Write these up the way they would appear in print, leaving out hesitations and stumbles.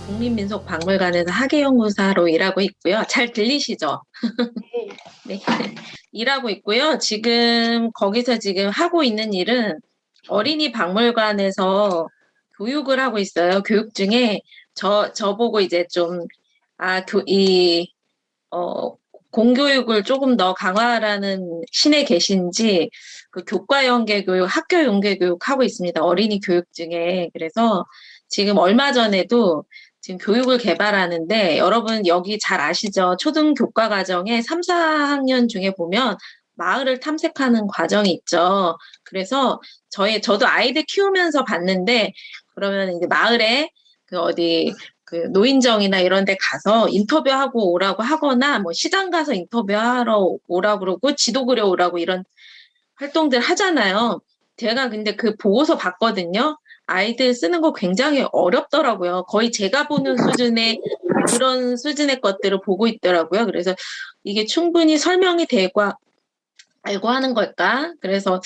국립민속박물관에서 학예연구사로 일하고 있고요. 잘 들리시죠? 네. 일하고 있고요. 지금 거기서 지금 하고 있는 일은 어린이 박물관에서 교육을 하고 있어요. 교육 중에 저보고 이제 좀, 공교육을 조금 더 강화하라는 신에 계신지 그 교과 연계 교육, 학교 연계 교육 하고 있습니다. 어린이 교육 중에. 그래서 지금 얼마 전에도 지금 교육을 개발하는데 여러분 여기 잘 아시죠? 초등 교과 과정에 3, 4학년 중에 보면 마을을 탐색하는 과정이 있죠. 그래서 저도 아이들 키우면서 봤는데 그러면 이제 마을에 그 어디 그 노인정이나 이런 데 가서 인터뷰하고 오라고 하거나 뭐 시장 가서 인터뷰하러 오라고 그러고 지도 그려 오라고 이런 활동들 하잖아요. 제가 근데 그 보고서 봤거든요. 아이들 쓰는 거 굉장히 어렵더라고요. 거의 제가 보는 수준의 그런 수준의 것들을 보고 있더라고요. 그래서 이게 충분히 설명이 되고 알고 하는 걸까? 그래서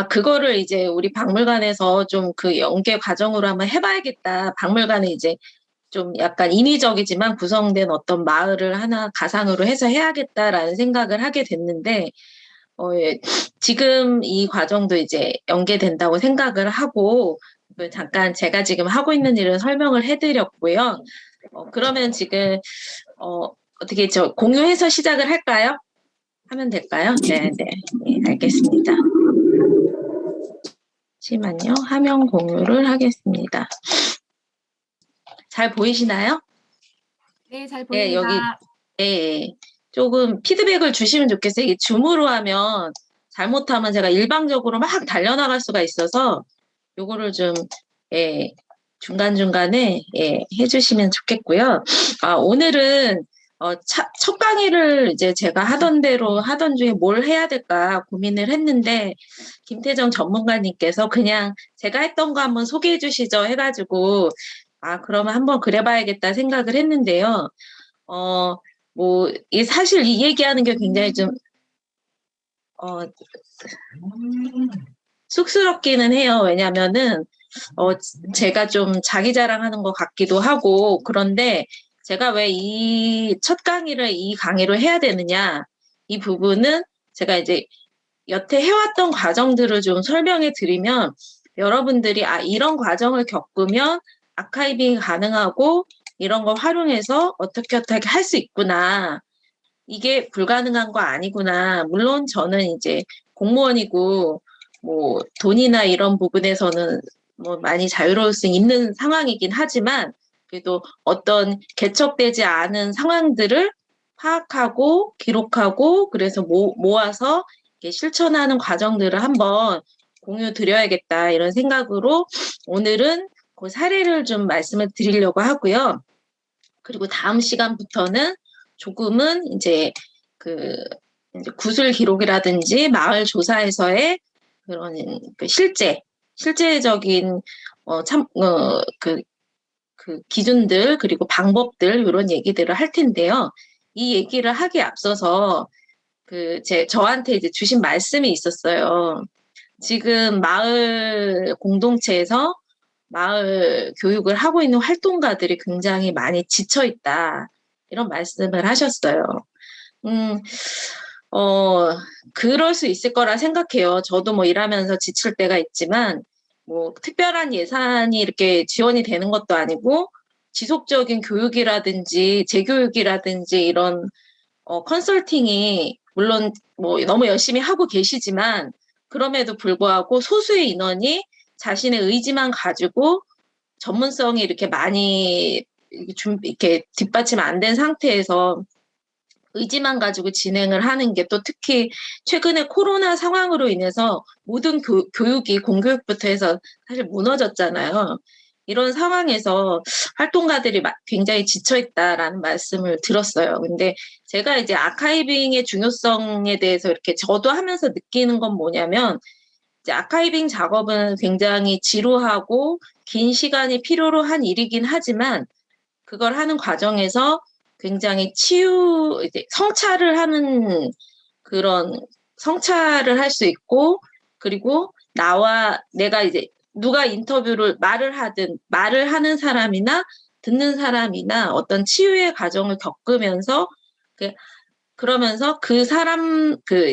그거를 이제 우리 박물관에서 좀 그 연계 과정으로 한번 해봐야겠다. 박물관에 이제 좀 약간 인위적이지만 구성된 어떤 마을을 하나 가상으로 해서 해야겠다라는 생각을 하게 됐는데, 예, 지금 이 과정도 이제 연계된다고 생각을 하고, 잠깐 제가 지금 하고 있는 일을 설명을 해드렸고요. 그러면 지금, 어떻게 공유해서 시작을 할까요? 하면 될까요? 네, 네. 네, 알겠습니다. 잠시만요. 화면 공유를 하겠습니다. 잘 보이시나요? 네, 잘 네, 보입니다. 예, 조금 피드백을 주시면 좋겠어요. 이게 줌으로 하면 잘못하면 제가 일방적으로 막 달려나갈 수가 있어서 요거를 좀, 예, 중간중간에, 해주시면 좋겠고요. 오늘은, 첫 강의를 이제 제가 하던 대로 하던 중에 뭘 해야 될까 고민을 했는데, 김태정 전문가님께서 그냥 제가 했던 거 한번 소개해 주시죠 해가지고, 그러면 한번 그래봐야겠다 생각을 했는데요. 사실 이 얘기하는 게 굉장히 좀, 쑥스럽기는 해요. 왜냐면은, 제가 좀 자기 자랑하는 것 같기도 하고, 그런데 제가 왜 이 첫 강의를 이 강의로 해야 되느냐, 이 부분은 제가 이제 여태 해왔던 과정들을 좀 설명해 드리면, 여러분들이, 이런 과정을 겪으면 아카이빙이 가능하고, 이런 걸 활용해서 어떻게 할 수 있구나. 이게 불가능한 거 아니구나. 물론 저는 이제 공무원이고, 뭐, 돈이나 이런 부분에서는 뭐 많이 자유로울 수 있는 상황이긴 하지만, 그래도 어떤 개척되지 않은 상황들을 파악하고, 기록하고, 그래서 모아서 실천하는 과정들을 한번 공유 드려야겠다. 이런 생각으로 오늘은 그 사례를 좀 말씀을 드리려고 하고요. 그리고 다음 시간부터는 조금은 이제 이제 구술 기록이라든지 마을 조사에서의 그런 그 실제적인 그 기준들 그리고 방법들 이런 얘기들을 할 텐데요. 이 얘기를 하기에 앞서서 저한테 이제 주신 말씀이 있었어요. 지금 마을 공동체에서 마을 교육을 하고 있는 활동가들이 굉장히 많이 지쳐 있다. 이런 말씀을 하셨어요. 음, 그럴 수 있을 거라 생각해요. 저도 뭐 일하면서 지칠 때가 있지만, 뭐 특별한 예산이 이렇게 지원이 되는 것도 아니고, 지속적인 교육이라든지 재교육이라든지 이런 컨설팅이 물론 뭐 너무 열심히 하고 계시지만 그럼에도 불구하고 소수의 인원이 자신의 의지만 가지고 전문성이 이렇게 많이 이렇게 뒷받침 안 된 상태에서 의지만 가지고 진행을 하는 게 또 특히 최근에 코로나 상황으로 인해서 모든 교육이 공교육부터 해서 사실 무너졌잖아요. 이런 상황에서 활동가들이 굉장히 지쳐있다라는 말씀을 들었어요. 근데 제가 이제 아카이빙의 중요성에 대해서 이렇게 저도 하면서 느끼는 건 뭐냐면 이제 아카이빙 작업은 굉장히 지루하고 긴 시간이 필요로 한 일이긴 하지만 그걸 하는 과정에서 굉장히 이제 성찰을 하는 그런 성찰을 할 수 있고, 그리고 내가 이제 누가 인터뷰를 말을 하는 사람이나 듣는 사람이나 어떤 치유의 과정을 겪으면서 그러면서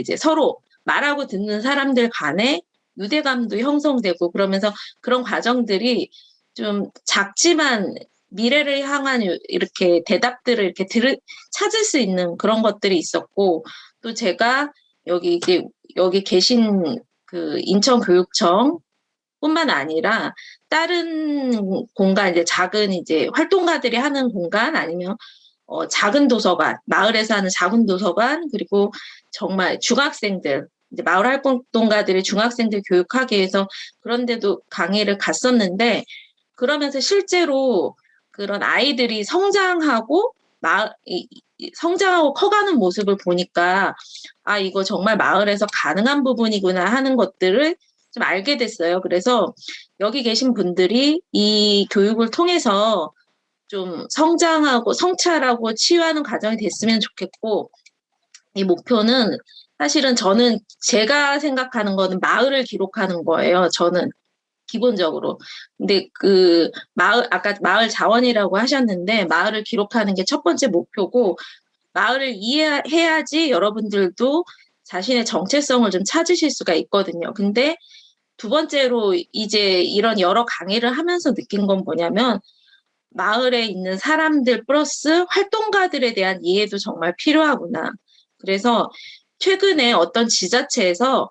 이제 서로 말하고 듣는 사람들 간에 유대감도 형성되고, 그러면서 그런 과정들이 좀 작지만 미래를 향한 이렇게 대답들을 이렇게 찾을 수 있는 그런 것들이 있었고, 또 제가 여기 계신 그 인천교육청 뿐만 아니라 다른 공간, 이제 작은 이제 활동가들이 하는 공간, 아니면 작은 도서관, 마을에서 하는 작은 도서관, 그리고 정말 중학생들, 이제 마을 활동가들이 중학생들 교육하기 위해서 그런 데도 강의를 갔었는데, 그러면서 실제로 그런 아이들이 성장하고 커가는 모습을 보니까, 아, 이거 정말 마을에서 가능한 부분이구나 하는 것들을 좀 알게 됐어요. 그래서 여기 계신 분들이 이 교육을 통해서 좀 성장하고 성찰하고 치유하는 과정이 됐으면 좋겠고, 이 목표는 사실은 저는 제가 생각하는 거는 마을을 기록하는 거예요. 저는 기본적으로. 근데 아까 마을 자원이라고 하셨는데, 마을을 기록하는 게 첫 번째 목표고, 마을을 이해해야지 여러분들도 자신의 정체성을 좀 찾으실 수가 있거든요. 근데 두 번째로 이제 이런 여러 강의를 하면서 느낀 건 뭐냐면, 마을에 있는 사람들 플러스 활동가들에 대한 이해도 정말 필요하구나. 그래서 최근에 어떤 지자체에서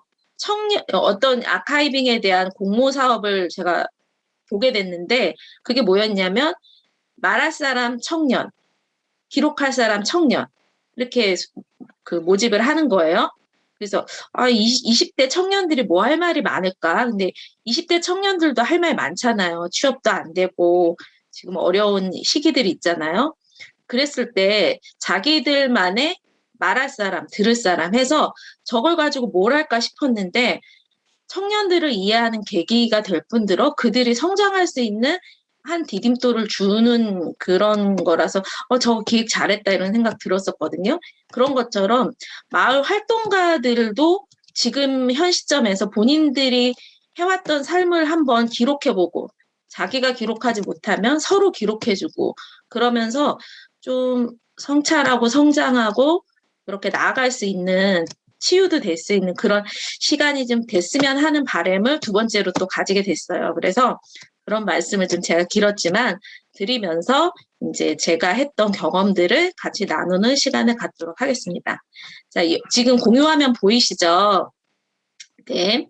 어떤 아카이빙에 대한 공모 사업을 제가 보게 됐는데, 그게 뭐였냐면 말할 사람 청년, 기록할 사람 청년, 이렇게 모집을 하는 거예요. 그래서 20대 청년들이 뭐 할 말이 많을까? 근데 20대 청년들도 할 말 많잖아요. 취업도 안 되고 지금 어려운 시기들이 있잖아요. 그랬을 때 자기들만의 말할 사람, 들을 사람 해서 저걸 가지고 뭘 할까 싶었는데, 청년들을 이해하는 계기가 될 뿐더러 그들이 성장할 수 있는 한 디딤돌을 주는 그런 거라서 저 기획 잘했다 이런 생각 들었었거든요. 그런 것처럼 마을 활동가들도 지금 현 시점에서 본인들이 해왔던 삶을 한번 기록해보고, 자기가 기록하지 못하면 서로 기록해주고, 그러면서 좀 성찰하고 성장하고 그렇게 나아갈 수 있는, 치유도 될 수 있는 그런 시간이 좀 됐으면 하는 바람을 두 번째로 또 가지게 됐어요. 그래서 그런 말씀을 좀 제가 길었지만 드리면서 이제 제가 했던 경험들을 같이 나누는 시간을 갖도록 하겠습니다. 자, 지금 공유화면 보이시죠? 네.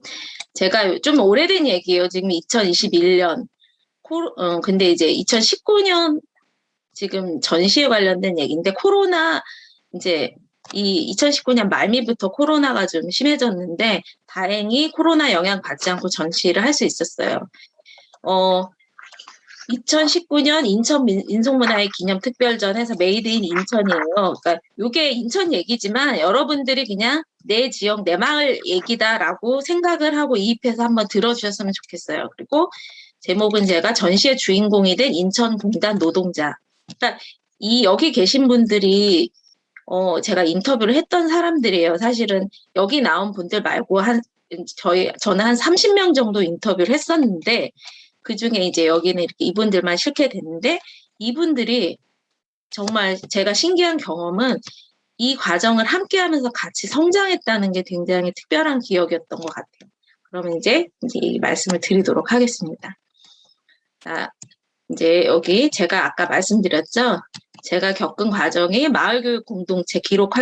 제가 좀 오래된 얘기예요. 지금 2021년. 근데 이제 2019년 지금 전시에 관련된 얘기인데, 이제 이 2019년 말미부터 코로나가 좀 심해졌는데, 다행히 코로나 영향 받지 않고 전시를 할 수 있었어요. 2019년 인천 민속문화의 기념 특별전에서 메이드 인 인천이에요. 그러니까 이게 인천 얘기지만 여러분들이 그냥 내 지역, 내 마을 얘기다라고 생각을 하고 이입해서 한번 들어주셨으면 좋겠어요. 그리고 제목은 제가 전시의 주인공이 된 인천공단 노동자. 그러니까 여기 계신 분들이 제가 인터뷰를 했던 사람들이에요. 사실은 여기 나온 분들 말고 저는 한 30명 정도 인터뷰를 했었는데, 그 중에 이제 여기는 이렇게 이분들만 실게 됐는데, 이분들이 정말 제가 신기한 경험은 이 과정을 함께 하면서 같이 성장했다는 게 굉장히 특별한 기억이었던 것 같아요. 그러면 이제 이 말씀을 드리도록 하겠습니다. 자, 이제 여기 제가 아까 말씀드렸죠. 제가 겪은 과정이 마을교육 공동체 기록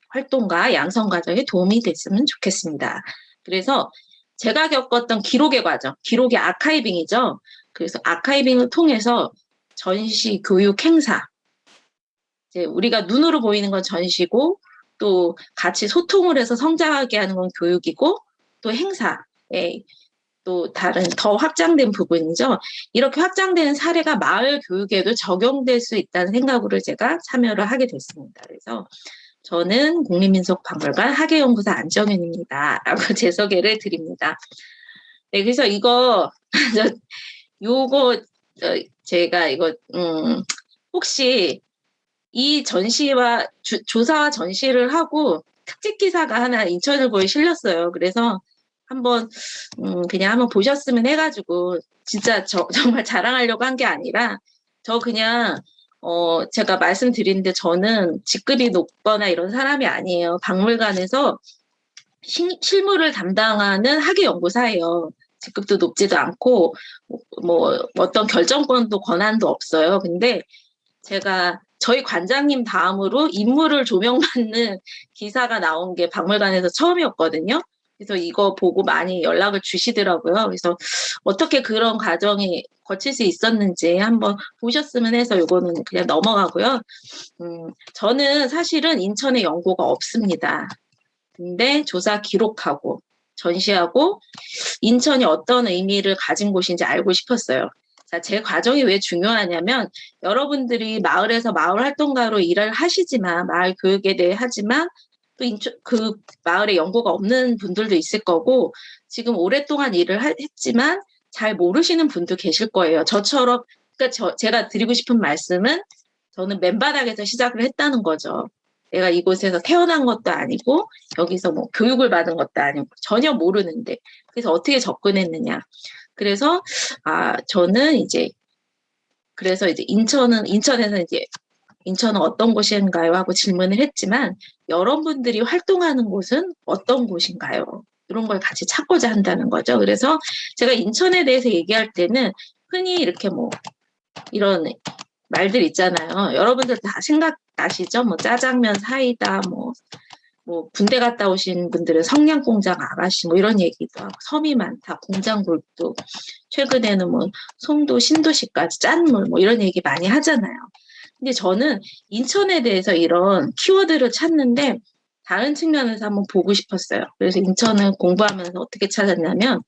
활동과 양성 과정에 도움이 됐으면 좋겠습니다. 그래서 제가 겪었던 기록의 과정, 기록의 아카이빙이죠. 그래서 아카이빙을 통해서 전시, 교육, 행사, 이제 우리가 눈으로 보이는 건 전시고, 또 같이 소통을 해서 성장하게 하는 건 교육이고, 또 행사에 또 다른 더 확장된 부분이죠. 이렇게 확장되는 사례가 마을 교육에도 적용될 수 있다는 생각으로 제가 참여를 하게 됐습니다. 그래서 저는 국립민속박물관 학예연구사 안정현입니다. 라고 제 소개를 드립니다. 네, 그래서 요거, 제가 혹시 이 전시와 조사와 전시를 하고 특집 기사가 하나 인천일보에 실렸어요. 그래서 한번 그냥 한번 보셨으면 해가지고 진짜 정말 자랑하려고 한 게 아니라 저 그냥 제가 말씀드리는데 저는 직급이 높거나 이런 사람이 아니에요. 박물관에서 실무를 담당하는 학예연구사예요. 직급도 높지도 않고 뭐 어떤 결정권도 권한도 없어요. 근데 제가 저희 관장님 다음으로 인물을 조명받는 기사가 나온 게 박물관에서 처음이었거든요. 그래서 이거 보고 많이 연락을 주시더라고요. 그래서 어떻게 그런 과정이 거칠 수 있었는지 한번 보셨으면 해서 이거는 그냥 넘어가고요. 저는 사실은 인천에 연고가 없습니다. 근데 조사 기록하고 전시하고 인천이 어떤 의미를 가진 곳인지 알고 싶었어요. 자, 제 과정이 왜 중요하냐면 여러분들이 마을에서 마을 활동가로 일을 하시지만 마을 교육에 대해 하지만 또 그 마을에 연고가 없는 분들도 있을 거고 지금 오랫동안 일을 했지만 잘 모르시는 분도 계실 거예요. 저처럼 그러니까 제가 드리고 싶은 말씀은 저는 맨바닥에서 시작을 했다는 거죠. 내가 이곳에서 태어난 것도 아니고 여기서 뭐 교육을 받은 것도 아니고 전혀 모르는데 그래서 어떻게 접근했느냐. 그래서 저는 이제 그래서 이제 인천에서 이제 인천은 어떤 곳인가요? 하고 질문을 했지만 여러분들이 활동하는 곳은 어떤 곳인가요? 이런 걸 같이 찾고자 한다는 거죠. 그래서 제가 인천에 대해서 얘기할 때는 흔히 이렇게 뭐 이런 말들 있잖아요. 여러분들 다 생각나시죠? 뭐 짜장면 사이다, 뭐 군대 갔다 오신 분들은 성냥공장 아가씨 뭐 이런 얘기도 하고 섬이 많다, 공장골도 최근에는 뭐 송도, 신도시까지 짠물 뭐 이런 얘기 많이 하잖아요. 근데 저는 인천에 대해서 이런 키워드를 찾는데 다른 측면에서 한번 보고 싶었어요. 그래서 인천을 공부하면서 어떻게 찾았냐면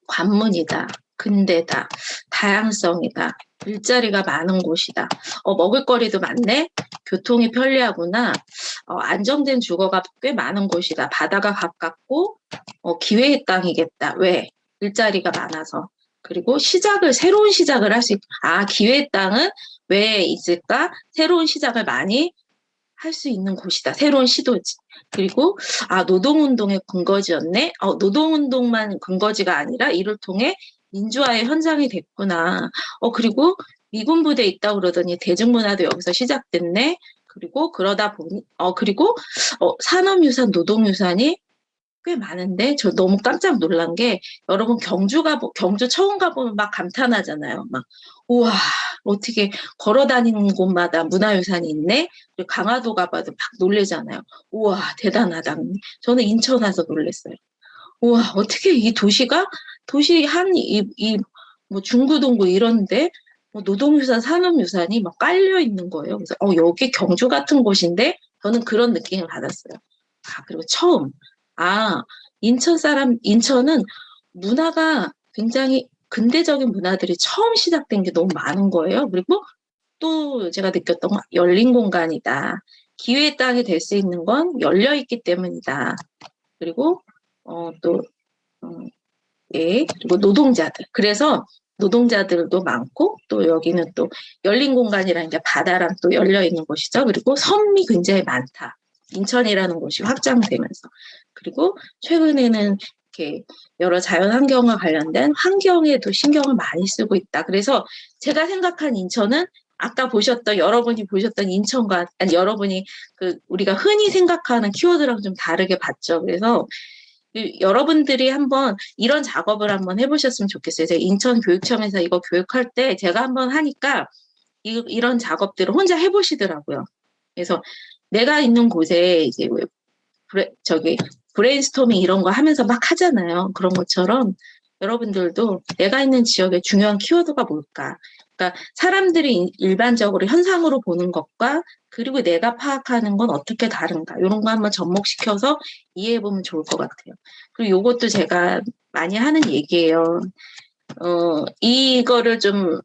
관문이다, 근대다, 다양성이다, 일자리가 많은 곳이다, 먹을거리도 많네, 교통이 편리하구나, 안정된 주거가 꽤 많은 곳이다, 바다가 가깝고 기회의 땅이겠다. 왜? 일자리가 많아서. 그리고 새로운 시작을 할 수 있고, 기회의 땅은 왜 있을까? 새로운 시작을 많이 할 수 있는 곳이다. 새로운 시도지. 그리고 노동운동의 근거지였네. 노동운동만 근거지가 아니라 이를 통해 민주화의 현장이 됐구나. 그리고 미군 부대에 있다고 그러더니 대중문화도 여기서 시작됐네. 그리고 그러다 보니 그리고 산업유산, 노동유산이 꽤 많은데 저 너무 깜짝 놀란 게 여러분 경주 처음 가보면 막 감탄하잖아요. 막 우와 어떻게 걸어 다니는 곳마다 문화유산이 있네. 그리고 강화도 가봐도 막 놀래잖아요. 우와 대단하다. 저는 인천 와서 놀랬어요. 우와 어떻게 이 도시 뭐 중구동구 이런데 뭐 노동유산, 산업유산이 막 깔려 있는 거예요. 그래서 여기 경주 같은 곳인데 저는 그런 느낌을 받았어요. 그리고 처음 인천은 문화가 굉장히 근대적인 문화들이 처음 시작된 게 너무 많은 거예요. 그리고 또 제가 느꼈던 건 열린 공간이다. 기회의 땅이 될 수 있는 건 열려 있기 때문이다. 그리고 또 그리고 노동자들. 그래서 노동자들도 많고 또 여기는 또 열린 공간이라는 게 바다랑 또 열려 있는 곳이죠. 그리고 섬이 굉장히 많다. 인천이라는 곳이 확장되면서. 그리고 최근에는 이렇게 여러 자연 환경과 관련된 환경에도 신경을 많이 쓰고 있다. 그래서 제가 생각한 인천은 아까 여러분이 보셨던 인천과, 여러분이 우리가 흔히 생각하는 키워드랑 좀 다르게 봤죠. 그래서 여러분들이 한번 이런 작업을 한번 해보셨으면 좋겠어요. 제가 인천교육청에서 이거 교육할 때 제가 한번 하니까 이런 작업들을 혼자 해보시더라고요. 그래서 내가 있는 곳에 이제 브레인스토밍 이런 거 하면서 막 하잖아요. 그런 것처럼 여러분들도 내가 있는 지역의 중요한 키워드가 뭘까? 그러니까 사람들이 일반적으로 현상으로 보는 것과 그리고 내가 파악하는 건 어떻게 다른가? 이런 거 한번 접목시켜서 이해해보면 좋을 것 같아요. 그리고 이것도 제가 많이 하는 얘기예요. 이거를 좀,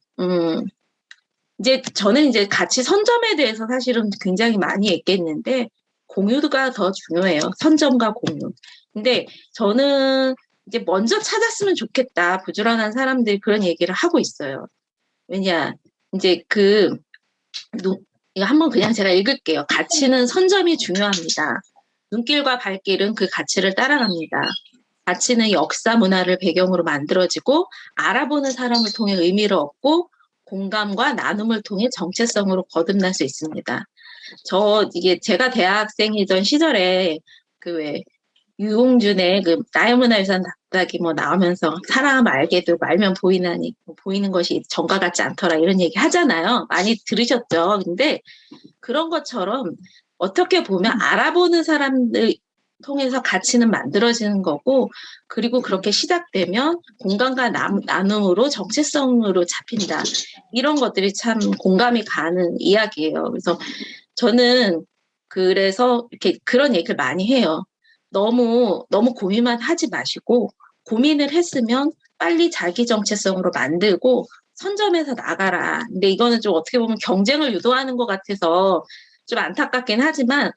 저는 이제 가치 선점에 대해서 사실은 굉장히 많이 얘기했는데, 공유가 더 중요해요. 선점과 공유. 근데 저는 이제 먼저 찾았으면 좋겠다. 부지런한 사람들이 그런 얘기를 하고 있어요. 왜냐, 이제 이거 한번 그냥 제가 읽을게요. 가치는 선점이 중요합니다. 눈길과 발길은 그 가치를 따라갑니다. 가치는 역사 문화를 배경으로 만들어지고 알아보는 사람을 통해 의미를 얻고 공감과 나눔을 통해 정체성으로 거듭날 수 있습니다. 이게 제가 대학생이던 시절에 그 왜 유홍준의 그 나의 문화유산 답답이 뭐 나오면서 사랑하면 알게 되고 알면 보이나니 뭐 보이는 것이 전과 같지 않더라 이런 얘기 하잖아요. 많이 들으셨죠? 근데 그런 것처럼 어떻게 보면 알아보는 사람들 통해서 가치는 만들어지는 거고 그리고 그렇게 시작되면 공간과 나눔으로 정체성으로 잡힌다. 이런 것들이 참 공감이 가는 이야기예요. 그래서 저는 그래서 이렇게 그런 얘기를 많이 해요. 너무 고민만 하지 마시고 고민을 했으면 빨리 자기 정체성으로 만들고 선점해서 나가라. 근데 이거는 좀 어떻게 보면 경쟁을 유도하는 것 같아서 좀 안타깝긴 하지만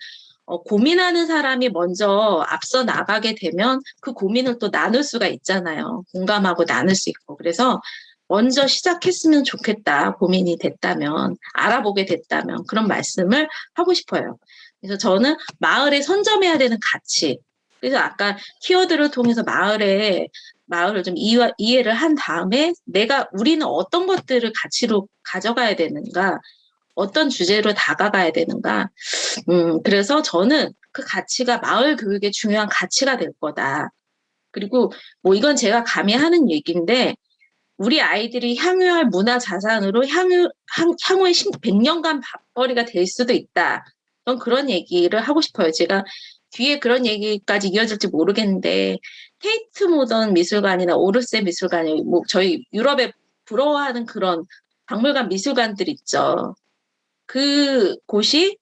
고민하는 사람이 먼저 앞서 나가게 되면 그 고민을 또 나눌 수가 있잖아요. 공감하고 나눌 수 있고. 그래서 먼저 시작했으면 좋겠다. 고민이 됐다면, 알아보게 됐다면 그런 말씀을 하고 싶어요. 그래서 저는 마을에 선점해야 되는 가치. 그래서 아까 키워드를 통해서 마을을 좀 이해를 한 다음에 우리는 어떤 것들을 가치로 가져가야 되는가, 어떤 주제로 다가가야 되는가. 그래서 저는 그 가치가 마을 교육의 중요한 가치가 될 거다. 그리고 뭐 이건 제가 감히 하는 얘기인데 우리 아이들이 향유할 문화 자산으로 향후의 100년간 밥벌이가 될 수도 있다. 전 그런 얘기를 하고 싶어요. 제가 뒤에 그런 얘기까지 이어질지 모르겠는데 테이트 모던 미술관이나 오르세 미술관이 뭐 저희 유럽에 부러워하는 그런 박물관 미술관들 있죠. 그 곳이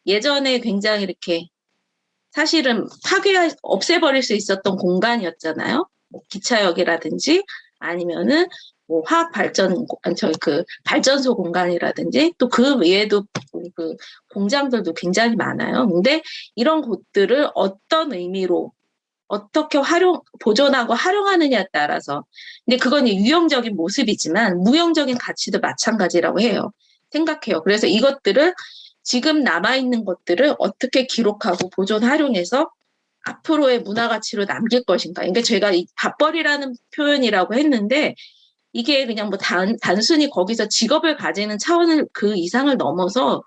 예전에 굉장히 이렇게 사실은 없애버릴 수 있었던 공간이었잖아요. 뭐 기차역이라든지 아니면은 뭐 화학 발전, 저희 그 발전소 공간이라든지 또 그 외에도 그 공장들도 굉장히 많아요. 근데 이런 곳들을 어떤 의미로 어떻게 보존하고 활용하느냐에 따라서. 근데 그건 유형적인 모습이지만 무형적인 가치도 마찬가지라고 해요. 생각해요. 그래서 이것들을 지금 남아있는 것들을 어떻게 기록하고 보존 활용해서 앞으로의 문화 가치로 남길 것인가. 그러니까 제가 이 밥벌이라는 표현이라고 했는데 이게 그냥 뭐 단순히 거기서 직업을 가지는 차원을 그 이상을 넘어서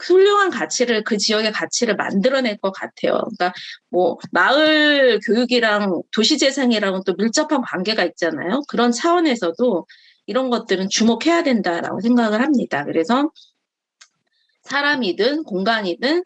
훌륭한 가치를 그 지역의 가치를 만들어낼 것 같아요. 그러니까 뭐 마을 교육이랑 도시 재생이랑은 또 밀접한 관계가 있잖아요. 그런 차원에서도 이런 것들은 주목해야 된다라고 생각을 합니다. 그래서 사람이든 공간이든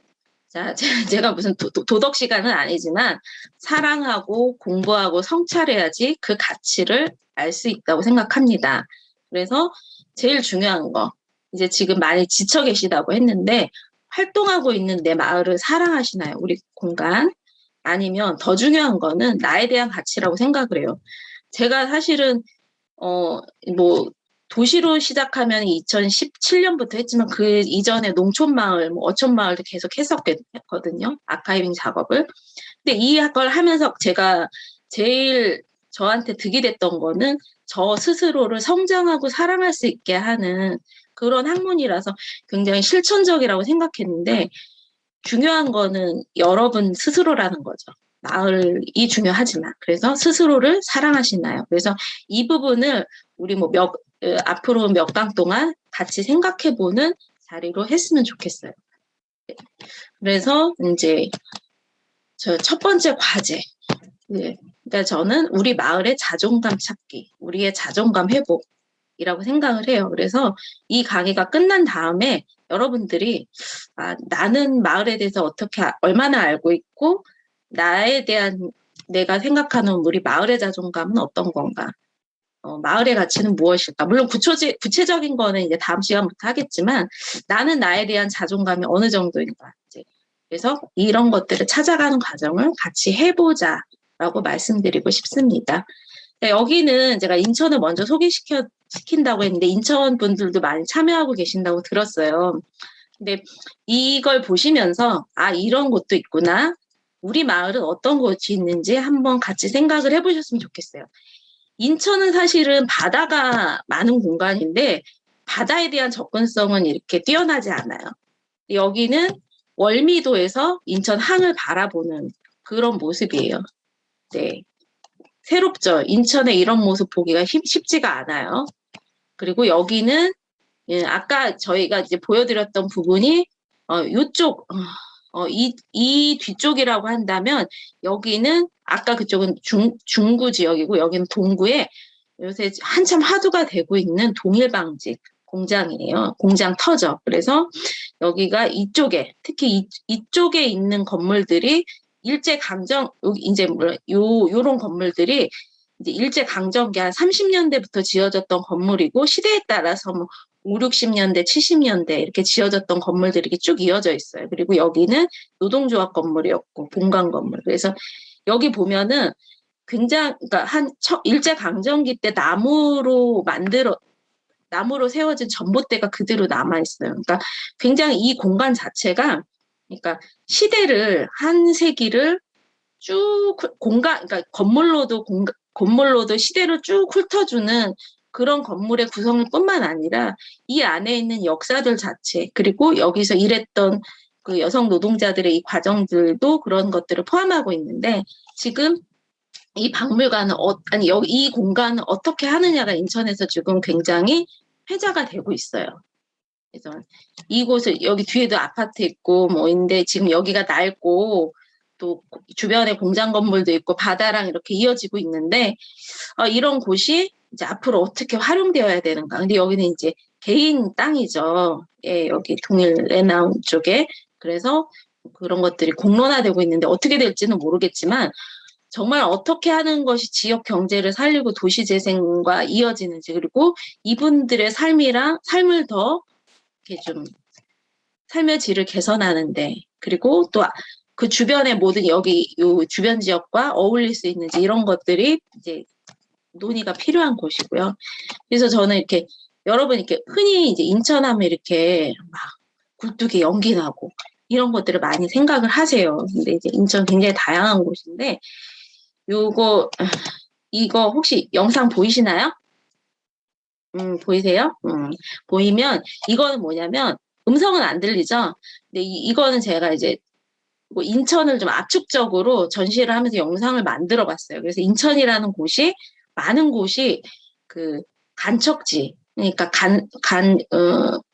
자, 제가 무슨 도덕 시간은 아니지만 사랑하고 공부하고 성찰해야지 그 가치를 알 수 있다고 생각합니다. 그래서 제일 중요한 거, 이제 지금 많이 지쳐 계시다고 했는데 활동하고 있는 내 마을을 사랑하시나요? 우리 공간. 아니면 더 중요한 거는 나에 대한 가치라고 생각을 해요. 제가 사실은 뭐 도시로 시작하면 2017년부터 했지만 그 이전에 농촌마을, 뭐 어촌마을도 계속 했었거든요. 아카이빙 작업을. 근데 이걸 하면서 제가 제일 저한테 득이 됐던 거는 저 스스로를 성장하고 사랑할 수 있게 하는 그런 학문이라서 굉장히 실천적이라고 생각했는데 중요한 거는 여러분 스스로라는 거죠. 마을이 중요하지만. 그래서 스스로를 사랑하시나요? 그래서 이 부분을 우리 앞으로 몇 강 동안 같이 생각해보는 자리로 했으면 좋겠어요. 그래서 이제 저 첫 번째 과제. 네. 그러니까 저는 우리 마을의 자존감 찾기, 우리의 자존감 회복이라고 생각을 해요. 그래서 이 강의가 끝난 다음에 여러분들이 나는 마을에 대해서 얼마나 알고 있고 나에 대한 내가 생각하는 우리 마을의 자존감은 어떤 건가? 마을의 가치는 무엇일까? 물론 구체적인 거는 이제 다음 시간부터 하겠지만 나는 나에 대한 자존감이 어느 정도인가? 이제 그래서 이런 것들을 찾아가는 과정을 같이 해보자라고 말씀드리고 싶습니다. 여기는 제가 인천을 먼저 소개시킨다고 했는데 인천 분들도 많이 참여하고 계신다고 들었어요. 근데 이걸 보시면서 이런 곳도 있구나. 우리 마을은 어떤 곳이 있는지 한번 같이 생각을 해보셨으면 좋겠어요. 인천은 사실은 바다가 많은 공간인데 바다에 대한 접근성은 이렇게 뛰어나지 않아요. 여기는 월미도에서 인천 항을 바라보는 그런 모습이에요. 네. 새롭죠. 인천에 이런 모습 보기가 쉽지가 않아요. 그리고 여기는 예, 아까 저희가 이제 보여드렸던 부분이 요쪽 이 뒤쪽이라고 한다면 여기는 아까 그쪽은 중구 지역이고 여기는 동구에 요새 한참 화두가 되고 있는 동일방직 공장이에요. 공장 터져. 그래서 여기가 이쪽에 특히 이쪽에 있는 건물들이 일제강점 이제 요런 건물들이 이제 일제강점기 한 30년대부터 지어졌던 건물이고 시대에 따라서 뭐 5, 60년대, 70년대 이렇게 지어졌던 건물들이 이렇게 쭉 이어져 있어요. 그리고 여기는 노동조합 건물이었고 본관 건물. 그래서 여기 보면은 굉장히 그러니까 일제강점기 때 나무로 세워진 전봇대가 그대로 남아 있어요. 그러니까 굉장히 이 공간 자체가 그러니까 시대를 한 세기를 쭉 그러니까 건물로도 시대를 쭉 훑어주는 그런 건물의 구성일 뿐만 아니라 이 안에 있는 역사들 자체 그리고 여기서 일했던 그 여성 노동자들의 이 과정들도 그런 것들을 포함하고 있는데 지금 이 박물관은 이 공간을 어떻게 하느냐가 인천에서 지금 굉장히 회자가 되고 있어요. 그래서 이곳을 여기 뒤에도 아파트 있고 뭐인데 지금 여기가 낡고 또 주변에 공장 건물도 있고 바다랑 이렇게 이어지고 있는데 이런 곳이 이제 앞으로 어떻게 활용되어야 되는가. 근데 여기는 이제 개인 땅이죠. 예, 여기 동일 레나운 쪽에. 그래서 그런 것들이 공론화되고 있는데 어떻게 될지는 모르겠지만 정말 어떻게 하는 것이 지역 경제를 살리고 도시 재생과 이어지는지 그리고 이분들의 삶을 더 이렇게 좀 삶의 질을 개선하는데 그리고 또 그 주변의 모든 여기 요 주변 지역과 어울릴 수 있는지 이런 것들이 이제 논의가 필요한 곳이고요. 그래서 저는 이렇게 여러분 이렇게 흔히 이제 인천하면 이렇게 막 굴뚝에 연기 나고 이런 것들을 많이 생각을 하세요. 근데 이제 인천 굉장히 다양한 곳인데 이거 혹시 영상 보이시나요? 보이세요? 보이면 이거는 뭐냐면 음성은 안 들리죠? 근데 이거는 제가 이제 뭐 인천을 좀 압축적으로 전시를 하면서 영상을 만들어 봤어요. 그래서 인천이라는 곳이 많은 곳이 그 간척지 그러니까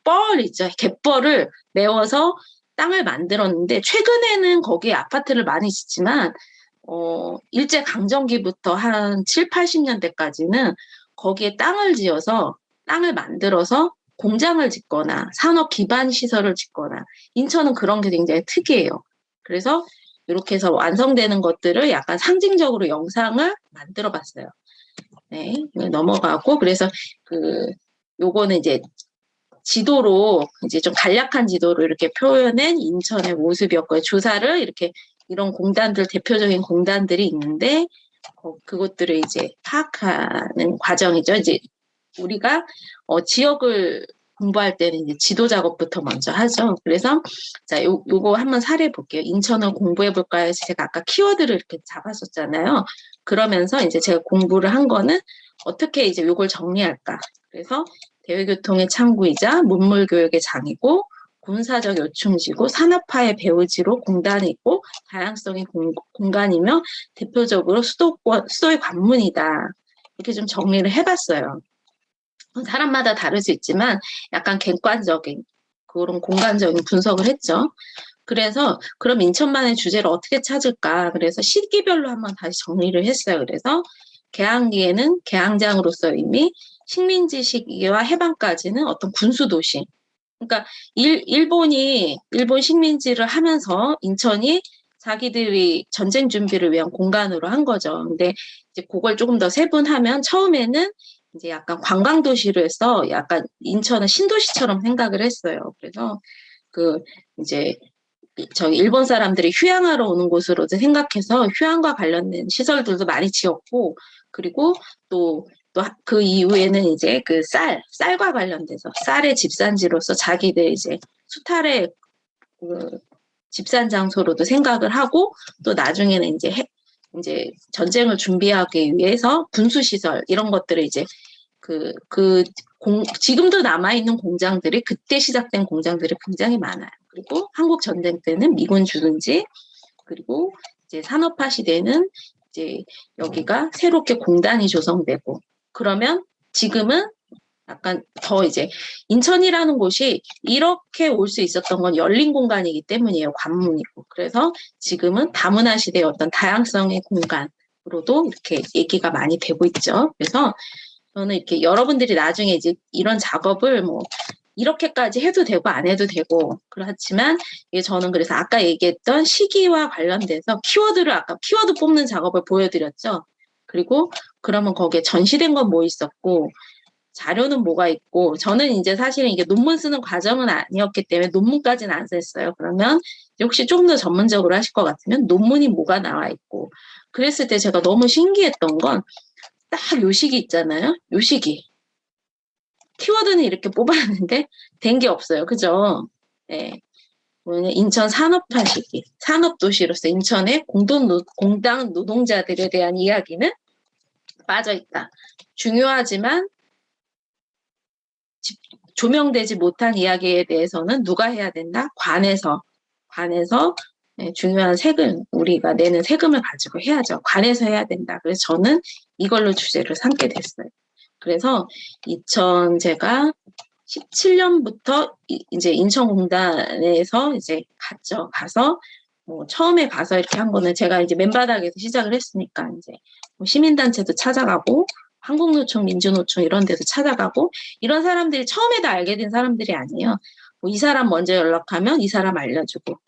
뻘 있죠. 갯벌을 메워서 땅을 만들었는데 최근에는 거기에 아파트를 많이 짓지만 일제강점기부터 한 7, 80년대까지는 거기에 땅을 만들어서 공장을 짓거나 산업 기반 시설을 짓거나 인천은 그런 게 굉장히 특이해요. 그래서 이렇게 해서 완성되는 것들을 약간 상징적으로 영상을 만들어 봤어요. 네, 넘어가고 그래서 요거는 이제 지도로 이제 좀 간략한 지도로 이렇게 표현한 인천의 모습이었고요. 조사를 이렇게 이런 공단들 대표적인 공단들이 있는데 그것들을 이제 파악하는 과정이죠. 이제 우리가 지역을 공부할 때는 이제 지도 작업부터 먼저 하죠. 그래서 자, 요거 한번 사례 볼게요. 인천을 공부해 볼까요? 해서 제가 아까 키워드를 이렇게 잡았었잖아요. 그러면서 이제 제가 공부를 한 거는 어떻게 이제 요걸 정리할까? 그래서 대외교통의 창구이자 문물교육의 장이고 군사적 요충지고 산업화의 배후지로 공단이 있고 다양성의 공간이며 대표적으로 수도의 관문이다. 이렇게 좀 정리를 해봤어요. 사람마다 다를 수 있지만 약간 객관적인 그런 공간적인 분석을 했죠. 그래서 그럼 인천만의 주제를 어떻게 찾을까? 그래서 시기별로 한번 다시 정리를 했어요. 그래서 개항기에는 개항장으로서 이미 식민지 시기와 해방까지는 어떤 군수도시. 그러니까 일본 식민지를 하면서 인천이 자기들이 전쟁 준비를 위한 공간으로 한 거죠. 근데 이제 그걸 조금 더 세분하면 처음에는 이제 약간 관광도시로 해서 약간 인천은 신도시처럼 생각을 했어요. 그래서 이제 저기 일본 사람들이 휴양하러 오는 곳으로 생각해서 휴양과 관련된 시설들도 많이 지었고 그리고 또 그 이후에는 이제 쌀과 관련돼서 쌀의 집산지로서 자기들 이제 수탈의 집산 장소로도 생각을 하고 또 나중에는 이제 전쟁을 준비하기 위해서 군수시설 이런 것들을 이제 지금도 남아있는 공장들이 그때 시작된 공장들이 굉장히 많아요. 그리고 한국 전쟁 때는 미군 주둔지, 그리고 이제 산업화 시대는 이제 여기가 새롭게 공단이 조성되고, 그러면 지금은 약간 더 이제 인천이라는 곳이 이렇게 올 수 있었던 건 열린 공간이기 때문이에요. 관문이고. 그래서 지금은 다문화 시대의 어떤 다양성의 공간으로도 이렇게 얘기가 많이 되고 있죠. 그래서 저는 이렇게 여러분들이 나중에 이제 이런 작업을 뭐 이렇게까지 해도 되고 안 해도 되고 그렇지만 이게 저는 그래서 아까 얘기했던 시기와 관련돼서 키워드를 아까 키워드 뽑는 작업을 보여드렸죠. 그리고 그러면 거기에 전시된 건 뭐 있었고 자료는 뭐가 있고 저는 이제 사실은 이게 논문 쓰는 과정은 아니었기 때문에 논문까지는 안 썼어요. 그러면 혹시 조금 더 전문적으로 하실 것 같으면 논문이 뭐가 나와 있고 그랬을 때 제가 너무 신기했던 건 딱 요 시기 있잖아요. 요 시기. 키워드는 이렇게 뽑았는데 된 게 없어요. 그죠? 네. 인천 산업화 시기, 산업도시로서 인천의 공당 노동자들에 대한 이야기는 빠져있다. 중요하지만 조명되지 못한 이야기에 대해서는 누가 해야 된다? 관에서 중요한 세금, 우리가 내는 세금을 가지고 해야죠. 관에서 해야 된다. 그래서 저는 이걸로 주제를 삼게 됐어요. 그래서 제가 17년부터 이제 인천공단에서 이제 갔죠. 가서 뭐 처음에 가서 이렇게 한 거는 제가 이제 맨바닥에서 시작을 했으니까 이제 뭐 시민단체도 찾아가고 한국노총, 민주노총 이런 데도 찾아가고 이런 사람들이 처음에 다 알게 된 사람들이 아니에요. 뭐 이 사람 먼저 연락하면 이 사람 알려주고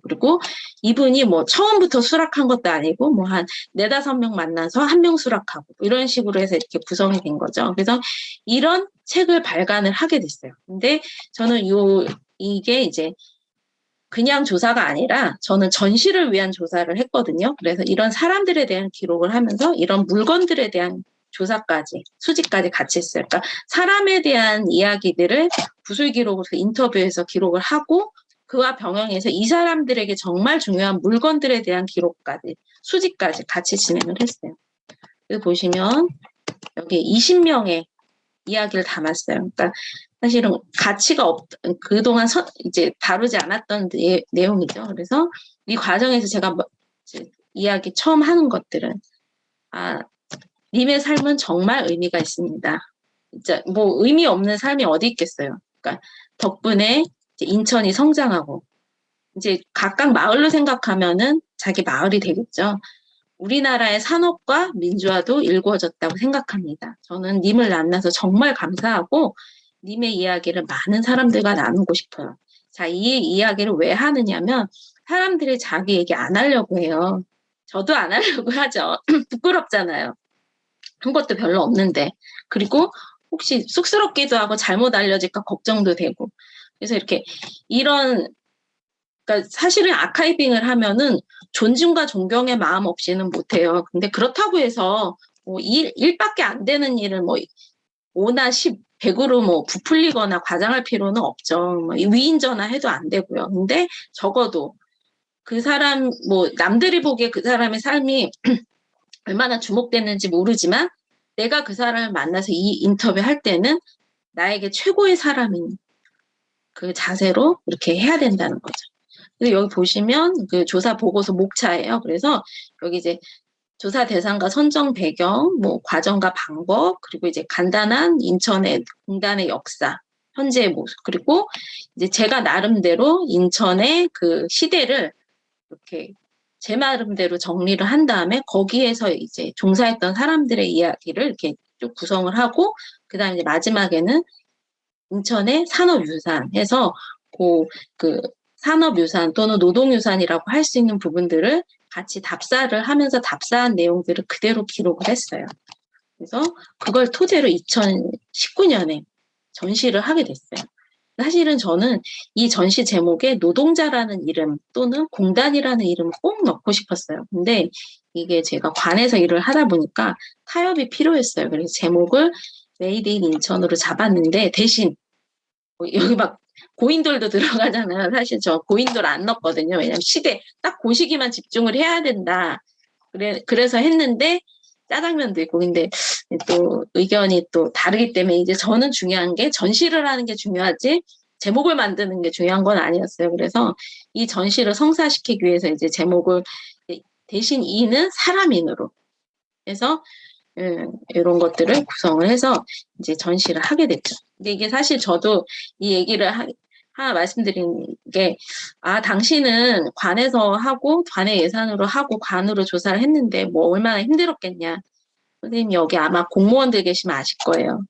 그리고 이분이 뭐 처음부터 수락한 것도 아니고 뭐 한 4-5명 만나서 1명 수락하고 이런 식으로 해서 이렇게 구성이 된 거죠. 그래서 이런 책을 발간을 하게 됐어요. 근데 저는 이게 이제 그냥 조사가 아니라 저는 전시를 위한 조사를 했거든요. 그래서 이런 사람들에 대한 기록을 하면서 이런 물건들에 대한 조사까지, 수집까지 같이 했어요. 그러니까 사람에 대한 이야기들을 구술 기록으로 인터뷰에서 기록을 하고 그와 병행해서 이 사람들에게 정말 중요한 물건들에 대한 기록까지, 수집까지 같이 진행을 했어요. 여기 보시면 여기 20명의 이야기를 담았어요. 그러니까 사실은 가치가 그동안 이제 다루지 않았던 내용이죠. 그래서 이 과정에서 제가 이야기 처음 하는 것들은 님의 삶은 정말 의미가 있습니다. 진짜 뭐 의미 없는 삶이 어디 있겠어요. 그러니까 덕분에 이제 인천이 성장하고 이제 각각 마을로 생각하면은 자기 마을이 되겠죠. 우리나라의 산업과 민주화도 일구어졌다고 생각합니다. 저는 님을 만나서 정말 감사하고 님의 이야기를 많은 사람들과 나누고 싶어요. 자, 이 이야기를 왜 하느냐면 사람들이 자기 얘기 안 하려고 해요. 저도 안 하려고 하죠. 부끄럽잖아요. 한 것도 별로 없는데. 그리고 혹시 쑥스럽기도 하고 잘못 알려질까 걱정도 되고. 그래서 이렇게 그러니까 사실은 아카이빙을 하면은 존중과 존경의 마음 없이는 못해요. 근데 그렇다고 해서 뭐 일밖에 안 되는 일을 뭐 5나 10, 100으로 뭐 부풀리거나 과장할 필요는 없죠. 뭐 위인전화 해도 안 되고요. 근데 적어도 그 사람 뭐 남들이 보기에 그 사람의 삶이 얼마나 주목됐는지 모르지만 내가 그 사람을 만나서 이 인터뷰 할 때는 나에게 최고의 사람인 그 자세로 이렇게 해야 된다는 거죠. 그래서 여기 보시면 그 조사 보고서 목차예요. 그래서 여기 이제 조사 대상과 선정 배경, 뭐 과정과 방법, 그리고 이제 간단한 인천의 공단의 역사, 현재의 모습, 그리고 이제 제가 나름대로 인천의 그 시대를 이렇게 제 나름대로 정리를 한 다음에 거기에서 이제 종사했던 사람들의 이야기를 이렇게 쭉 구성을 하고 그다음에 이제 마지막에는 인천의 산업유산 해서 그 산업유산 또는 노동유산이라고 할 수 있는 부분들을 같이 답사를 하면서 답사한 내용들을 그대로 기록을 했어요. 그래서 그걸 토대로 2019년에 전시를 하게 됐어요. 사실은 저는 이 전시 제목에 노동자라는 이름 또는 공단이라는 이름을 꼭 넣고 싶었어요. 근데 이게 제가 관에서 일을 하다 보니까 타협이 필요했어요. 그래서 제목을 메이드 인 인천으로 잡았는데 대신 여기 막 고인돌도 들어가잖아요. 사실 저 고인돌 안 넣었거든요. 왜냐면 시대 딱 그 시기만 집중을 해야 된다. 그래서 했는데 짜장면도 있고. 근데 또 의견이 또 다르기 때문에 이제 저는 중요한 게 전시를 하는 게 중요하지 제목을 만드는 게 중요한 건 아니었어요. 그래서 이 전시를 성사시키기 위해서 이제 제목을 대신 이는 사람인으로 해서 이런 것들을 구성을 해서 이제 전시를 하게 됐죠. 근데 이게 사실 저도 이 얘기를 하나 말씀드린 게, 당신은 관에서 하고, 관의 예산으로 하고, 관으로 조사를 했는데, 뭐, 얼마나 힘들었겠냐. 선생님, 여기 아마 공무원들 계시면 아실 거예요.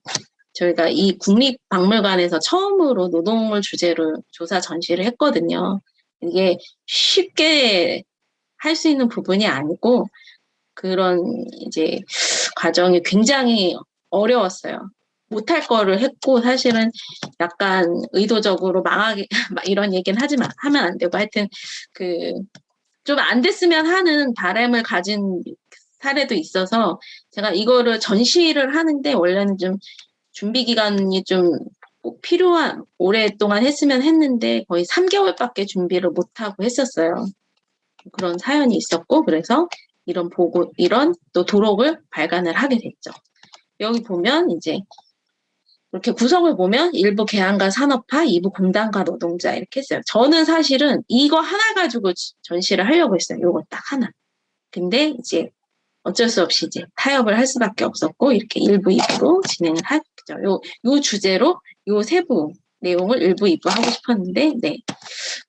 저희가 이 국립박물관에서 처음으로 노동을 주제로 조사 전시를 했거든요. 이게 쉽게 할 수 있는 부분이 아니고, 그런 이제 과정이 굉장히 어려웠어요. 못할 거를 했고, 사실은 약간 의도적으로 망하게, 이런 얘기는 하면 안 되고, 하여튼, 좀 안 됐으면 하는 바람을 가진 사례도 있어서, 제가 이거를 전시를 하는데, 원래는 좀 준비 기간이 좀 꼭 필요한, 오랫동안 했으면 했는데, 거의 3개월밖에 준비를 못하고 했었어요. 그런 사연이 있었고, 그래서 이런 또 도록을 발간을 하게 됐죠. 여기 보면 이제 이렇게 구성을 보면 일부 계양과 산업화, 2부 공단과 노동자 이렇게 했어요. 저는 사실은 이거 하나 가지고 전시를 하려고 했어요. 이거 딱 하나. 근데 이제 어쩔 수 없이 이제 타협을 할 수밖에 없었고 이렇게 1부, 2부로 진행을 하죠. 요 주제로 요 세부 내용을 1부, 2부 하고 싶었는데, 네.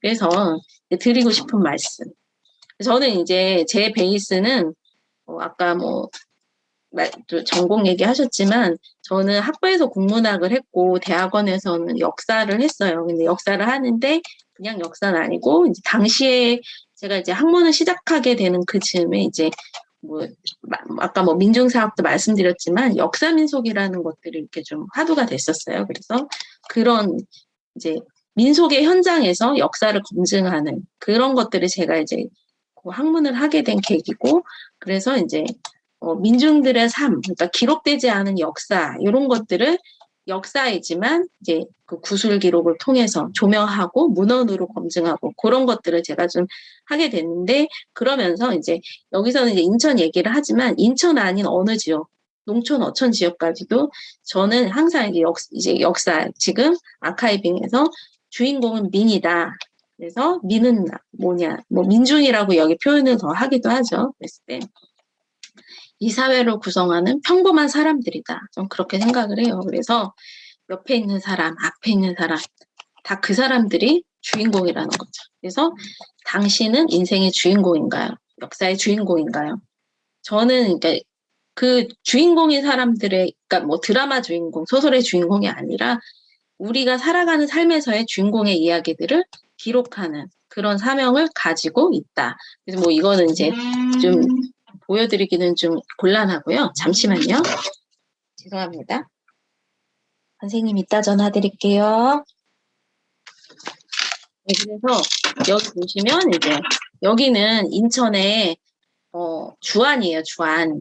그래서 드리고 싶은 말씀. 저는 이제 제 베이스는 아까 전공 얘기하셨지만 저는 학부에서 국문학을 했고 대학원에서는 역사를 했어요. 근데 역사를 하는데 그냥 역사는 아니고 이제 당시에 제가 이제 학문을 시작하게 되는 그 즈음에 이제 아까 민중사학도 말씀드렸지만 역사민속이라는 것들이 이렇게 좀 화두가 됐었어요. 그래서 그런 이제 민속의 현장에서 역사를 검증하는 그런 것들을 제가 이제 학문을 하게 된 계기고, 그래서 이제 민중들의 삶, 그러니까 기록되지 않은 역사 이런 것들을 역사이지만 이제 그 구술 기록을 통해서 조명하고 문헌으로 검증하고 그런 것들을 제가 좀 하게 됐는데, 그러면서 이제 여기서는 이제 인천 얘기를 하지만 인천 아닌 어느 지역, 농촌 어촌 지역까지도 저는 항상 이제 역사 지금 아카이빙에서 주인공은 민이다. 그래서 민은 뭐냐, 민중이라고 여기 표현을 더 하기도 하죠. 그랬을 때 이 사회를 구성하는 평범한 사람들이다. 좀 그렇게 생각을 해요. 그래서 옆에 있는 사람, 앞에 있는 사람, 다 그 사람들이 주인공이라는 거죠. 그래서 당신은 인생의 주인공인가요? 역사의 주인공인가요? 저는 그러니까 그 주인공인 사람들의, 그러니까 드라마 주인공, 소설의 주인공이 아니라 우리가 살아가는 삶에서의 주인공의 이야기들을 기록하는 그런 사명을 가지고 있다. 그래서 이거는 이제 좀 보여드리기는 좀 곤란하고요. 잠시만요. 죄송합니다. 선생님 이따 전화 드릴게요. 네, 그래서 여기 보시면 이제 여기는 인천의 주안이에요, 주안.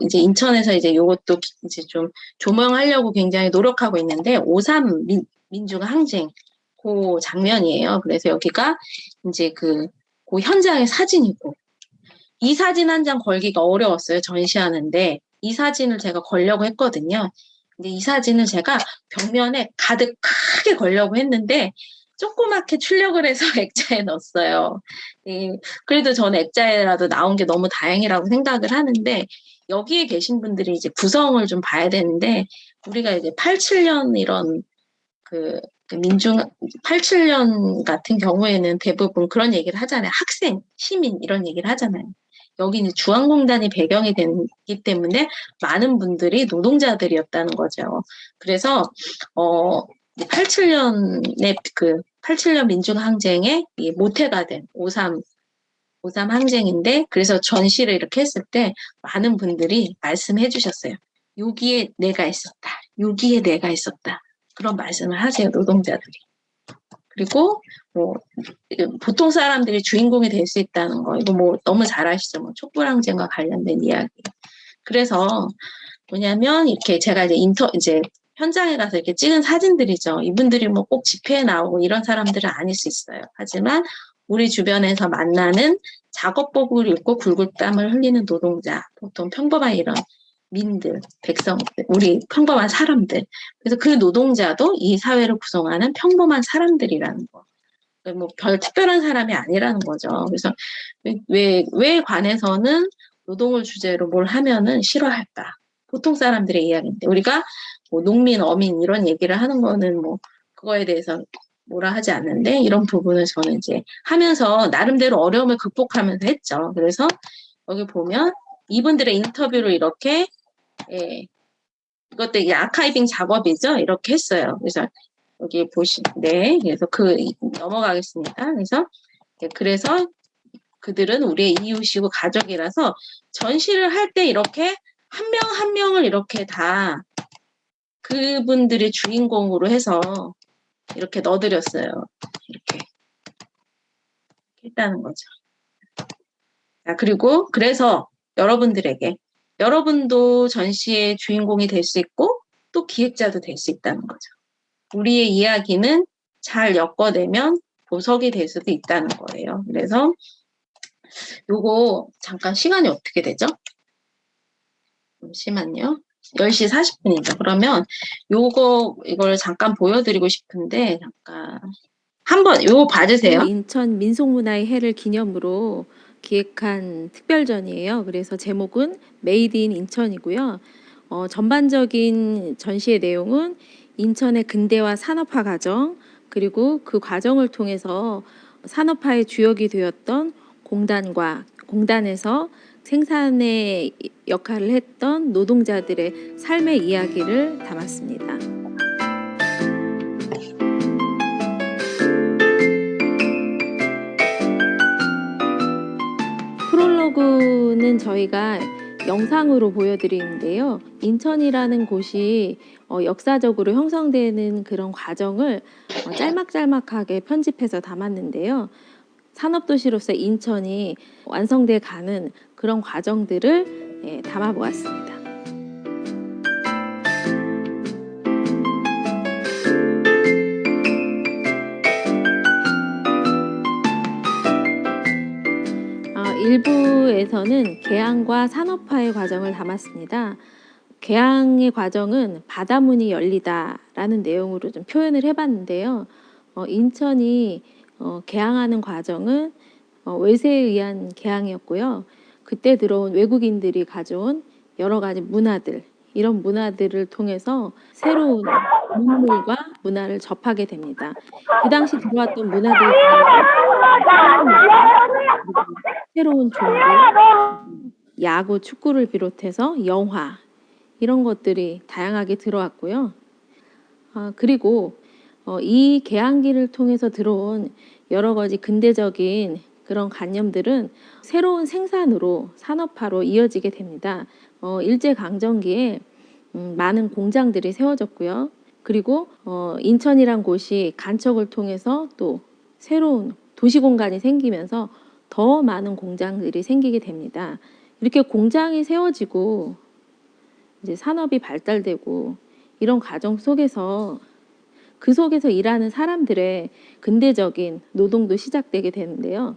이제 인천에서 이제 요것도 이제 좀 조명하려고 굉장히 노력하고 있는데, 5.3 민주화 항쟁, 그 장면이에요. 그래서 여기가 이제 그 현장의 사진이고, 이 사진 한 장 걸기가 어려웠어요, 전시하는데. 이 사진을 제가 걸려고 했거든요. 근데 이 사진을 제가 벽면에 가득 크게 걸려고 했는데, 조그맣게 출력을 해서 액자에 넣었어요. 그래도 저는 액자에라도 나온 게 너무 다행이라고 생각을 하는데, 여기에 계신 분들이 이제 구성을 좀 봐야 되는데, 우리가 이제 87년 이런 민중 87년 같은 경우에는 대부분 그런 얘기를 하잖아요. 학생, 시민 이런 얘기를 하잖아요. 여기는 주한공단이 배경이 되기 때문에 많은 분들이 노동자들이었다는 거죠. 그래서 87년의 87년 민중항쟁의 모태가 된 5.3 항쟁인데, 그래서 전시를 이렇게 했을 때 많은 분들이 말씀해 주셨어요. 여기에 내가 있었다. 여기에 내가 있었다. 그런 말씀을 하세요, 노동자들이. 그리고 보통 사람들이 주인공이 될 수 있다는 거, 이거 너무 잘 아시죠? 촛불항쟁과 관련된 이야기. 그래서 뭐냐면 이렇게 제가 이제 현장에 가서 이렇게 찍은 사진들이죠. 이분들이 꼭 집회에 나오고 이런 사람들은 아닐 수 있어요. 하지만 우리 주변에서 만나는 작업복을 입고 굴굴땀을 흘리는 노동자, 보통 평범한 이런 민들, 백성들, 우리 평범한 사람들. 그래서 그 노동자도 이 사회를 구성하는 평범한 사람들이라는 거. 뭐 별 특별한 사람이 아니라는 거죠. 그래서 왜 관에서는 노동을 주제로 뭘 하면은 싫어할까? 보통 사람들의 이야기인데 우리가 뭐 농민, 어민 이런 얘기를 하는 거는 뭐 그거에 대해서 뭐라 하지 않는데 이런 부분을 저는 이제 하면서 나름대로 어려움을 극복하면서 했죠. 그래서 여기 보면 이분들의 인터뷰를 이렇게 예, 이것도 이게 아카이빙 작업이죠. 이렇게 했어요. 그래서 여기 네, 그래서 넘어가겠습니다. 그래서 그들은 우리의 이웃이고 가족이라서 전시를 할 때 이렇게 한 명 한 명을 이렇게 다 그분들의 주인공으로 해서 이렇게 넣어드렸어요. 이렇게 했다는 거죠. 자, 그리고 그래서 여러분도 전시의 주인공이 될 수 있고 또 기획자도 될 수 있다는 거죠. 우리의 이야기는 잘 엮어내면 보석이 될 수도 있다는 거예요. 그래서 요거 잠깐 시간이 어떻게 되죠? 잠시만요. 10시 40분이죠. 그러면 이걸 잠깐 보여드리고 싶은데 잠깐 한번 요거 봐주세요. 인천 민속문화의 해를 기념으로 기획한 특별전이에요. 그래서 제목은 메이드 인 인천이고요. 전반적인 전시의 내용은 인천의 근대화 산업화 과정, 그리고 그 과정을 통해서 산업화의 주역이 되었던 공단에서 생산의 역할을 했던 노동자들의 삶의 이야기를 담았습니다. 프롤로그는 저희가 영상으로 보여드리는데요. 인천이라는 곳이 역사적으로 형성되는 그런 과정을 짤막짤막하게 편집해서 담았는데요. 산업도시로서 인천이 완성돼 가는 그런 과정들을 담아보았습니다. 일부에서는 개항과 산업화의 과정을 담았습니다. 개항의 과정은 바다문이 열리다라는 내용으로 좀 표현을 해봤는데요. 인천이 개항하는 과정은 외세에 의한 개항이었고요. 그때 들어온 외국인들이 가져온 여러 가지 문화들, 이런 문화들을 통해서 새로운 문물과 문화를 접하게 됩니다. 그 당시 들어왔던 문화들 새로운 종교, 야구, 축구를 비롯해서 영화 이런 것들이 다양하게 들어왔고요. 그리고 이 개항기를 통해서 들어온 여러 가지 근대적인 그런 관념들은 새로운 생산으로 산업화로 이어지게 됩니다. 일제강점기에 많은 공장들이 세워졌고요. 그리고 인천이란 곳이 간척을 통해서 또 새로운 도시 공간이 생기면서 더 많은 공장들이 생기게 됩니다. 이렇게 공장이 세워지고 이제 산업이 발달되고 이런 과정 속에서 그 속에서 일하는 사람들의 근대적인 노동도 시작되게 되는데요.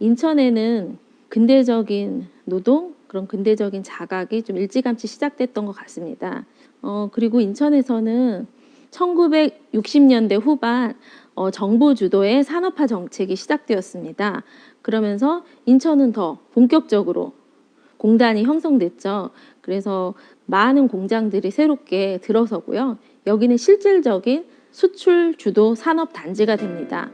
인천에는 근대적인 노동, 그런 근대적인 자각이 좀 일찌감치 시작됐던 것 같습니다. 그리고 인천에서는 1960년대 후반 정부 주도의 산업화 정책이 시작되었습니다. 그러면서 인천은 더 본격적으로 공단이 형성됐죠. 그래서 많은 공장들이 새롭게 들어서고요. 여기는 실질적인 수출 주도 산업 단지가 됩니다.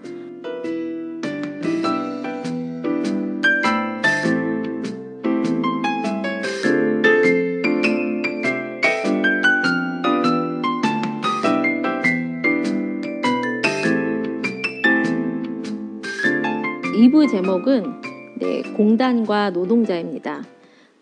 이 부 제목은 공단과 노동자입니다.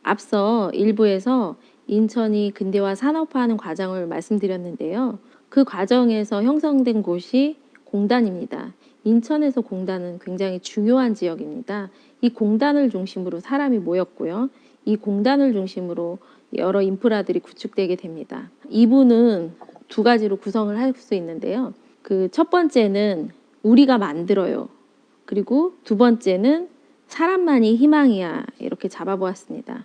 앞서 1부에서 인천이 근대화 산업화하는 과정을 말씀드렸는데요. 그 과정에서 형성된 곳이 공단입니다. 인천에서 공단은 굉장히 중요한 지역입니다. 이 공단을 중심으로 사람이 모였고요. 이 공단을 중심으로 여러 인프라들이 구축되게 됩니다. 2부는 두 가지로 구성을 할 수 있는데요. 그 첫 번째는 우리가 만들어요. 그리고 두 번째는 사람만이 희망이야. 이렇게 잡아보았습니다.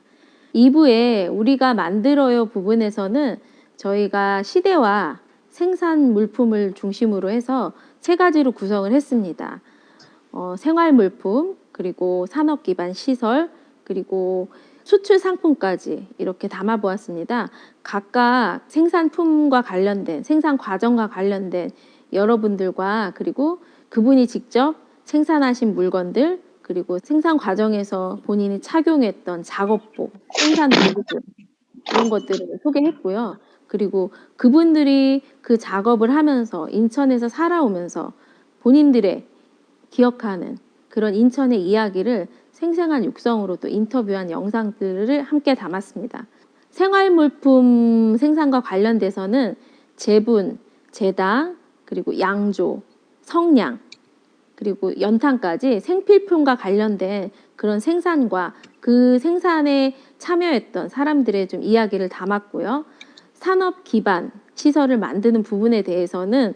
2부에 우리가 만들어요 부분에서는 저희가 시대와 생산 물품을 중심으로 해서 세 가지로 구성을 했습니다. 생활물품, 그리고 산업 기반 시설, 그리고 수출 상품까지 이렇게 담아보았습니다. 각각 생산품과 관련된, 생산 과정과 관련된 여러분들과 그리고 그분이 직접 생산하신 물건들, 그리고 생산 과정에서 본인이 착용했던 작업복, 생산 도구들, 이런 것들을 소개했고요. 그리고 그분들이 그 작업을 하면서 인천에서 살아오면서 본인들의 기억하는 그런 인천의 이야기를 생생한 육성으로 또 인터뷰한 영상들을 함께 담았습니다. 생활물품 생산과 관련돼서는 제분, 제당, 그리고 양조, 성냥, 그리고 연탄까지 생필품과 관련된 그런 생산과 그 생산에 참여했던 사람들의 좀 이야기를 담았고요. 산업 기반 시설을 만드는 부분에 대해서는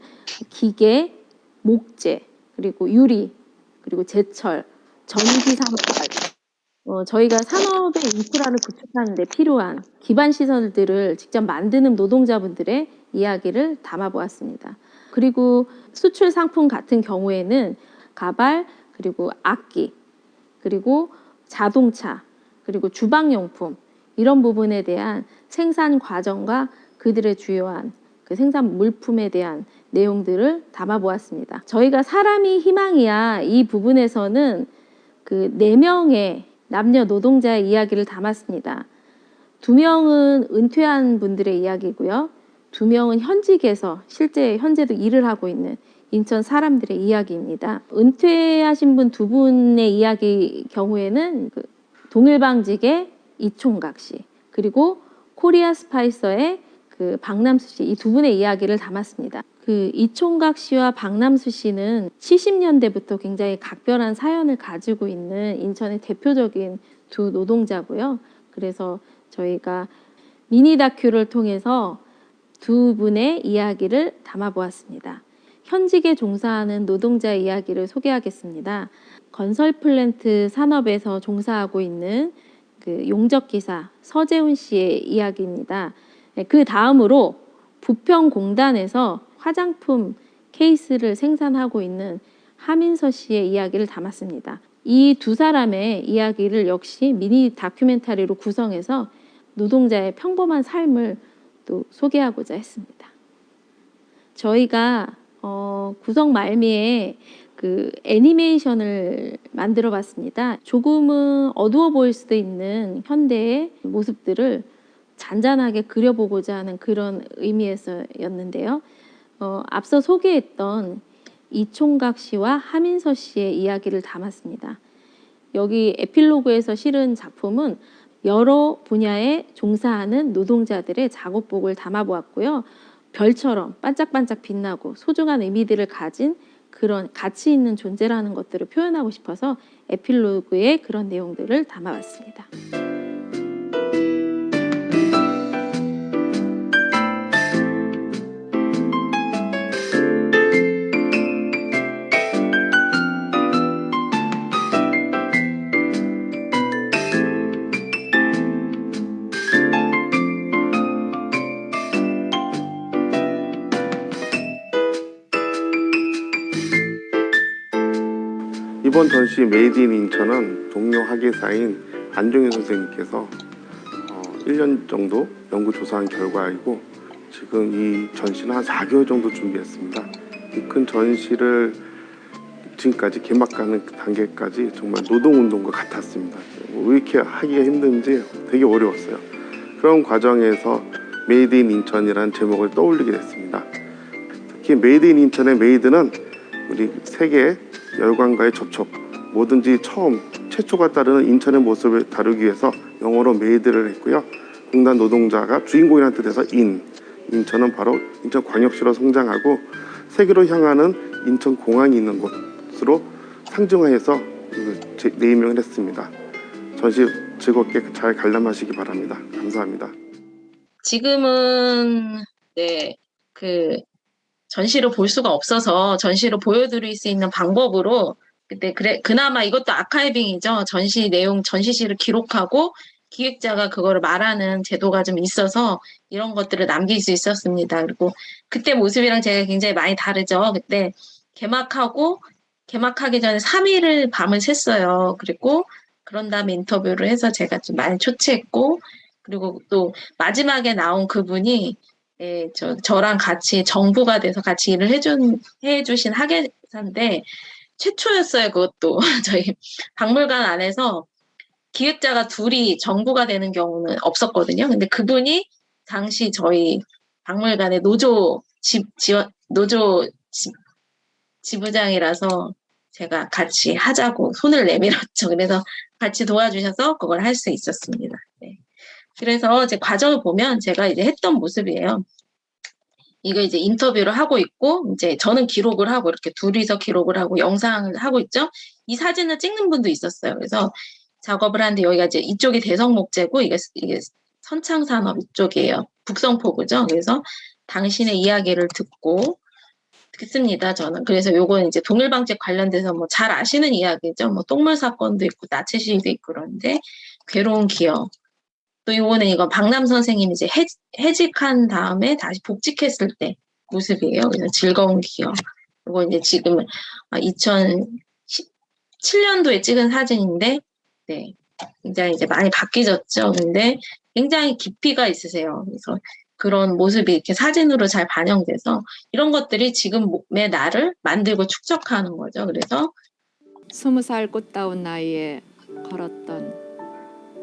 기계, 목재, 그리고 유리, 그리고 제철, 전기 산업까지 저희가 산업의 인프라를 구축하는 데 필요한 기반 시설들을 직접 만드는 노동자분들의 이야기를 담아보았습니다. 그리고 수출 상품 같은 경우에는 가발, 그리고 악기, 그리고 자동차, 그리고 주방용품 이런 부분에 대한 생산 과정과 그들의 주요한 그 생산 물품에 대한 내용들을 담아보았습니다. 저희가 사람이 희망이야 이 부분에서는 그 4명의 남녀 노동자의 이야기를 담았습니다. 2명은 은퇴한 분들의 이야기고요. 2명은 현직에서 실제 현재도 일을 하고 있는 인천 사람들의 이야기입니다. 은퇴하신 분 2분의 이야기 경우에는 그 동일방직의 이총각 씨, 그리고 코리아 스파이서의 그 박남수 씨, 이 2분의 이야기를 담았습니다. 그 이총각 씨와 박남수 씨는 70년대부터 굉장히 각별한 사연을 가지고 있는 인천의 대표적인 두 노동자고요. 그래서 저희가 미니 다큐를 통해서 2분의 이야기를 담아보았습니다. 현직에 종사하는 노동자의 이야기를 소개하겠습니다. 건설 플랜트 산업에서 종사하고 있는 그 용접기사 서재훈 씨의 이야기입니다. 그 다음으로 부평공단에서 화장품 케이스를 생산하고 있는 하민서 씨의 이야기를 담았습니다. 이 2사람의 이야기를 역시 미니 다큐멘터리로 구성해서 노동자의 평범한 삶을 또 소개하고자 했습니다. 저희가 구성 말미에 그 애니메이션을 만들어 봤습니다. 조금은 어두워 보일 수도 있는 현대의 모습들을 잔잔하게 그려보고자 하는 그런 의미에서였는데요. 앞서 소개했던 이총각 씨와 하민서 씨의 이야기를 담았습니다. 여기 에필로그에서 실은 작품은 여러 분야에 종사하는 노동자들의 작업복을 담아보았고요. 별처럼 반짝반짝 빛나고 소중한 의미들을 가진 그런 가치 있는 존재라는 것들을 표현하고 싶어서 에필로그에 그런 내용들을 담아봤습니다. 이번 전시 메이드 인 인천은 동료 학예사인 안종현 선생님께서 1년 정도 연구조사한 결과이고 지금 이 전시는 한 4개월 정도 준비했습니다. 이 큰 전시를 지금까지 개막하는 단계까지 정말 노동운동과 같았습니다. 왜 이렇게 하기가 힘든지 되게 어려웠어요. 그런 과정에서 메이드 인 인천이라는 제목을 떠올리게 됐습니다. 특히 메이드 인 인천의 메이드는 우리 세계 열광과의 접촉, 뭐든지 처음, 최초가 따르는 인천의 모습을 다루기 위해서 영어로 메이드를 했고요. 공단 노동자가 주인공이라는 뜻에서 인천은 바로 인천광역시로 성장하고 세계로 향하는 인천공항이 있는 곳으로 상징화해서 네이밍을 했습니다. 전시 즐겁게 잘 관람하시기 바랍니다. 감사합니다. 지금은 그 전시를 볼 수가 없어서 전시를 보여드릴 수 있는 방법으로 그때 그나마 이것도 아카이빙이죠. 전시 내용, 전시실을 기록하고 기획자가 그거를 말하는 제도가 좀 있어서 이런 것들을 남길 수 있었습니다. 그리고 그때 모습이랑 제가 굉장히 많이 다르죠. 그때 개막하기 전에 3일을 밤을 샜어요. 그리고 그런 다음에 인터뷰를 해서 제가 좀 많이 초췌했고, 그리고 또 마지막에 나온 그분이 저랑 같이 정부가 돼서 같이 일을 해주신 학예사인데, 최초였어요, 그것도. 저희 박물관 안에서 기획자가 둘이 정부가 되는 경우는 없었거든요. 근데 그분이 당시 저희 박물관의 노조 지부장이라서 제가 같이 하자고 손을 내밀었죠. 그래서 같이 도와주셔서 그걸 할 수 있었습니다. 네. 그래서 제 과정을 보면 제가 이제 했던 모습이에요. 이거 이제 인터뷰를 하고 있고, 이제 저는 기록을 하고, 이렇게 둘이서 기록을 하고, 영상을 하고 있죠. 이 사진을 찍는 분도 있었어요. 그래서 작업을 하는데, 여기가 이제 이쪽이 대성목재고, 이게 선창산업 이쪽이에요. 북성포구죠. 그래서 당신의 이야기를 듣습니다, 저는. 그래서 요건 이제 동일방책 관련돼서 뭐 잘 아시는 이야기죠. 뭐 똥물 사건도 있고, 나체 시위도 있고, 그런데, 괴로운 기억. 또 요거는 이거 박남 선생님이 이제 해직한 다음에 다시 복직했을 때 모습이에요. 그래서 즐거운 기억. 요거 이제 지금 2017년도에 찍은 사진인데, 네. 굉장히 이제 많이 바뀌졌죠. 근데 굉장히 깊이가 있으세요. 그래서 그런 모습이 이렇게 사진으로 잘 반영돼서 이런 것들이 지금의 나를 만들고 축적하는 거죠. 그래서 20살 꽃다운 나이에 걸었던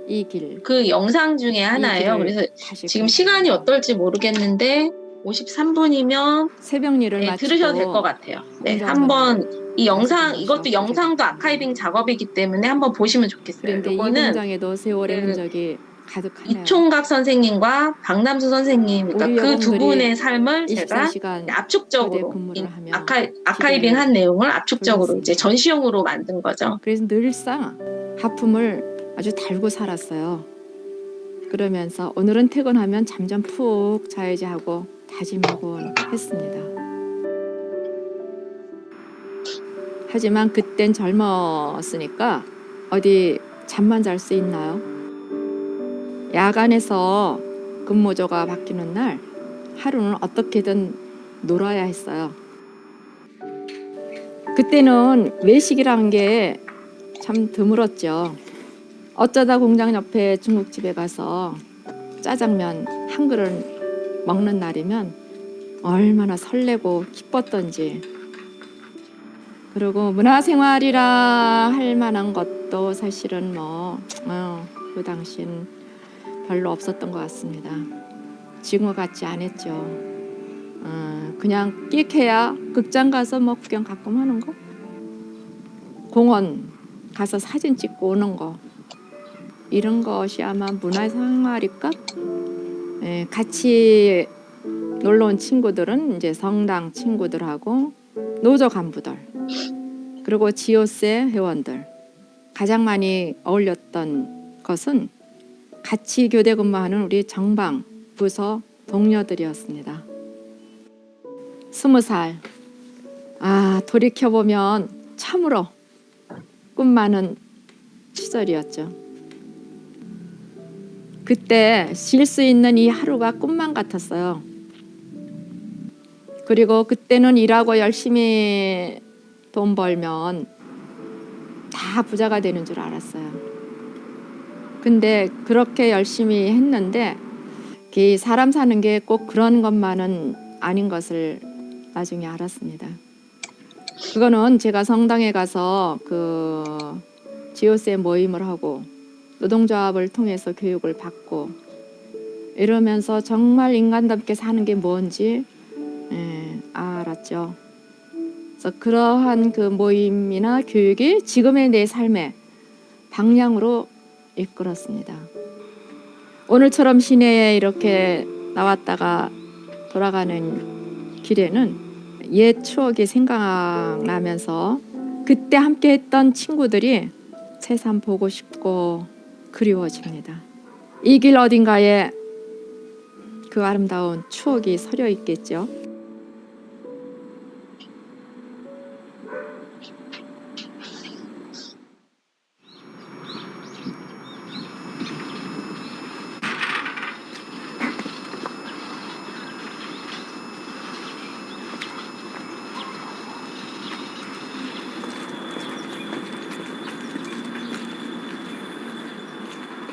이 길. 그 영상 중에 이 하나예요. 길을 그래서 다시 지금 시간이 어떨지 모르겠는데 53분이면 새벽 일을 네, 마치고 들으셔도 될 것 같아요. 네, 혼자 한번 이 영상, 연습을 이것도 시작하게 영상도 됐습니다. 아카이빙 작업이기 때문에 한번 보시면 좋겠어요. 그런데 이 이거는 공장에도 세월의 그 흔적이 가득하네요. 이총각 선생님과 박남수 선생님, 우리 그러니까 그 두 여공들이 분의 삶을 제가 24시간 교대 압축적으로 근무를 하며 아카이빙 한 내용을 압축적으로 돌렸습니다. 이제 전시용으로 만든 거죠. 그래서 늘상 하품을 아주 달고 살았어요. 그러면서 오늘은 퇴근하면 잠 좀 푹 자야지 하고 다짐하곤 했습니다. 하지만 그땐 젊었으니까 어디 잠만 잘 수 있나요? 야간에서 근무조가 바뀌는 날 하루는 어떻게든 놀아야 했어요. 그때는 외식이라는 게 참 드물었죠. 어쩌다 공장 옆에 중국집에 가서 짜장면 한 그릇 먹는 날이면 얼마나 설레고 기뻤던지. 그리고 문화생활이라 할 만한 것도 사실은 그 당시엔 별로 없었던 것 같습니다. 지금과 같지 않았죠. 그냥 끽해야 극장 가서 뭐 구경 가끔 하는 거, 공원 가서 사진 찍고 오는 거, 이런 것이 아마 문화생활일까? 같이 놀러 온 친구들은 이제 성당 친구들하고 노조 간부들, 그리고 지오세 회원들. 가장 많이 어울렸던 것은 같이 교대 근무하는 우리 정방 부서 동료들이었습니다. 20살. 돌이켜보면 참으로 꿈 많은 시절이었죠. 그때 쉴 수 있는 이 하루가 꿈만 같았어요. 그리고 그때는 일하고 열심히 돈 벌면 다 부자가 되는 줄 알았어요. 근데 그렇게 열심히 했는데 사람 사는 게 꼭 그런 것만은 아닌 것을 나중에 알았습니다. 그거는 제가 성당에 가서 그 지오세 모임을 하고 노동조합을 통해서 교육을 받고 이러면서 정말 인간답게 사는 게 뭔지 알았죠. 그래서 그러한 그 모임이나 교육이 지금의 내 삶의 방향으로 이끌었습니다. 오늘처럼 시내에 이렇게 나왔다가 돌아가는 길에는 옛 추억이 생각나면서 그때 함께 했던 친구들이 새삼 보고 싶고 그리워집니다. 이 길 어딘가에 그 아름다운 추억이 서려 있겠죠.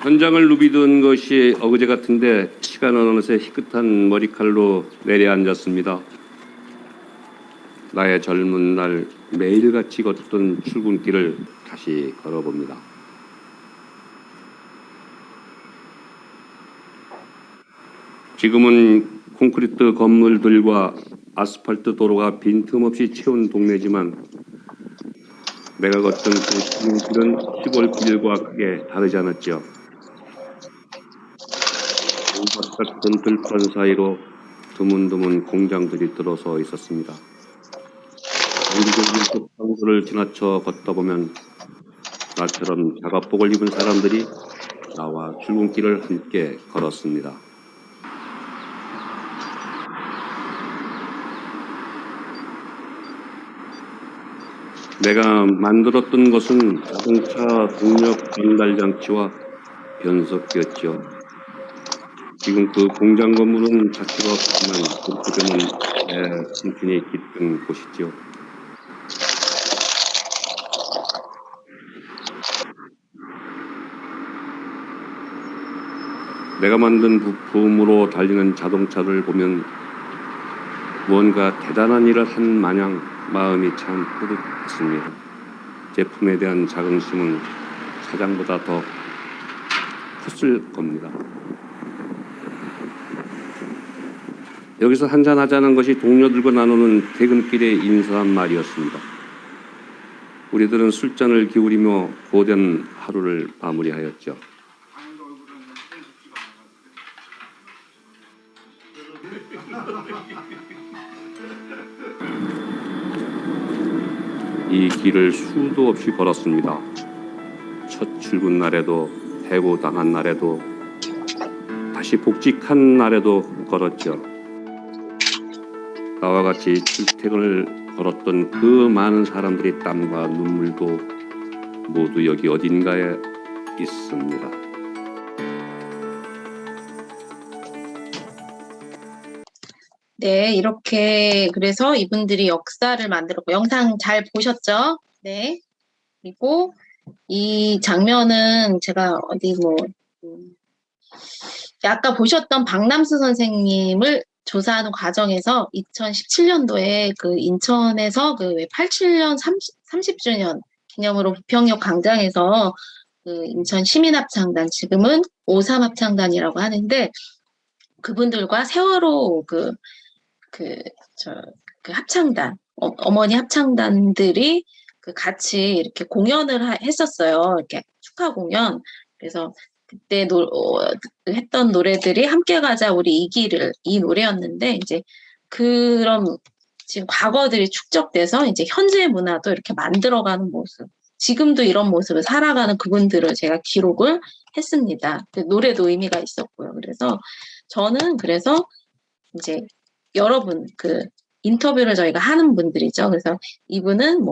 현장을 누비던 것이 어제 같은데 시간은 어느새 희끗한 머리칼로 내려앉았습니다. 나의 젊은 날 매일같이 걷던 출근길을 다시 걸어봅니다. 지금은 콘크리트 건물들과 아스팔트 도로가 빈틈없이 채운 동네지만 내가 걷던 그 출근길은 시골 길과 크게 다르지 않았죠. 같은 들판 사이로 드문드문 공장들이 들어서 있었습니다. 장기적인 항구를 지나쳐 걷다 보면 나처럼 작업복을 입은 사람들이 나와 출근길을 함께 걸었습니다. 내가 만들었던 것은 자동차 동력 전달 장치와 변속기였죠. 지금 그 공장 건물은 자체가 없지만 그쪽에는 내 손편이 깃든 곳이죠. 내가 만든 부품으로 달리는 자동차를 보면 무언가 대단한 일을 한 마냥 마음이 참 뿌듯했습니다. 제품에 대한 자긍심은 사장보다 더 컸을 겁니다. 여기서 한잔하자는 것이 동료들과 나누는 퇴근길의 인사한 말이었습니다. 우리들은 술잔을 기울이며 고된 하루를 마무리하였죠. 이 길을 수도 없이 걸었습니다. 첫 출근 날에도 해고당한 날에도 다시 복직한 날에도 걸었죠. 나와 같이 출퇴근을 걸었던 그 많은 사람들의 땀과 눈물도 모두 여기 어딘가에 있습니다. 네, 이렇게 그래서 이분들이 역사를 만들었고 영상 잘 보셨죠? 네. 그리고 이 장면은 제가 어디 아까 보셨던 박남수 선생님을 조사하는 과정에서 2017년도에 그 인천에서 그 87년 30주년 기념으로 부평역 광장에서 그 인천 시민합창단, 지금은 53합창단이라고 하는데 그분들과 세월호 그 합창단, 어머니 합창단들이 그 같이 이렇게 공연을 했었어요. 이렇게 축하 공연. 그래서 그때 했던 노래들이 함께 가자 우리 이 길을, 이 노래였는데 이제 그런 지금 과거들이 축적돼서 이제 현재 문화도 이렇게 만들어가는 모습, 지금도 이런 모습을 살아가는 그분들을 제가 기록을 했습니다. 그 노래도 의미가 있었고요. 그래서 저는 그래서 이제 여러분 그 인터뷰를 저희가 하는 분들이죠. 그래서 이분은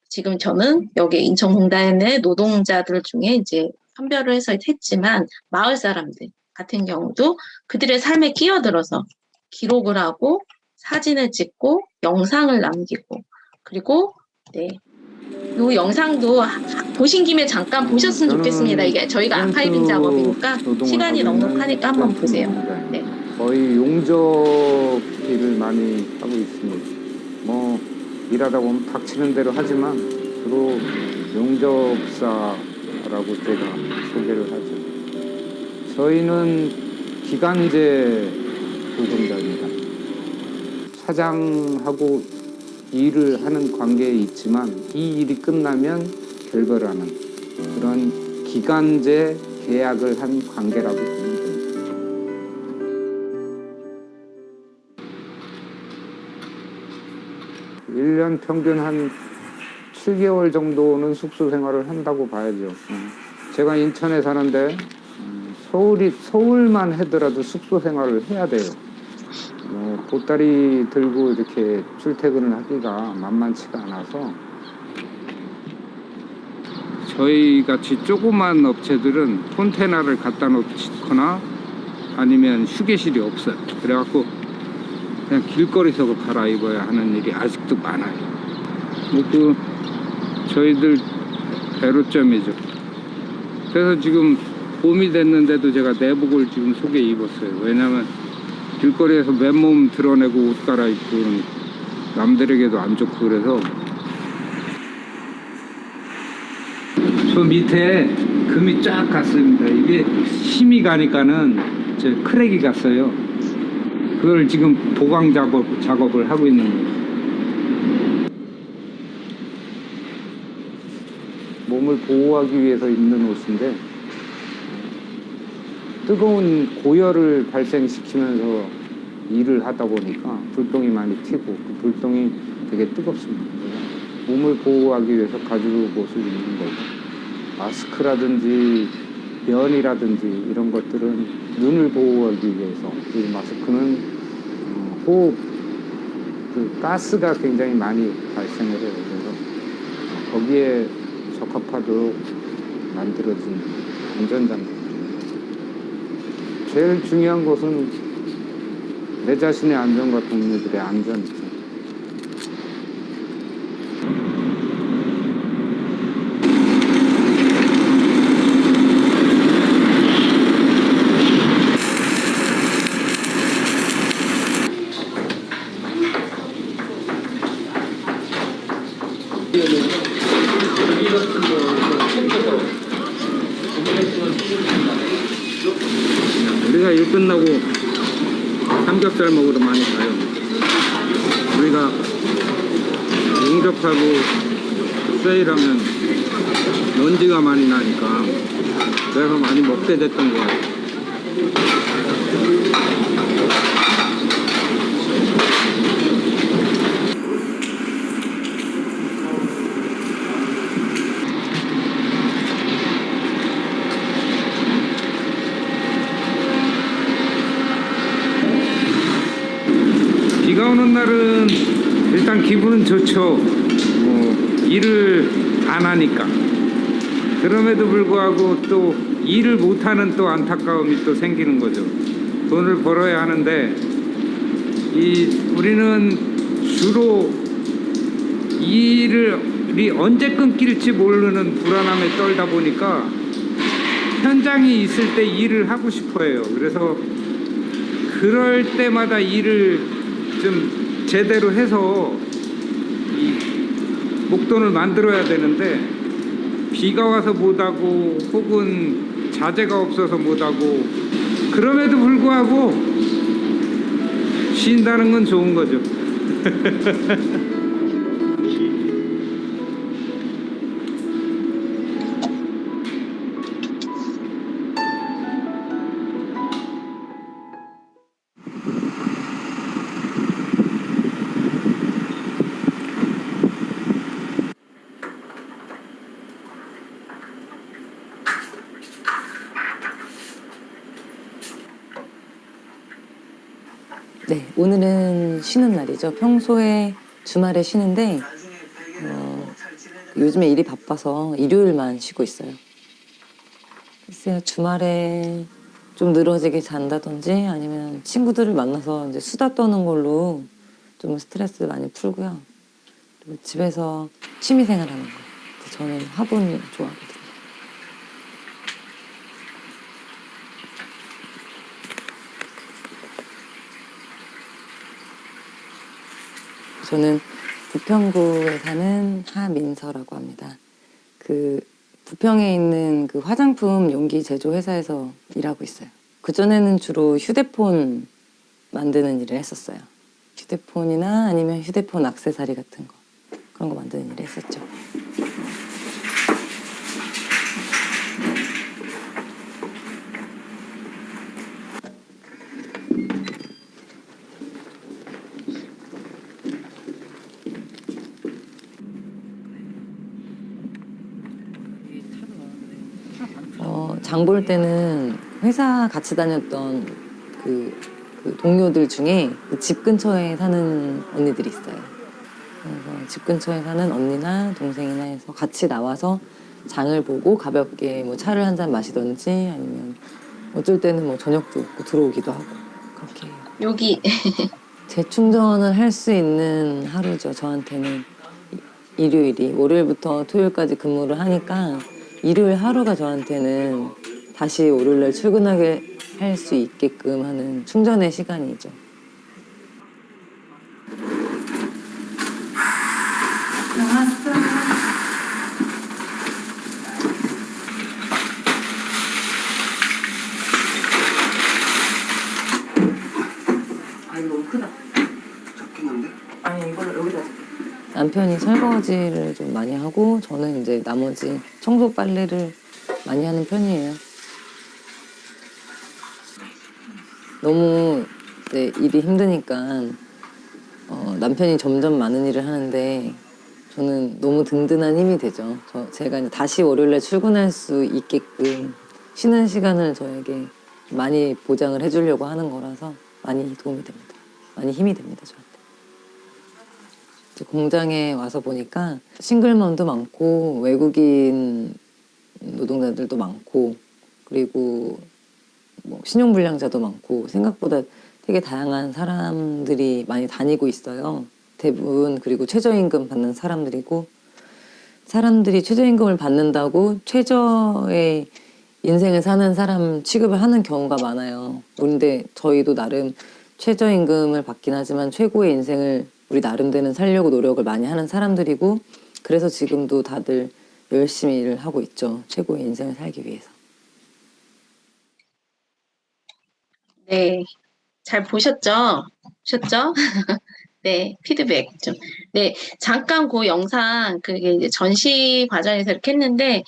지금 저는 여기 인천공단의 노동자들 중에 이제 선별을 해서 했지만 마을 사람들 같은 경우도 그들의 삶에 끼어들어서 기록을 하고 사진을 찍고 영상을 남기고 그리고 네. 이 영상도 보신 김에 잠깐 보셨으면 좋겠습니다. 이게 저희가 아카이빙 작업이니까 시간이 넉넉하니까 한번 보세요. 네. 거의 용접 일을 많이 하고 있습니다. 일하다 보면 닥치는 대로 하지만 주로 용접사라고 제가 소개를 하죠. 저희는 기간제 노동자입니다. 사장하고 일을 하는 관계에 있지만 이 일이 끝나면 결별을 하는 그런 기간제 계약을 한 관계라고 보면 됩니다. 1년 평균 한 7개월 정도는 숙소 생활을 한다고 봐야죠. 제가 인천에 사는데 서울만 하더라도 숙소 생활을 해야 돼요. 보따리 들고 이렇게 출퇴근을 하기가 만만치가 않아서 저희 같이 조그만 업체들은 콘테이너를 갖다 놓거나 아니면 휴게실이 없어요. 그래갖고 그냥 길거리에서 갈아입어야 하는 일이 아직도 많아요. 저희들 애로점이죠. 그래서 지금 봄이 됐는데도 제가 내복을 지금 속에 입었어요. 왜냐면 길거리에서 맨몸 드러내고 옷 갈아입고 남들에게도 안 좋고 그래서. 저 밑에 금이 쫙 갔습니다. 이게 힘이 가니까는 저 크랙이 갔어요. 그걸 지금 보강 작업을 하고 있는 거예요. 몸을 보호하기 위해서 입는 옷인데 뜨거운 고열을 발생시키면서 일을 하다 보니까 불똥이 많이 튀고 그 불똥이 되게 뜨겁습니다. 몸을 보호하기 위해서 가죽 옷을 입는 거고 마스크라든지 면이라든지 이런 것들은 눈을 보호하기 위해서 이 마스크는 호흡 그 가스가 굉장히 많이 발생을 해요. 그래서 거기에 적합하도록 만들어진 안전장비. 제일 중요한 것은 내 자신의 안전과 동료들의 안전이죠. 우리가 일 끝나고 삼겹살 먹으러 많이 가요. 우리가 용접하고 세일하면 먼지가 많이 나니까 그래서 많이 먹게 됐던 것 같아요. 비가 오는 날은 일단 기분은 좋죠. 일을 안 하니까. 그럼에도 불구하고 또 일을 못하는 또 안타까움이 또 생기는 거죠. 돈을 벌어야 하는데 우리는 주로 일이 언제 끊길지 모르는 불안함에 떨다 보니까 현장에 있을 때 일을 하고 싶어 해요. 그래서 그럴 때마다 일을 좀 제대로 해서 이 목돈을 만들어야 되는데 비가 와서 못하고 혹은 자재가 없어서 못하고 그럼에도 불구하고 쉰다는 건 좋은 거죠. 네, 오늘은 쉬는 날이죠. 평소에 주말에 쉬는데 요즘에 일이 바빠서 일요일만 쉬고 있어요. 글쎄요, 주말에 좀 늘어지게 잔다든지 아니면 친구들을 만나서 이제 수다 떠는 걸로 좀 스트레스 많이 풀고요. 그리고 집에서 취미생활 하는 거. 저는 화분 좋아하거든요. 저는 부평구에 사는 하민서라고 합니다. 그 부평에 있는 그 화장품 용기 제조 회사에서 일하고 있어요. 그전에는 주로 휴대폰 만드는 일을 했었어요. 휴대폰이나 아니면 휴대폰 액세서리 같은 거 그런 거 만드는 일을 했었죠. 장 볼 때는 회사 같이 다녔던 그 동료들 중에 집 근처에 사는 언니들이 있어요. 그래서 집 근처에 사는 언니나 동생이나 해서 같이 나와서 장을 보고 가볍게 뭐 차를 한 잔 마시던지 아니면 어쩔 때는 뭐 저녁도 먹고 들어오기도 하고 그렇게 해요. 여기 재충전을 할 수 있는 하루죠. 저한테는 일요일이 월요일부터 토요일까지 근무를 하니까 일요일 하루가 저한테는 다시 월요일날 출근하게 할 수 있게끔 하는 충전의 시간이죠. 남편이 설거지를 좀 많이 하고 저는 이제 나머지 청소 빨래를 많이 하는 편이에요. 너무 이제 일이 힘드니까 남편이 점점 많은 일을 하는데 저는 너무 든든한 힘이 되죠. 제가 이제 다시 월요일에 출근할 수 있게끔 쉬는 시간을 저에게 많이 보장을 해주려고 하는 거라서 많이 도움이 됩니다. 많이 힘이 됩니다, 저한테. 이제 공장에 와서 보니까 싱글맘도 많고 외국인 노동자들도 많고 그리고 뭐 신용불량자도 많고 생각보다 되게 다양한 사람들이 많이 다니고 있어요. 대부분 그리고 최저임금 받는 사람들이고 사람들이 최저임금을 받는다고 최저의 인생을 사는 사람 취급을 하는 경우가 많아요. 그런데 저희도 나름 최저임금을 받긴 하지만 최고의 인생을 우리 나름대로 살려고 노력을 많이 하는 사람들이고 그래서 지금도 다들 열심히 일을 하고 있죠. 최고의 인생을 살기 위해서. 네, 잘 보셨죠? 보셨죠? 네, 피드백 좀. 네, 잠깐 그 영상, 그게 이제 전시 과정에서 이렇게 했는데,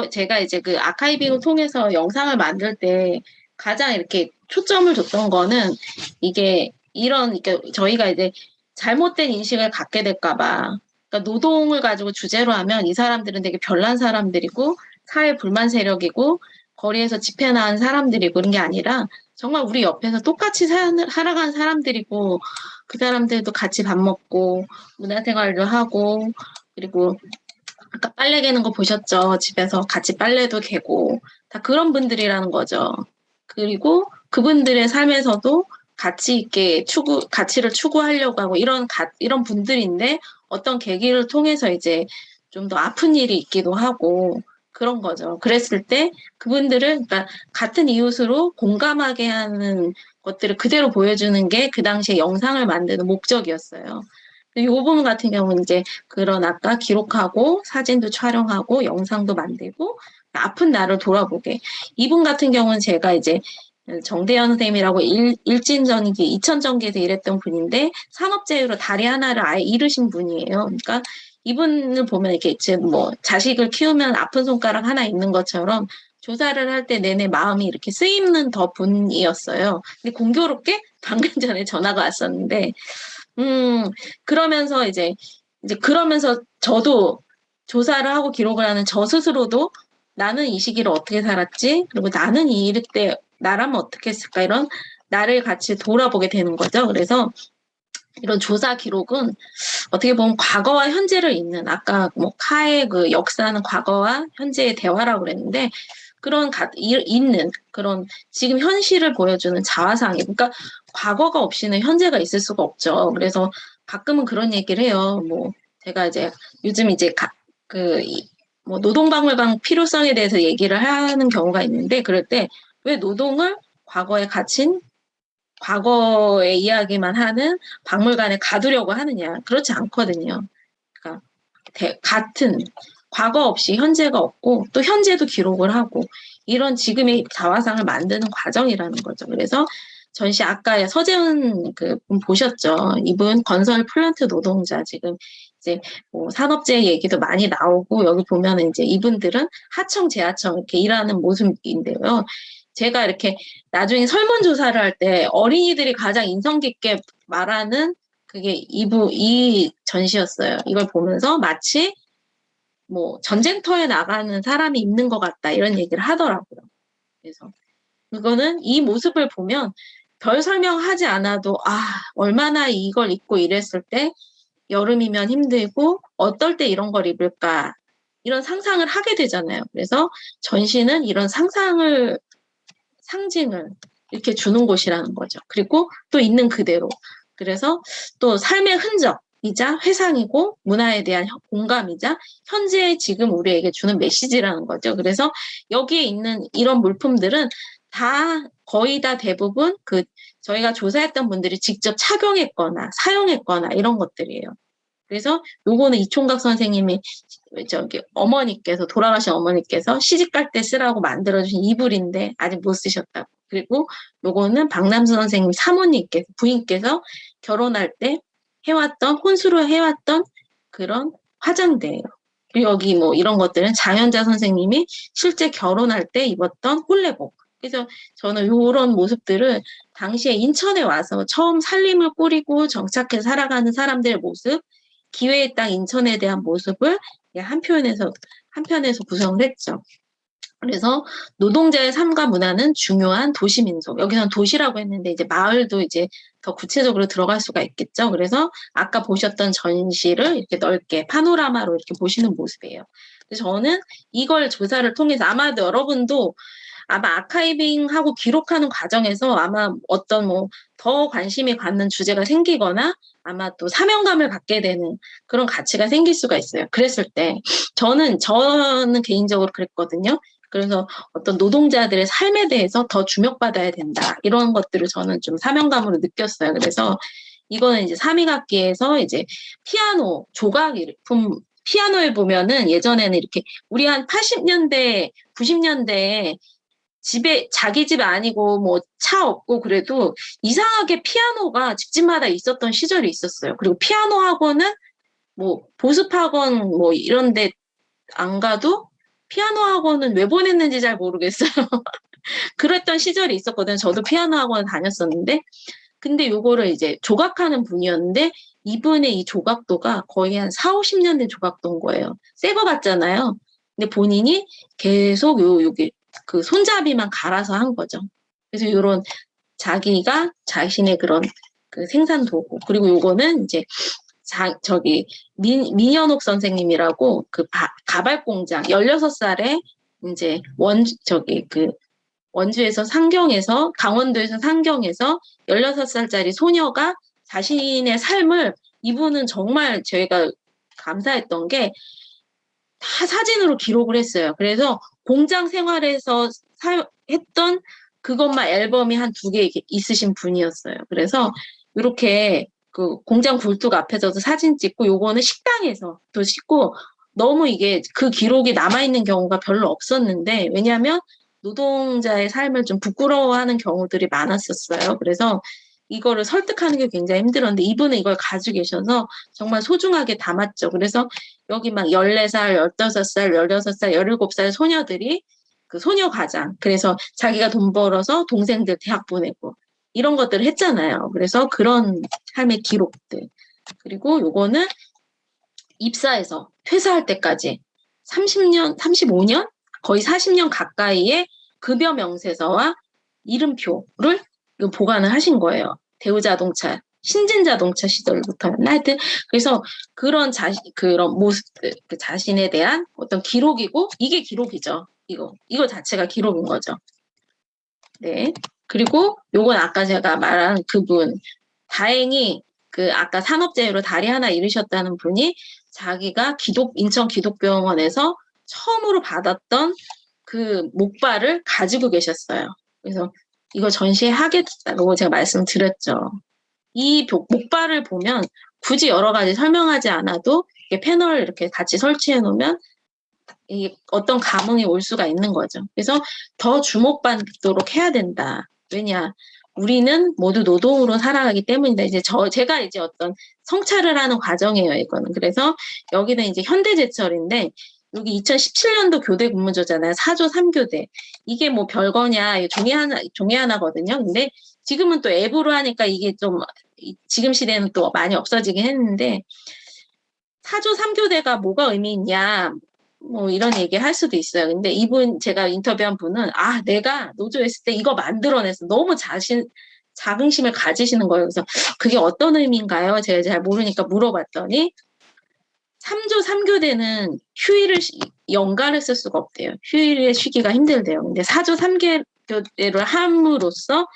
제가 이제 그 아카이빙을 통해서 영상을 만들 때 가장 이렇게 초점을 뒀던 거는 이게 그러니까 저희가 이제 잘못된 인식을 갖게 될까봐. 그러니까 노동을 가지고 주제로 하면 이 사람들은 되게 별난 사람들이고, 사회 불만 세력이고, 거리에서 집회 나간 사람들이고, 그런 게 아니라, 정말 우리 옆에서 똑같이 살아가는 사람들이고, 그 사람들도 같이 밥 먹고, 문화생활도 하고, 그리고 아까 빨래 개는 거 보셨죠? 집에서 같이 빨래도 개고, 다 그런 분들이라는 거죠. 그리고 그분들의 삶에서도 가치를 추구하려고 하고, 이런 분들인데, 어떤 계기를 통해서 이제 좀 더 아픈 일이 있기도 하고, 그런 거죠. 그랬을 때 그분들은, 그러니까 같은 이웃으로 공감하게 하는 것들을 그대로 보여주는 게 그 당시에 영상을 만드는 목적이었어요. 이 부분 같은 경우는 이제 그런 아까 기록하고 사진도 촬영하고 영상도 만들고 아픈 나를 돌아보게. 이분 같은 경우는 제가 이제 정대현 선생님이라고 일진전기, 이천전기에서 일했던 분인데 산업재해로 다리 하나를 아예 잃으신 분이에요. 그러니까 이분을 보면 이렇게 이제 뭐 자식을 키우면 아픈 손가락 하나 있는 것처럼 조사를 할 때 내내 마음이 이렇게 쓰이는 더 분이었어요. 근데 공교롭게 방금 전에 전화가 왔었는데, 그러면서 그러면서 저도 조사를 하고 기록을 하는 저 스스로도 나는 이 시기를 어떻게 살았지? 그리고 나는 이 일 때 나라면 어떻게 했을까? 이런 나를 같이 돌아보게 되는 거죠. 그래서 이런 조사 기록은 어떻게 보면 과거와 현재를 잇는, 아까 뭐 카의 그 역사는 과거와 현재의 대화라고 그랬는데, 있는 그런 지금 현실을 보여주는 자화상이, 그러니까 과거가 없이는 현재가 있을 수가 없죠. 그래서 가끔은 그런 얘기를 해요. 뭐 제가 이제 요즘 이제 뭐 노동박물관 필요성에 대해서 얘기를 하는 경우가 있는데, 그럴 때 왜 노동을 과거의 이야기만 하는 박물관에 가두려고 하느냐? 그렇지 않거든요. 그러니까 같은 과거 없이 현재가 없고 또 현재도 기록을 하고 이런 지금의 자화상을 만드는 과정이라는 거죠. 그래서 전시 아까 서재훈 그분 보셨죠? 이분 건설 플란트 노동자, 지금 이제 뭐 산업재해 얘기도 많이 나오고, 여기 보면은 이제 이분들은 하청, 재하청 이렇게 일하는 모습인데요. 제가 이렇게 나중에 설문조사를 할 때 어린이들이 가장 인상 깊게 말하는 그게 이 전시였어요. 이걸 보면서 마치 뭐 전쟁터에 나가는 사람이 있는 것 같다, 이런 얘기를 하더라고요. 그래서 이거는 이 모습을 보면 별 설명하지 않아도 얼마나 이걸 입고 일했을 때 여름이면 힘들고 어떨 때 이런 걸 입을까, 이런 상상을 하게 되잖아요. 그래서 전시는 이런 상징을 이렇게 주는 곳이라는 거죠. 그리고 또 있는 그대로. 그래서 또 삶의 흔적, 이자 회상이고 문화에 대한 공감이자 현재 지금 우리에게 주는 메시지라는 거죠. 그래서 여기에 있는 이런 물품들은 다 거의 다 대부분 그 저희가 조사했던 분들이 직접 착용했거나 사용했거나 이런 것들이에요. 그래서 요거는 이총각 선생님이 저기 어머니께서 돌아가신 어머니께서 시집갈 때 쓰라고 만들어주신 이불인데 아직 못 쓰셨다고. 그리고 요거는 박남수 선생님 사모님께서 부인께서 결혼할 때 해왔던 혼수로 해왔던 그런 화장대예요. 그리고 여기 뭐 이런 것들은 장현자 선생님이 실제 결혼할 때 입었던 홀레복. 그래서 저는 이런 모습들을 당시에 인천에 와서 처음 살림을 꾸리고 정착해 살아가는 사람들의 모습, 기회의 땅 인천에 대한 모습을 한편에서 구성을 했죠. 그래서 노동자의 삶과 문화는 중요한 도시민속. 여기서는 도시라고 했는데 이제 마을도 이제 더 구체적으로 들어갈 수가 있겠죠. 그래서 아까 보셨던 전시를 이렇게 넓게 파노라마로 이렇게 보시는 모습이에요. 그래서 저는 이걸 조사를 통해서 아마도 여러분도 아마 아카이빙하고 기록하는 과정에서 아마 어떤 뭐 더 관심이 갖는 주제가 생기거나 아마 또 사명감을 갖게 되는 그런 가치가 생길 수가 있어요. 그랬을 때 저는 개인적으로 그랬거든요. 그래서 어떤 노동자들의 삶에 대해서 더 주목받아야 된다. 이런 것들을 저는 좀 사명감으로 느꼈어요. 그래서 이거는 이제 3위학기에서 이제 피아노, 조각품, 피아노에 보면은 예전에는 이렇게 우리 한 80년대, 90년대에 집에 자기 집 아니고 뭐 차 없고 그래도 이상하게 피아노가 집집마다 있었던 시절이 있었어요. 그리고 피아노 학원은 뭐 보습 학원 뭐 이런 데 안 가도 피아노 학원은 왜 보냈는지 잘 모르겠어요. 그랬던 시절이 있었거든요. 저도 피아노 학원 다녔었는데 근데 요거를 이제 조각하는 분이었는데 이분의 이 조각도가 거의 한 4, 50년 된 조각도인 거예요. 새 거 같잖아요. 근데 본인이 계속 여기 그 손잡이만 갈아서 한 거죠. 그래서 이런 자기가 자신의 그런 그 생산 도구 그리고 요거는 이제 민현옥 선생님이라고 그 가발 공장 16살에 이제 원주에서 상경에서 강원도에서 상경에서 16살짜리 소녀가 자신의 삶을 이분은 정말 저희가 감사했던 게 다 사진으로 기록을 했어요. 그래서 공장 생활에서 했던 그것만 앨범이 한 2개 있으신 분이었어요. 그래서 이렇게 그 공장 굴뚝 앞에서도 사진 찍고 요거는 식당에서 또 찍고 너무 이게 그 기록이 남아있는 경우가 별로 없었는데 왜냐하면 노동자의 삶을 좀 부끄러워하는 경우들이 많았었어요. 그래서 이거를 설득하는 게 굉장히 힘들었는데 이분은 이걸 가지고 계셔서 정말 소중하게 담았죠. 그래서 여기 막 14살, 15살, 16살, 17살 소녀들이 그 소녀 과장. 그래서 자기가 돈 벌어서 동생들 대학 보내고 이런 것들을 했잖아요. 그래서 그런 삶의 기록들. 그리고 요거는 입사해서 퇴사할 때까지 30년, 35년? 거의 40년 가까이의 급여 명세서와 이름표를 보관을 하신 거예요. 대우자동차, 신진자동차 시절부터였나? 하여튼, 그래서 그런 모습들, 그 자신에 대한 어떤 기록이고, 이게 기록이죠. 이거 자체가 기록인 거죠. 네. 그리고 요건 아까 제가 말한 그분, 다행히 그 아까 산업재해로 다리 하나 잃으셨다는 분이 자기가 인천 기독병원에서 처음으로 받았던 그 목발을 가지고 계셨어요. 그래서 이거 전시하겠다고 제가 말씀드렸죠. 이 목발을 보면 굳이 여러 가지 설명하지 않아도 패널을 이렇게 같이 설치해 놓으면 어떤 감흥이 올 수가 있는 거죠. 그래서 더 주목받도록 해야 된다. 왜냐? 우리는 모두 노동으로 살아가기 때문이다. 이제 제가 이제 어떤 성찰을 하는 과정이에요, 이거는. 그래서 여기는 이제 현대제철인데, 여기 2017년도 교대 근무조잖아요. 4조 3교대. 이게 뭐 별거냐, 종이 하나거든요. 근데 지금은 또 앱으로 하니까 이게 좀, 지금 시대는 또 많이 없어지긴 했는데, 4조 3교대가 뭐가 의미 있냐, 뭐 이런 얘기 할 수도 있어요. 근데 제가 인터뷰한 분은, 내가 노조했을 때 이거 만들어냈어. 너무 자긍심을 가지시는 거예요. 그래서 그게 어떤 의미인가요? 제가 잘 모르니까 물어봤더니, 3조 3교대는 휴일을 연가를 쓸 수가 없대요. 휴일에 쉬기가 힘들대요. 근데 4조 3교대를 함으로써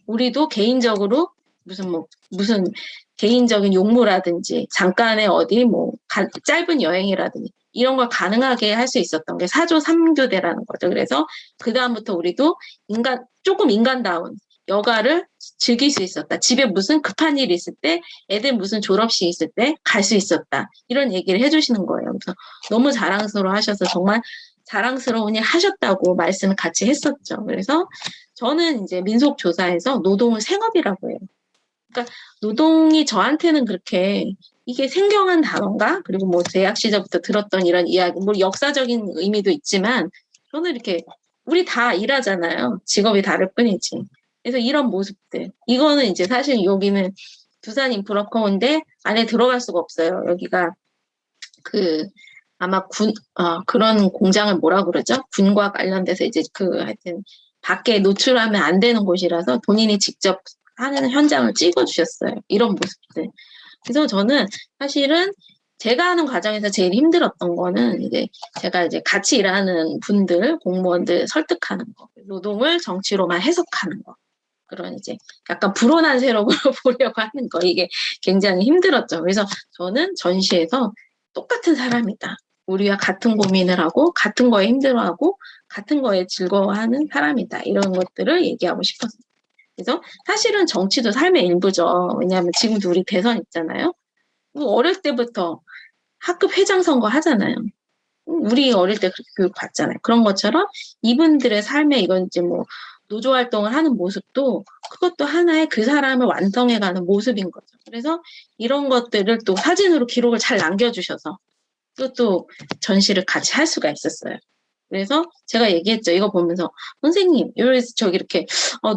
우리도 개인적으로 무슨 개인적인 용무라든지 잠깐의 어디 뭐 짧은 여행이라든지 이런 걸 가능하게 할 수 있었던 게 4조 3교대라는 거죠. 그래서 그다음부터 우리도 조금 인간다운 여가를 즐길 수 있었다. 집에 무슨 급한 일이 있을 때, 애들 무슨 졸업식 있을 때 갈 수 있었다. 이런 얘기를 해주시는 거예요. 그래서 너무 자랑스러워 하셔서 정말 자랑스러운 일 하셨다고 말씀을 같이 했었죠. 그래서 저는 이제 민속조사에서 노동을 생업이라고 해요. 그러니까 노동이 저한테는 그렇게 이게 생경한 단어인가? 그리고 뭐 대학 시절부터 들었던 이런 이야기, 뭐 역사적인 의미도 있지만 저는 이렇게 우리 다 일하잖아요. 직업이 다를 뿐이지. 그래서 이런 모습들. 이거는 이제 사실 여기는 두산 인프라코인데 안에 들어갈 수가 없어요. 여기가 아마 그런 공장을 뭐라 그러죠? 군과 관련돼서 이제 하여튼 밖에 노출하면 안 되는 곳이라서 본인이 직접 하는 현장을 찍어주셨어요. 이런 모습들. 그래서 저는 사실은 제가 하는 과정에서 제일 힘들었던 거는 이제 제가 이제 같이 일하는 분들, 공무원들 설득하는 거. 노동을 정치로만 해석하는 거. 그런 이제 약간 불온한 세력으로 보려고 하는 거. 이게 굉장히 힘들었죠. 그래서 저는 전시에서 똑같은 사람이다. 우리와 같은 고민을 하고 같은 거에 힘들어하고 같은 거에 즐거워하는 사람이다. 이런 것들을 얘기하고 싶었어요. 그래서 사실은 정치도 삶의 일부죠. 왜냐하면 지금도 우리 대선 있잖아요. 어릴 때부터 학급 회장 선거 하잖아요. 우리 어릴 때 그렇게 교육 받잖아요. 그런 것처럼 이분들의 삶에 이건 이제 뭐 노조 활동을 하는 모습도 그것도 하나의 그 사람을 완성해가는 모습인 거죠. 그래서 이런 것들을 또 사진으로 기록을 잘 남겨주셔서 또 전시를 같이 할 수가 있었어요. 그래서 제가 얘기했죠. 이거 보면서 선생님, 저기 이렇게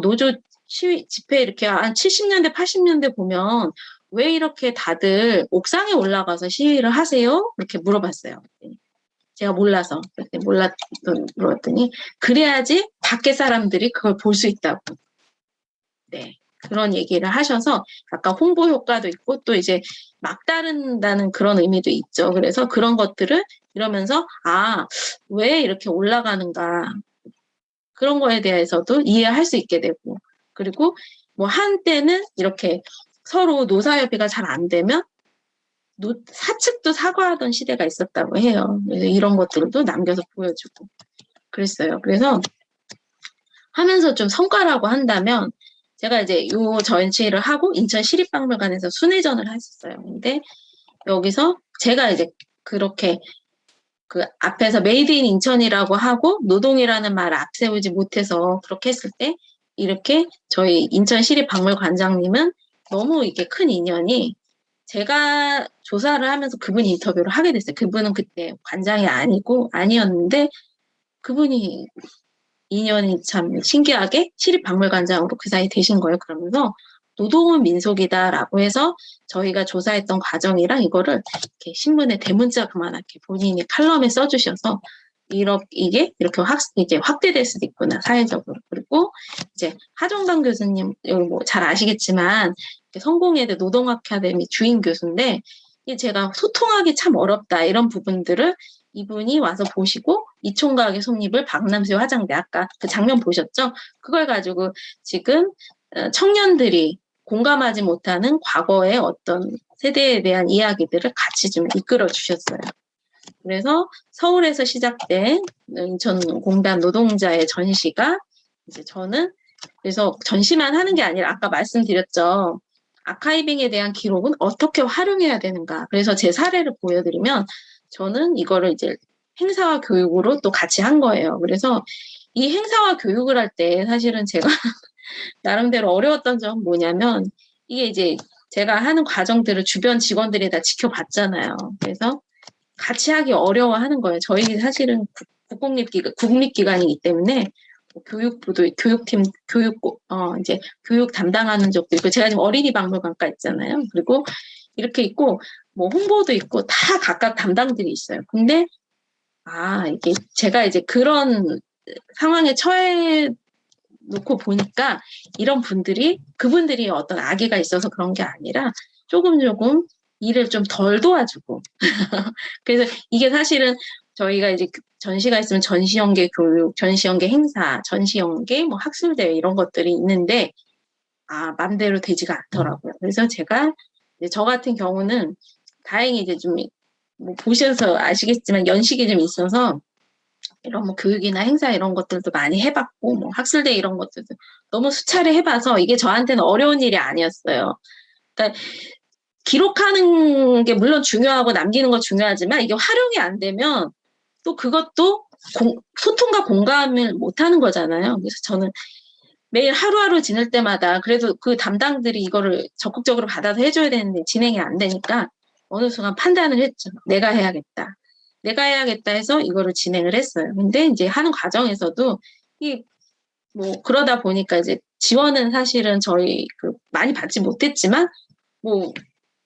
노조 시위 집회 이렇게 한 70년대, 80년대 보면 왜 이렇게 다들 옥상에 올라가서 시위를 하세요? 이렇게 물어봤어요. 제가 몰라서 물어봤더니 그래야지 밖에 사람들이 그걸 볼 수 있다고. 네. 그런 얘기를 하셔서 약간 홍보 효과도 있고 또 이제 막다른다는 그런 의미도 있죠. 그래서 그런 것들을 이러면서 왜 이렇게 올라가는가 그런 거에 대해서도 이해할 수 있게 되고 그리고 뭐 한때는 이렇게 서로 노사협의가 잘 안 되면 사측도 사과하던 시대가 있었다고 해요. 그래서 이런 것들도 남겨서 보여주고 그랬어요. 그래서 하면서 좀 성과라고 한다면 제가 이제 요 전시를 하고 인천 시립박물관에서 순회전을 했었어요. 근데 여기서 제가 이제 그렇게 그 앞에서 메이드 인 인천이라고 하고 노동이라는 말을 앞세우지 못해서 그렇게 했을 때 이렇게 저희 인천 시립박물관장님은 너무 이게 큰 인연이 제가 조사를 하면서 그분 인터뷰를 하게 됐어요. 그분은 그때 관장이 아니었는데 그분이 인연이 참 신기하게 시립박물관장으로 그 사이 되신 거예요. 그러면서 노동은 민속이다라고 해서 저희가 조사했던 과정이랑 이거를 이렇게 신문에 대문자 그만하게 본인이 칼럼에 써주셔서 이게 이렇게 이제 확대될 수도 있구나 사회적으로. 그리고 이제 하종강 교수님 뭐 잘 아시겠지만 성공회대 노동아카데미 주임 교수인데 제가 소통하기 참 어렵다 이런 부분들을 이분이 와서 보시고 이총각의 속립을 박남수 화장대 아까 그 장면 보셨죠? 그걸 가지고 지금 청년들이 공감하지 못하는 과거의 어떤 세대에 대한 이야기들을 같이 좀 이끌어 주셨어요. 그래서 서울에서 시작된 인천공단 노동자의 전시가 이제 저는 그래서 전시만 하는 게 아니라 아까 말씀드렸죠. 아카이빙에 대한 기록은 어떻게 활용해야 되는가. 그래서 제 사례를 보여드리면 저는 이거를 이제 행사와 교육으로 또 같이 한 거예요. 그래서 이 행사와 교육을 할 때 사실은 제가 나름대로 어려웠던 점은 뭐냐면 이게 이제 제가 하는 과정들을 주변 직원들이 다 지켜봤잖아요. 그래서 같이 하기 어려워하는 거예요. 저희 사실은 국립기관이기 때문에 교육부도 교육팀 이제 교육 담당하는 적도 있고 제가 지금 어린이 박물관과 있잖아요. 그리고 이렇게 있고 뭐 홍보도 있고 다 각각 담당들이 있어요. 근데 이게 제가 이제 그런 상황에 처해 놓고 보니까 이런 그분들이 어떤 악의가 있어서 그런 게 아니라 조금 일을 좀 덜 도와주고 그래서 이게 사실은 저희가 이제 전시가 있으면 전시연계 교육, 전시연계 행사, 전시연계 뭐 학술대회 이런 것들이 있는데 맘대로 되지가 않더라고요. 그래서 제가 이제 저 같은 경우는 다행히 이제 좀 뭐 보셔서 아시겠지만 연식이 좀 있어서 이런 뭐 교육이나 행사 이런 것들도 많이 해봤고 뭐 학술대 이런 것들도 너무 수차례 해봐서 이게 저한테는 어려운 일이 아니었어요. 그러니까 기록하는 게 물론 중요하고 남기는 거 중요하지만 이게 활용이 안 되면 또 그것도 소통과 공감을 못 하는 거잖아요. 그래서 저는 매일 하루하루 지낼 때마다 그래도 그 담당들이 이거를 적극적으로 받아서 해줘야 되는데 진행이 안 되니까 어느 순간 판단을 했죠. 내가 해야겠다. 내가 해야겠다 해서 이거를 진행을 했어요. 근데 이제 하는 과정에서도 이 뭐 그러다 보니까 이제 지원은 사실은 저희 그 많이 받지 못했지만 뭐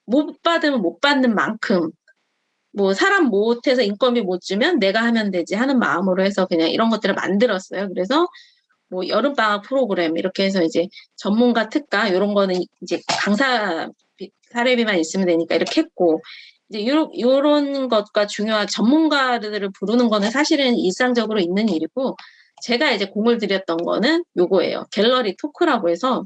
못 받으면 못 받는 만큼 뭐 사람 못해서 인건비 못 주면 내가 하면 되지 하는 마음으로 해서 그냥 이런 것들을 만들었어요. 그래서 뭐 여름방학 프로그램 이렇게 해서 이제 전문가 특가 이런 거는 이제 강사 사례비만 있으면 되니까 이렇게 했고 이제 요런 것과 중요한 전문가들을 부르는 거는 사실은 일상적으로 있는 일이고 제가 이제 공을 들였던 거는 요거예요. 갤러리 토크라고 해서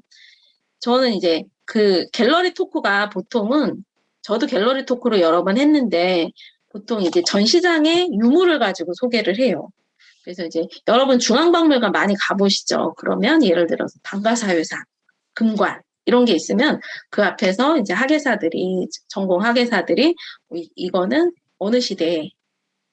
저는 이제 그 갤러리 토크가 보통은 저도 갤러리 토크를 여러 번 했는데 보통 이제 전시장의 유물을 가지고 소개를 해요. 그래서 이제 여러분 중앙박물관 많이 가보시죠. 그러면 예를 들어서 방가사유산, 금관 이런 게 있으면 그 앞에서 이제 학예사들이 전공 학예사들이 이거는 어느 시대에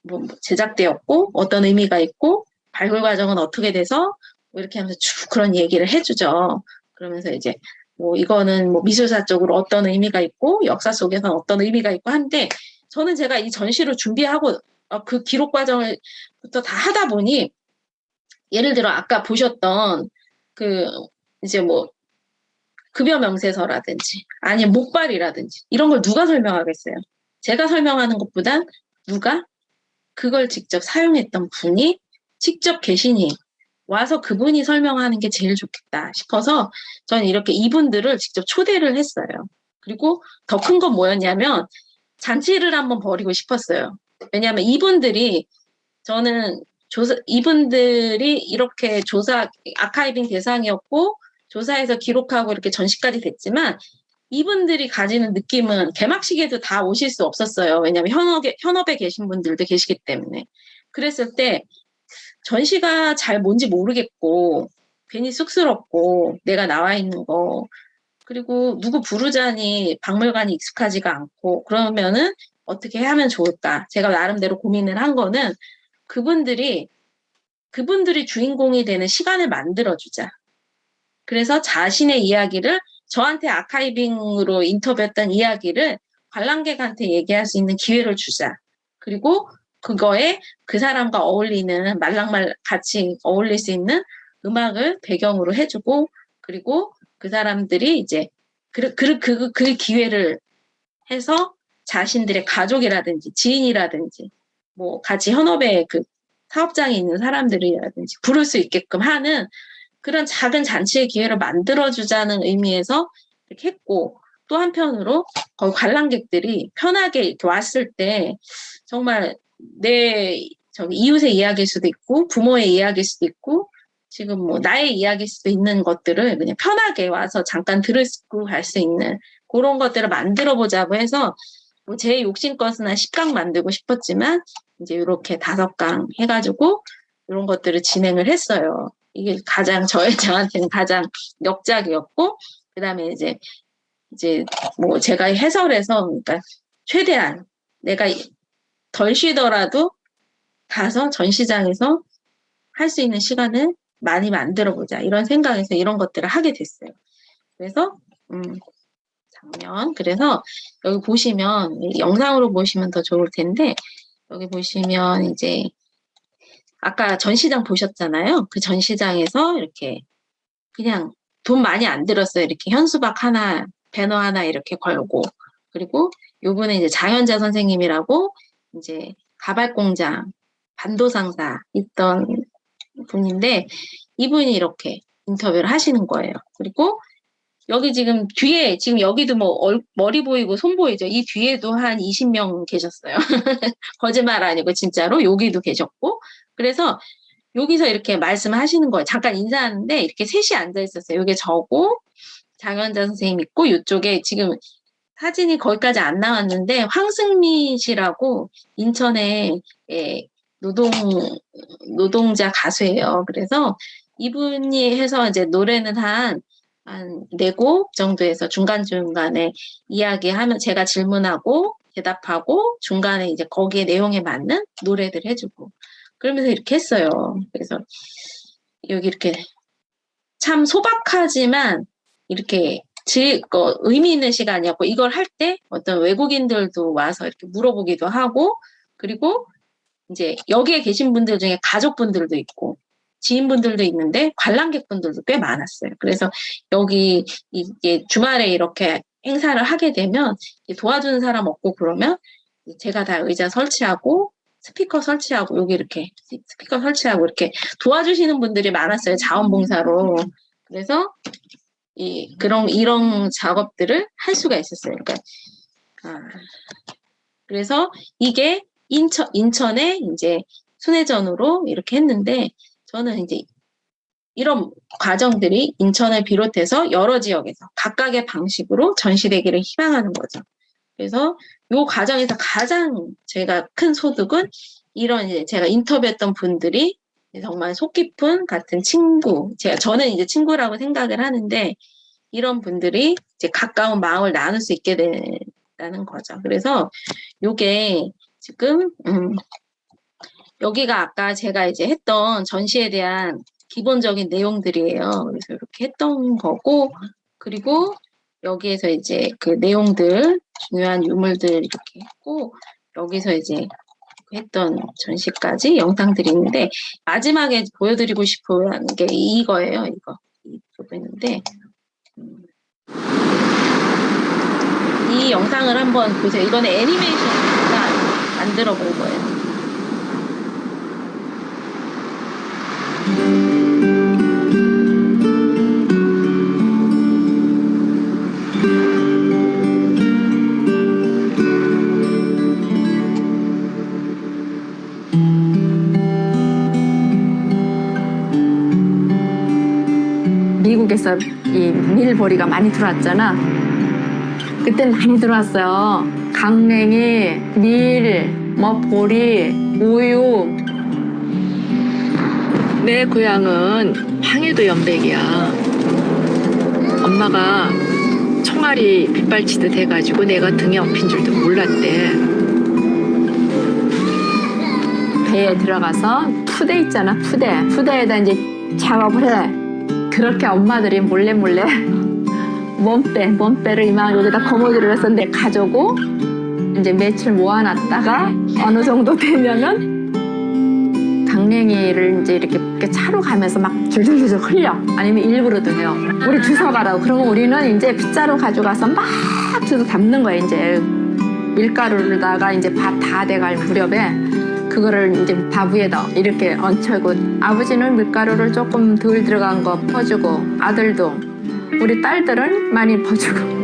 뭐 제작되었고 어떤 의미가 있고 발굴 과정은 어떻게 돼서 뭐 이렇게 하면서 쭉 그런 얘기를 해주죠. 그러면서 이제 뭐 이거는 뭐 미술사적으로 어떤 의미가 있고 역사 속에서는 어떤 의미가 있고 한데 저는 제가 이 전시를 준비하고 그 기록 과정을부터 다 하다 보니 예를 들어 아까 보셨던 그 이제 뭐 급여 명세서라든지 아니면 목발이라든지 이런 걸 누가 설명하겠어요? 제가 설명하는 것보단 누가 그걸 직접 사용했던 분이 직접 계시니 와서 그분이 설명하는 게 제일 좋겠다 싶어서 저는 이렇게 이분들을 직접 초대를 했어요. 그리고 더 큰 건 뭐였냐면 잔치를 한번 벌이고 싶었어요. 왜냐하면 이분들이 저는 이분들이 이렇게 조사 아카이빙 대상이었고 조사해서 기록하고 이렇게 전시까지 됐지만 이분들이 가지는 느낌은 개막식에도 다 오실 수 없었어요. 왜냐하면 현업에 계신 분들도 계시기 때문에. 그랬을 때 전시가 잘 뭔지 모르겠고 괜히 쑥스럽고 내가 나와 있는 거 그리고 누구 부르자니 박물관이 익숙하지가 않고 그러면은 어떻게 하면 좋을까? 제가 나름대로 고민을 한 거는 그분들이 주인공이 되는 시간을 만들어주자. 그래서 자신의 이야기를 저한테 아카이빙으로 인터뷰했던 이야기를 관람객한테 얘기할 수 있는 기회를 주자. 그리고 그거에 그 사람과 어울리는 말랑말 같이 어울릴 수 있는 음악을 배경으로 해주고 그리고 그 사람들이 이제 그 기회를 해서 자신들의 가족이라든지 지인이라든지 뭐 같이 현업에 그 사업장에 있는 사람들이라든지 부를 수 있게끔 하는 그런 작은 잔치의 기회를 만들어주자는 의미에서 이렇게 했고 또 한편으로 거기 관람객들이 편하게 이렇게 왔을 때 정말 내 이웃의 이야기일 수도 있고 부모의 이야기일 수도 있고 지금 뭐 나의 이야기일 수도 있는 것들을 그냥 편하게 와서 잠깐 들으시고 갈 수 있는 그런 것들을 만들어 보자고 해서 뭐 제 욕심껏은 10강 만들고 싶었지만 이제 이렇게 5강 해가지고 이런 것들을 진행을 했어요. 이게 가장 저한테는 가장 역작이었고 그다음에 이제 뭐 제가 해설해서 그러니까 최대한 내가 덜 쉬더라도 가서 전시장에서 할 수 있는 시간을 많이 만들어 보자 이런 생각에서 이런 것들을 하게 됐어요. 그래서 작년 그래서 여기 보시면 영상으로 보시면 더 좋을 텐데 여기 보시면 이제 아까 전시장 보셨잖아요. 그 전시장에서 이렇게 그냥 돈 많이 안 들었어요. 이렇게 현수막 하나, 배너 하나 이렇게 걸고 그리고 요분은 이제 장현자 선생님이라고 이제 가발공장 반도상사 있던 분인데 이분이 이렇게 인터뷰를 하시는 거예요. 그리고 여기 지금 뒤에 지금 여기도 뭐 머리 보이고 손 보이죠? 이 뒤에도 한 20명 계셨어요. 거짓말 아니고 진짜로 여기도 계셨고 그래서 여기서 이렇게 말씀을 하시는 거예요. 잠깐 인사하는데 이렇게 셋이 앉아 있었어요. 이게 저고 장현자 선생님 있고 이쪽에 지금 사진이 거기까지 안 나왔는데 황승민 씨라고 인천의 노동자 가수예요. 그래서 이분이 해서 이제 노래는 한 4곡 정도에서 중간중간에 이야기하면 제가 질문하고 대답하고 중간에 이제 거기에 내용에 맞는 노래들 해주고 그러면서 이렇게 했어요. 그래서 여기 이렇게 참 소박하지만 이렇게 의미 있는 시간이었고 이걸 할 때 어떤 외국인들도 와서 이렇게 물어보기도 하고 그리고 이제 여기에 계신 분들 중에 가족분들도 있고 지인분들도 있는데 관람객분들도 꽤 많았어요. 그래서 여기 이게 주말에 이렇게 행사를 하게 되면 도와주는 사람 없고 그러면 제가 다 의자 설치하고 스피커 설치하고 여기 이렇게 스피커 설치하고 이렇게 도와주시는 분들이 많았어요. 자원봉사로. 그래서 이런 작업들을 할 수가 있었어요. 그러니까 그래서 이게 인천에 이제 순회전으로 이렇게 했는데 저는 이제 이런 과정들이 인천을 비롯해서 여러 지역에서 각각의 방식으로 전시되기를 희망하는 거죠. 그래서 이 과정에서 가장 제가 큰 소득은 이런 이제 제가 인터뷰했던 분들이 정말 속 깊은 같은 친구, 저는 이제 친구라고 생각을 하는데 이런 분들이 이제 가까운 마음을 나눌 수 있게 된다는 거죠. 그래서 요게 지금 여기가 아까 제가 이제 했던 전시에 대한 기본적인 내용들이에요. 그래서 이렇게 했던 거고 그리고 여기에서 이제 그 내용들 중요한 유물들 이렇게 했고 여기서 이제 했던 전시까지 영상들이 있는데 마지막에 보여드리고 싶은 게 이거예요. 이 부분인데 이 영상을 한번 보세요. 이거는 애니메이션으로 만들어 본 거예요. 미국에서 이 밀보리가 많이 들어왔잖아. 그때 많이 들어왔어요. 강냉이, 밀, 뭐 보리, 우유. 내 고향은 황해도 연백이야. 엄마가 총알이 빗발치듯 해가지고 내가 등에 엎인 줄도 몰랐대. 배에 들어가서 푸대 있잖아, 푸대. 푸대에다 이제 작업을 해. 그렇게 엄마들이 몰래 몸빼를 이만 여기다 거머쥐를 해서 내 가져고 이제 며칠 모아놨다가 어느 정도 되면은 강냉이를 이제 이렇게 차로 가면서 막 줄줄줄 흘려. 아니면 일부러도 해요. 우리 주워 가라고. 그러면 우리는 이제 빗자루 가져가서 막 주워 담는 거야. 이제 밀가루로다가 이제 밥 다 돼갈 무렵에 그거를 이제 밥 위에다 이렇게 얹혀고 아버지는 밀가루를 조금 덜 들어간 거 퍼주고 아들도 우리 딸들은 많이 퍼주고.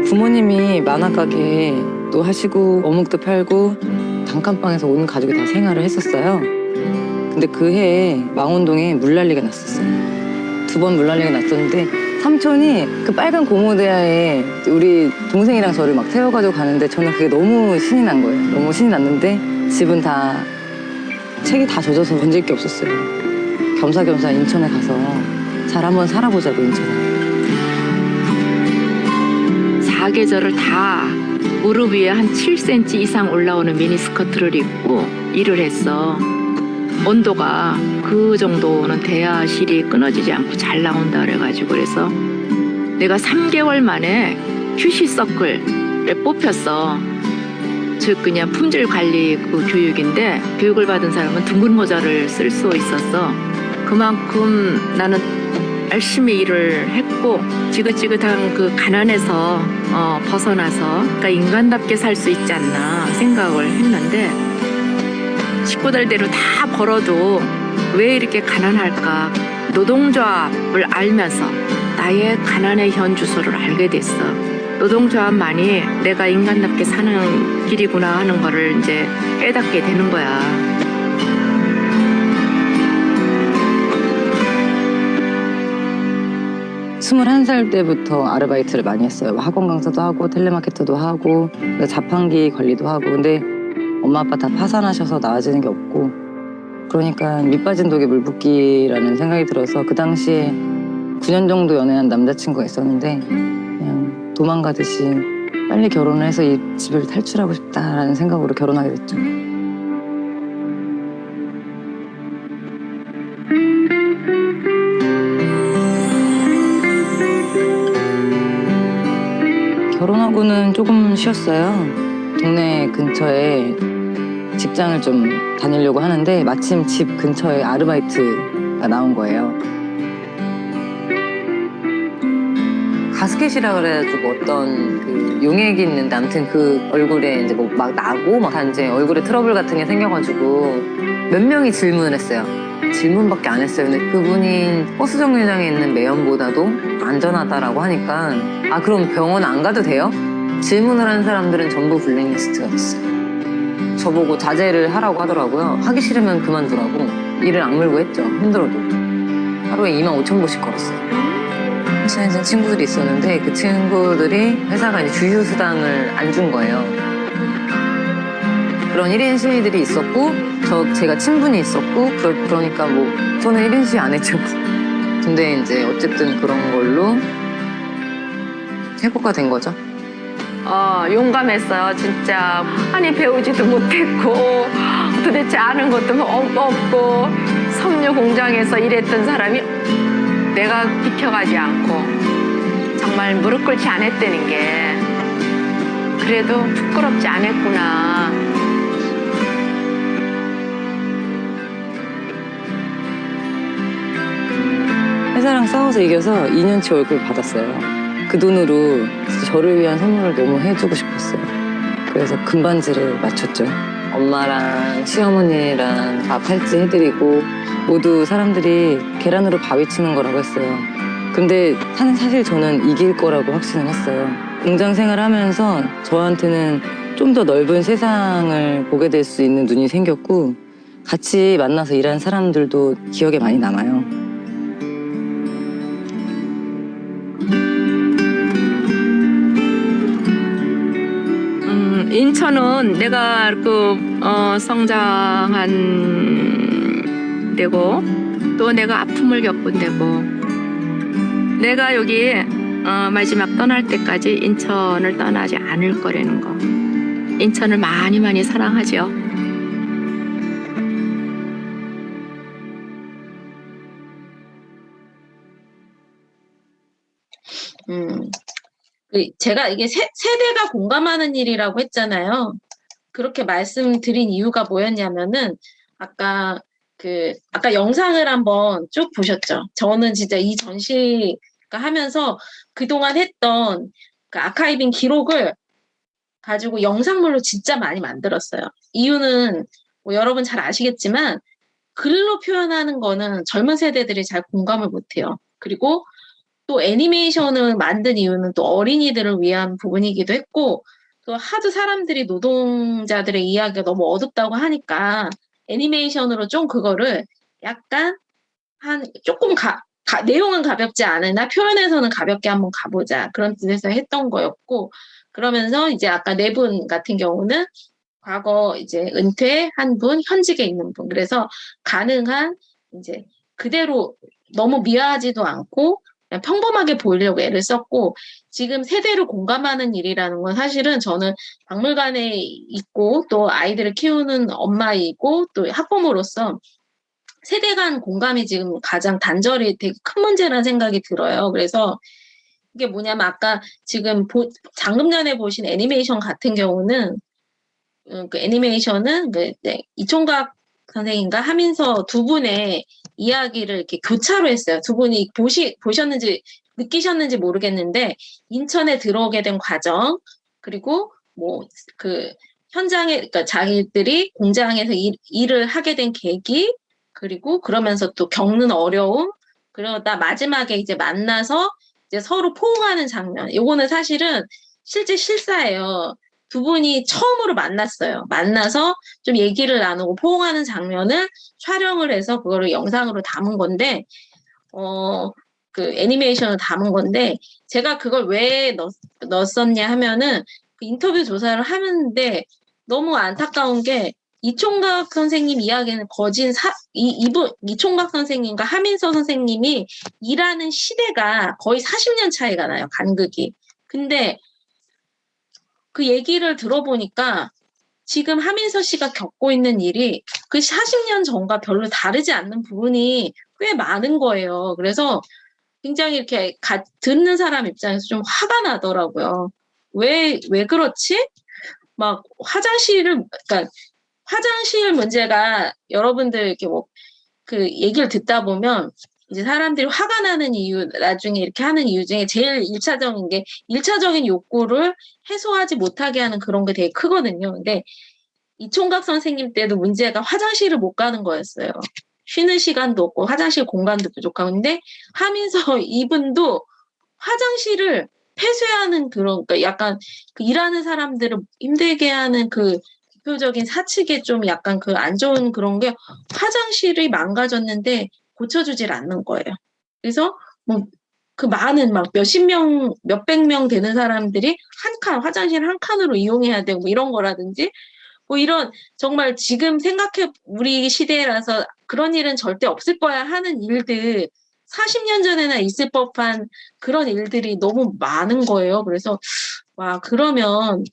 부모님이 만화가게도 하시고 어묵도 팔고 단칸방에서 온 가족이 다 생활을 했었어요. 근데 그 해에 망원동에 물난리가 났었어요. 2번 물난리가 났었는데 삼촌이 그 빨간 고무대야에 우리 동생이랑 저를 막 태워가지고 가는데 저는 그게 너무 신이 난 거예요. 너무 신이 났는데 집은 다 책이 다 젖어서 건질 게 없었어요. 겸사겸사 인천에 가서 잘 한번 살아보자고 인천에. 사계절을 다 무릎 위에 한 7cm 이상 올라오는 미니스커트를 입고 일을 했어. 온도가 그 정도는 돼야 실이 끊어지지 않고 잘 나온다 그래가지고 그래서 내가 3개월 만에 휴시 서클에 뽑혔어. 즉 그냥 품질 관리 그 교육인데 교육을 받은 사람은 둥근 모자를 쓸 수 있었어. 그만큼 나는 열심히 일을 했고 지긋지긋한 그 가난에서 벗어나서 그러니까 인간답게 살 수 있지 않나 생각을 했는데 식구들대로 다 벌어도 왜 이렇게 가난할까? 노동조합을 알면서 나의 가난의 현 주소를 알게 됐어. 노동조합만이 내가 인간답게 사는 길이구나 하는 거를 이제 깨닫게 되는 거야. 21살 때부터 아르바이트를 많이 했어요. 학원 강사도 하고 텔레마케터도 하고 자판기 관리도 하고. 근데 엄마 아빠 다 파산하셔서 나아지는 게 없고, 그러니까 밑빠진 독에 물 붓기라는 생각이 들어서 그 당시에 9년 정도 연애한 남자친구가 있었는데 그냥 도망가듯이 빨리 결혼을 해서 이 집을 탈출하고 싶다라는 생각으로 결혼하게 됐죠. 결혼하고는 조금 쉬었어요. 동네 근처에 직장을 좀 다니려고 하는데 마침 집 근처에 아르바이트가 나온 거예요. 가스켓이라 그래가지고 어떤 그 용액이 있는데 아무튼 그 얼굴에 이제 뭐 막 나고 막 이제 얼굴에 트러블 같은 게 생겨가지고 몇 명이 질문을 했어요. 질문밖에 안 했어요. 근데 그분이 버스 정류장에 있는 매연보다도 안전하다라고 하니까 아 그럼 병원 안 가도 돼요? 질문을 한 사람들은 전부 블랙리스트가 됐어요. 저보고 자제를 하라고 하더라고요. 하기 싫으면 그만두라고. 일을 악물고 했죠. 힘들어도. 하루에 25,000보씩 걸었어요. 회사에 있는 친구들이 있었는데 그 친구들이 회사가 이제 주휴수당을 안 준 거예요. 그런 1인 시위들이 있었고 제가 친분이 있었고 그러니까 뭐 저는 1인 시위 안 했죠. 근데 이제 어쨌든 그런 걸로 해고가 된 거죠. 용감했어요, 진짜. 아니, 배우지도 못했고, 도대체 아는 것도 없고, 섬유 공장에서 일했던 사람이 내가 비켜가지 않고, 정말 무릎 꿇지 않았다는 게, 그래도 부끄럽지 않았구나. 회사랑 싸워서 이겨서 2년치 월급을 받았어요. 그 돈으로 저를 위한 선물을 너무 해주고 싶었어요. 그래서 금반지를 맞췄죠. 엄마랑 시어머니랑 다 팔찌 해드리고 모두 사람들이 계란으로 바위 치는 거라고 했어요. 근데 사실 저는 이길 거라고 확신을 했어요. 공장 생활하면서 저한테는 좀 더 넓은 세상을 보게 될 수 있는 눈이 생겼고 같이 만나서 일한 사람들도 기억에 많이 남아요. 인천은 내가 성장한 데고 또 내가 아픔을 겪은 데고 내가 여기 마지막 떠날 때까지 인천을 떠나지 않을 거라는 거. 인천을 많이 많이 사랑하죠. 제가 이게 세대가 공감하는 일이라고 했잖아요. 그렇게 말씀드린 이유가 뭐였냐면은 아까 영상을 한번 쭉 보셨죠. 저는 진짜 이 전시가 하면서 그동안 했던 그 아카이빙 기록을 가지고 영상물로 진짜 많이 만들었어요. 이유는 뭐 여러분 잘 아시겠지만 글로 표현하는 거는 젊은 세대들이 잘 공감을 못해요. 그리고 또 애니메이션을 만든 이유는 또 어린이들을 위한 부분이기도 했고 또 하도 사람들이 노동자들의 이야기가 너무 어둡다고 하니까 애니메이션으로 좀 그거를 약간 조금 내용은 가볍지 않으나 표현에서는 가볍게 한번 가보자 그런 뜻에서 했던 거였고 그러면서 이제 아까 네 분 같은 경우는 과거 이제 은퇴한 분, 현직에 있는 분 그래서 가능한 이제 그대로 너무 미화하지도 않고 그냥 평범하게 보이려고 애를 썼고 지금 세대를 공감하는 일이라는 건 사실은 저는 박물관에 있고 또 아이들을 키우는 엄마이고 또 학부모로서 세대 간 공감이 지금 가장 단절이 되게 큰 문제라는 생각이 들어요. 그래서 이게 뭐냐면 아까 지금 방금 전에 보신 애니메이션 같은 경우는 그 애니메이션은 이총각 선생님과 하민서 두 분의 이야기를 이렇게 교차로 했어요. 두 분이 보셨는지 느끼셨는지 모르겠는데 인천에 들어오게 된 과정 그리고 뭐 그 현장에 그러니까 자기들이 공장에서 일을 하게 된 계기 그리고 그러면서 또 겪는 어려움 그러다 마지막에 이제 만나서 이제 서로 포옹하는 장면. 이거는 사실은 실제 실사예요. 두 분이 처음으로 만났어요. 만나서 좀 얘기를 나누고 포옹하는 장면을 촬영을 해서 그거를 영상으로 담은 건데 그 애니메이션을 담은 건데 제가 그걸 왜 넣었었냐 하면은 그 인터뷰 조사를 하는데 너무 안타까운 게 이총각 선생님 이야기는 이총각 선생님과 하민서 선생님이 일하는 시대가 거의 40년 차이가 나요, 간극이. 근데 그 얘기를 들어보니까 지금 하민서 씨가 겪고 있는 일이 그 40년 전과 별로 다르지 않는 부분이 꽤 많은 거예요. 그래서 굉장히 이렇게 듣는 사람 입장에서 좀 화가 나더라고요. 왜 그렇지? 막 그러니까 화장실 문제가 여러분들 이렇게 뭐 그 얘기를 듣다 보면 이제 사람들이 화가 나는 이유, 나중에 이렇게 하는 이유 중에 제일 1차적인 게 1차적인 욕구를 해소하지 못하게 하는 그런 게 되게 크거든요. 근데 이총각 선생님 때도 문제가 화장실을 못 가는 거였어요. 쉬는 시간도 없고 화장실 공간도 부족하고. 근데 하면서 이분도 화장실을 폐쇄하는 그런, 그러니까 약간 그 일하는 사람들을 힘들게 하는 그 대표적인 사측의 좀 약간 그 안 좋은 그런 게 화장실이 망가졌는데 고쳐주질 않는 거예요. 그래서 뭐 그 많은 막 몇백 명 되는 사람들이 화장실 한 칸으로 이용해야 되고 이런 거라든지 뭐 이런 정말 지금 우리 시대라서 그런 일은 절대 없을 거야 하는 일들 40년 전에나 있을 법한 그런 일들이 너무 많은 거예요. 그래서 와 그러면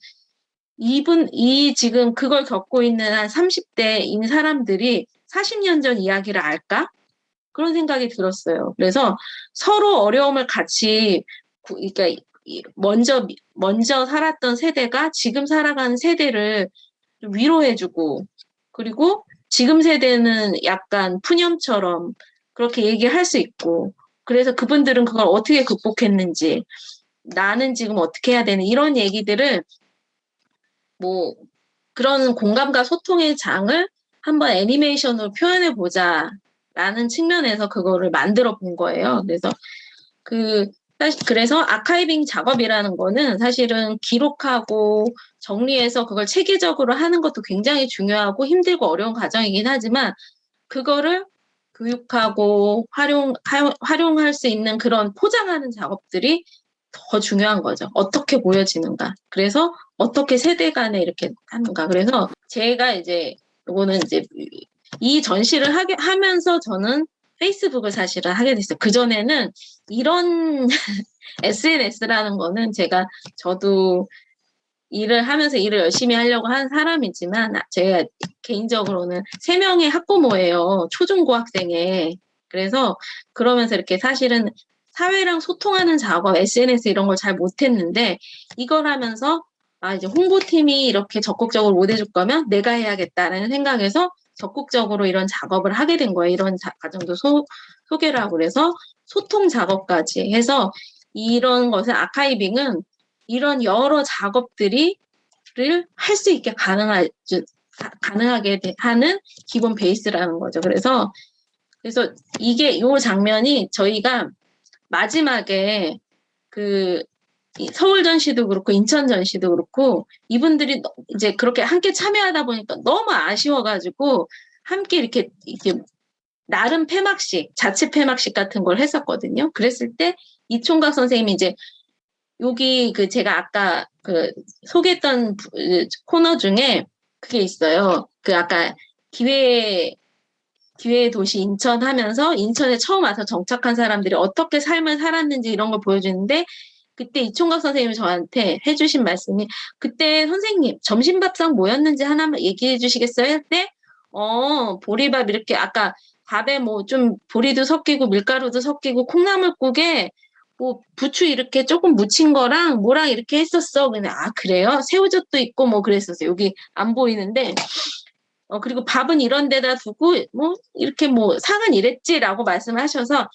지금 그걸 겪고 있는 한 30대인 사람들이 40년 전 이야기를 알까? 그런 생각이 들었어요. 그래서 서로 어려움을 같이 그러니까 먼저 살았던 세대가 지금 살아가는 세대를 좀 위로해주고 그리고 지금 세대는 약간 푸념처럼 그렇게 얘기할 수 있고 그래서 그분들은 그걸 어떻게 극복했는지 나는 지금 어떻게 해야 되는 이런 얘기들을 뭐 그런 공감과 소통의 장을 한번 애니메이션으로 표현해 보자라는 측면에서 그거를 만들어 본 거예요. 그래서 아카이빙 작업이라는 거는 사실은 기록하고 정리해서 그걸 체계적으로 하는 것도 굉장히 중요하고 힘들고 어려운 과정이긴 하지만 그거를 교육하고 활용할 수 있는 그런 포장하는 작업들이 더 중요한 거죠. 어떻게 보여지는가. 그래서 어떻게 세대 간에 이렇게 하는가. 그래서 제가 이제 요거는 이제 이 전시를 하면서 저는 페이스북을 사실은 하게 됐어요. 그전에는 이런 SNS라는 거는 저도 일을 하면서 일을 열심히 하려고 한 사람이지만 제가 개인적으로는 3명의 학부모예요. 초중고 학생에. 그래서 그러면서 이렇게 사실은 사회랑 소통하는 작업, SNS 이런 걸 잘 못했는데 이걸 하면서 이제 홍보팀이 이렇게 적극적으로 못 해줄 거면 내가 해야겠다라는 생각에서 적극적으로 이런 작업을 하게 된 거예요. 이런 과정도 소개를 하고 그래서 소통 작업까지 해서 이런 것은 아카이빙은 이런 여러 작업들을 할 수 있게 가능하게 하는 기본 베이스라는 거죠. 그래서 이 장면이 저희가 마지막에 서울 전시도 그렇고 인천 전시도 그렇고 이분들이 이제 그렇게 함께 참여하다 보니까 너무 아쉬워가지고 함께 이렇게 나름 자체 폐막식 같은 걸 했었거든요. 그랬을 때 이총각 선생님이 이제 여기 제가 아까 소개했던 코너 중에 그게 있어요. 아까 기회의 도시 인천 하면서 인천에 처음 와서 정착한 사람들이 어떻게 삶을 살았는지 이런 걸 보여주는데 그때 이총각 선생님이 저한테 해주신 말씀이 그때 선생님 점심밥상 뭐였는지 하나만 얘기해 주시겠어요? 네? 보리밥 이렇게 아까 밥에 뭐 좀 보리도 섞이고 밀가루도 섞이고 콩나물국에 뭐 부추 이렇게 조금 묻힌 거랑 뭐랑 이렇게 했었어. 그냥 그래요? 새우젓도 있고 뭐 그랬었어요. 여기 안 보이는데 그리고 밥은 이런 데다 두고 뭐 이렇게 뭐 상은 이랬지라고 말씀하셔서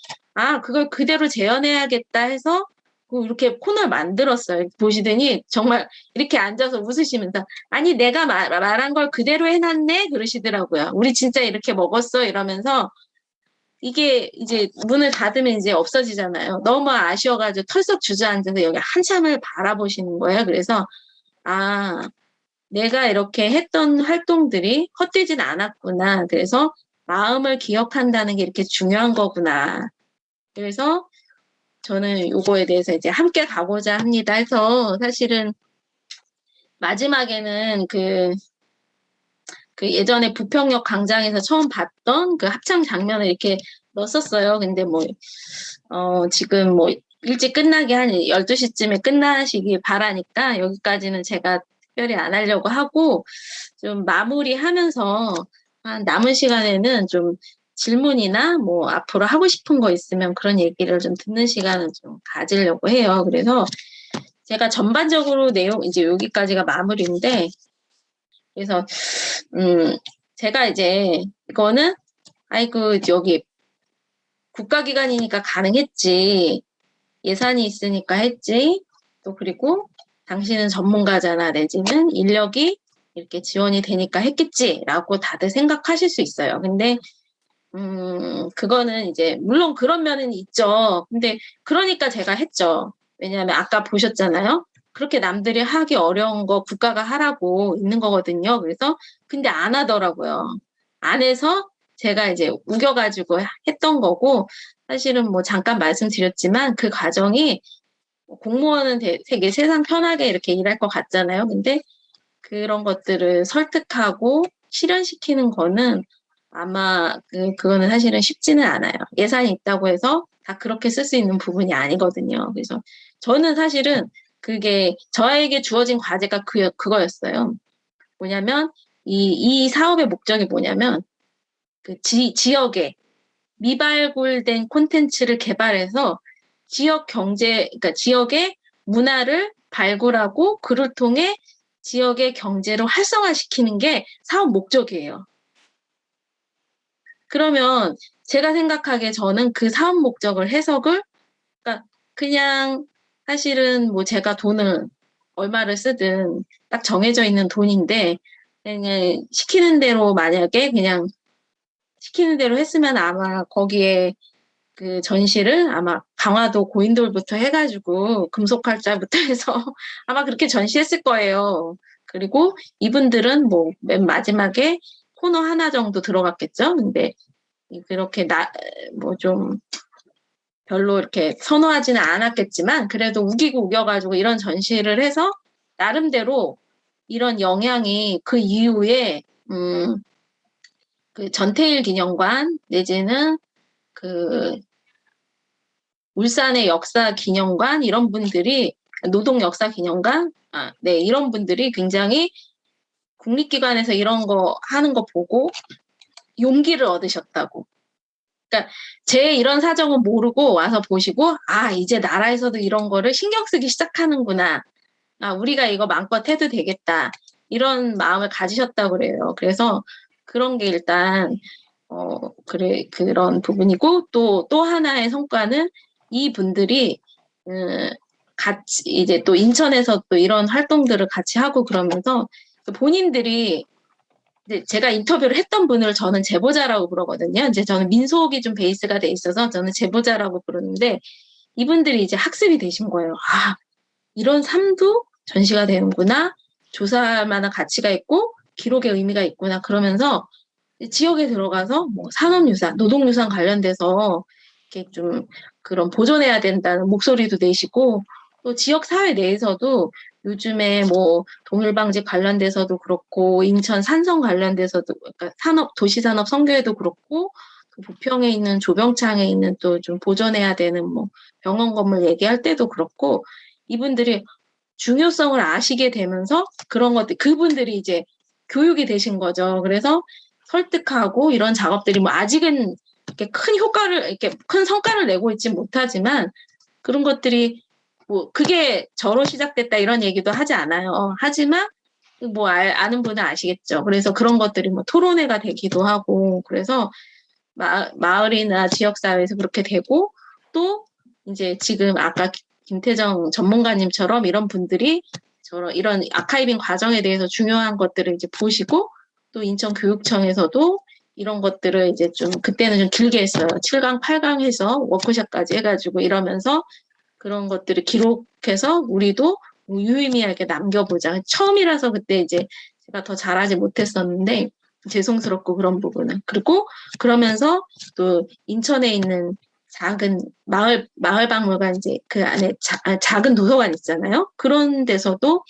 그걸 그대로 재현해야겠다 해서 이렇게 코너를 만들었어요. 보시더니 정말 이렇게 앉아서 웃으시면서 아니 내가 말한 걸 그대로 해놨네 그러시더라고요. 우리 진짜 이렇게 먹었어 이러면서 이게 이제 문을 닫으면 이제 없어지잖아요. 너무 아쉬워가지고 털썩 주저앉아서 여기 한참을 바라보시는 거예요. 그래서 내가 이렇게 했던 활동들이 헛되진 않았구나. 그래서 마음을 기억한다는 게 이렇게 중요한 거구나. 그래서 저는 요거에 대해서 이제 함께 가고자 합니다 해서 사실은 마지막에는 그 예전에 부평역 광장에서 처음 봤던 그 합창 장면을 이렇게 넣었었어요. 근데 지금 일찍 끝나게 한 12시쯤에 끝나시길 바라니까 여기까지는 제가 특별히 안 하려고 하고 좀 마무리하면서 한 남은 시간에는 좀 질문이나 앞으로 하고 싶은 거 있으면 그런 얘기를 좀 듣는 시간을 좀 가지려고 해요. 그래서 제가 전반적으로 내용 이제 여기까지가 마무리인데 그래서 제가 이제 이거는 여기 국가기관이니까 가능했지. 예산이 있으니까 했지. 또 그리고 당신은 전문가잖아. 내지는 인력이 이렇게 지원이 되니까 했겠지라고 다들 생각하실 수 있어요. 근데 그거는 이제 물론 그런 면은 있죠. 근데 그러니까 제가 했죠. 왜냐하면 아까 보셨잖아요. 그렇게 남들이 하기 어려운 거 국가가 하라고 있는 거거든요. 그래서 근데 안 하더라고요. 안 해서 제가 이제 우겨가지고 했던 거고 사실은 잠깐 말씀드렸지만 그 과정이 공무원은 되게 세상 편하게 이렇게 일할 것 같잖아요. 근데 그런 것들을 설득하고 실현시키는 거는 아마 그거는 사실은 쉽지는 않아요. 예산이 있다고 해서 다 그렇게 쓸 수 있는 부분이 아니거든요. 그래서 저는 사실은 그게 저에게 주어진 과제가 그거였어요. 뭐냐면 이 사업의 목적이 뭐냐면 그 지역에 미발굴된 콘텐츠를 개발해서 지역 경제, 그러니까 지역의 문화를 발굴하고 그를 통해 지역의 경제를 활성화시키는 게 사업 목적이에요. 그러면 제가 생각하기에 저는 그 사업 목적을 그러니까 그냥 사실은 제가 돈을 얼마를 쓰든 딱 정해져 있는 돈인데 그냥 시키는 대로 만약에 그냥 시키는 대로 했으면 아마 거기에 그 전시를 아마 강화도 고인돌부터 해가지고 금속활자부터 해서 아마 그렇게 전시했을 거예요. 그리고 이분들은 맨 마지막에 코너 하나 정도 들어갔겠죠. 근데 그렇게 좀 별로 이렇게 선호하지는 않았겠지만 그래도 우기고 우겨가지고 이런 전시를 해서 나름대로 이런 영향이 그 이후에 그 전태일 기념관 내지는 그 울산의 역사 기념관 이런 분들이 노동 역사 기념관 네 이런 분들이 굉장히 국립기관에서 이런 거 하는 거 보고 용기를 얻으셨다고. 그러니까 제 이런 사정은 모르고 와서 보시고 이제 나라에서도 이런 거를 신경 쓰기 시작하는구나. 우리가 이거 마음껏 해도 되겠다. 이런 마음을 가지셨다고 그래요. 그래서 그런 게 일단 그런 부분이고 또 하나의 성과는 이 분들이 같이 이제 또 인천에서 또 이런 활동들을 같이 하고 그러면서 본인들이 이제 제가 인터뷰를 했던 분을 저는 제보자라고 부르거든요. 이제 저는 민속이 좀 베이스가 돼 있어서 저는 제보자라고 부르는데 이분들이 이제 학습이 되신 거예요. 이런 삶도 전시가 되는구나. 조사할 만한 가치가 있고 기록의 의미가 있구나. 그러면서 지역에 들어가서 산업유산, 노동유산 관련돼서 이렇게 좀 그런 보존해야 된다는 목소리도 내시고 또 지역 사회 내에서도 요즘에 동일방지 관련돼서도 그렇고 인천 산성 관련돼서도 그러니까 도시산업 선교에도 그렇고 부평에 있는 조병창에 있는 또 좀 보존해야 되는 병원 건물 얘기할 때도 그렇고 이분들이 중요성을 아시게 되면서 그런 것들 그분들이 이제 교육이 되신 거죠. 그래서 설득하고 이런 작업들이 아직은 이렇게 큰 효과를 이렇게 큰 성과를 내고 있지 못하지만 그런 것들이 그게 저로 시작됐다 이런 얘기도 하지 않아요. 하지만 아는 분은 아시겠죠. 그래서 그런 것들이 토론회가 되기도 하고 그래서 마을이나 지역사회에서 그렇게 되고 또 이제 지금 아까 김태정 전문가님처럼 이런 분들이 이런 아카이빙 과정에 대해서 중요한 것들을 이제 보시고 또 인천교육청에서도 이런 것들을 이제 좀 그때는 좀 길게 했어요. 7강, 8강 해서 워크숍까지 해가지고 이러면서 그런 것들을 기록해서 우리도 유의미하게 남겨보자. 처음이라서 그때 이제 제가 더 잘하지 못했었는데 죄송스럽고 그런 부분은. 그리고 그러면서 또 인천에 있는 작은 마을 박물관 이제 그 안에 작은 도서관 있잖아요. 그런 데서도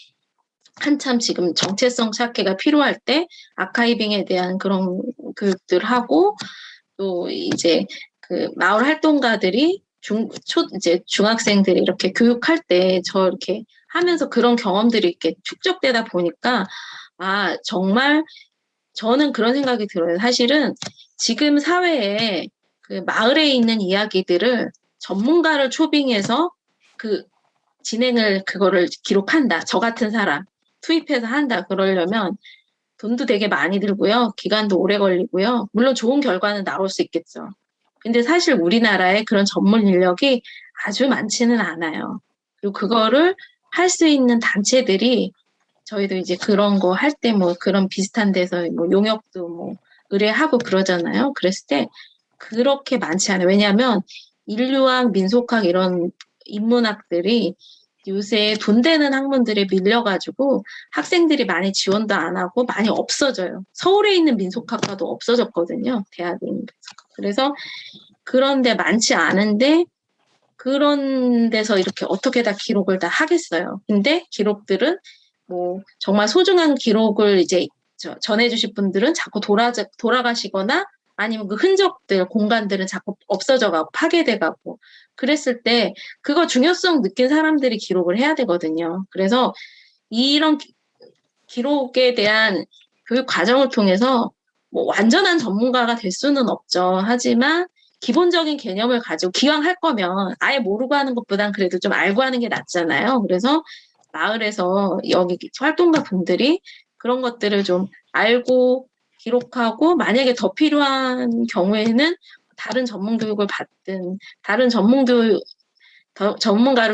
한참 지금 정체성 찾기가 필요할 때 아카이빙에 대한 그런 교육들 하고 또 이제 그 마을 활동가들이 이제 중학생들이 이렇게 교육할 때 저 이렇게 하면서 그런 경험들이 이렇게 축적되다 보니까 아, 정말 저는 그런 생각이 들어요. 사실은 지금 사회에 그 마을에 있는 이야기들을 전문가를 초빙해서 그 그거를 기록한다. 저 같은 사람 투입해서 한다. 그러려면 돈도 되게 많이 들고요. 기간도 오래 걸리고요. 물론 좋은 결과는 나올 수 있겠죠. 근데 사실 우리나라에 그런 전문 인력이 아주 많지는 않아요. 그리고 그거를 할 수 있는 단체들이 저희도 이제 그런 거 할 때 뭐 그런 비슷한 데서 뭐 용역도 뭐 의뢰하고 그러잖아요. 그랬을 때 그렇게 많지 않아요. 왜냐하면 인류학, 민속학 이런 인문학들이 요새 돈 되는 학문들에 밀려가지고 학생들이 많이 지원도 안 하고 많이 없어져요. 서울에 있는 민속학과도 없어졌거든요. 대학에 있는 민속학과. 그래서 그런데 많지 않은데 그런 데서 이렇게 어떻게 다 기록을 다 하겠어요. 근데 기록들은 뭐 정말 소중한 기록을 이제 전해주실 분들은 자꾸 돌아가시거나 아니면 그 흔적들, 공간들은 자꾸 없어져가고 파괴돼가고 그랬을 때 그거 중요성 느낀 사람들이 기록을 해야 되거든요. 그래서 이런 기록에 대한 교육 과정을 통해서 뭐 완전한 전문가가 될 수는 없죠. 하지만 기본적인 개념을 가지고 기왕 할 거면 아예 모르고 하는 것보단 그래도 좀 알고 하는 게 낫잖아요. 그래서 마을에서 여기 활동가 분들이 그런 것들을 좀 알고 기록하고 만약에 더 필요한 경우에는 다른 전문 교육을 받든 다른 전문가를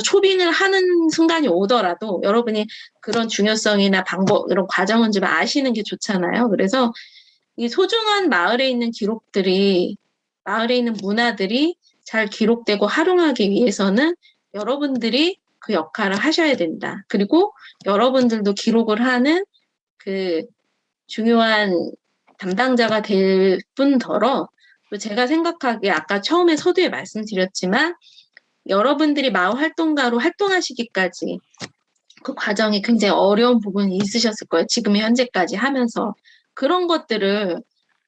초빙을 하는 순간이 오더라도 여러분이 그런 중요성이나 방법, 이런 과정은 좀 아시는 게 좋잖아요. 그래서 이 소중한 마을에 있는 기록들이, 마을에 있는 문화들이 잘 기록되고 활용하기 위해서는 여러분들이 그 역할을 하셔야 된다. 그리고 여러분들도 기록을 하는 그 중요한 담당자가 될 뿐더러 또 제가 생각하기에 아까 처음에 서두에 말씀드렸지만 여러분들이 마을 활동가로 활동하시기까지 그 과정이 굉장히 어려운 부분이 있으셨을 거예요. 지금 현재까지 하면서. 그런 것들을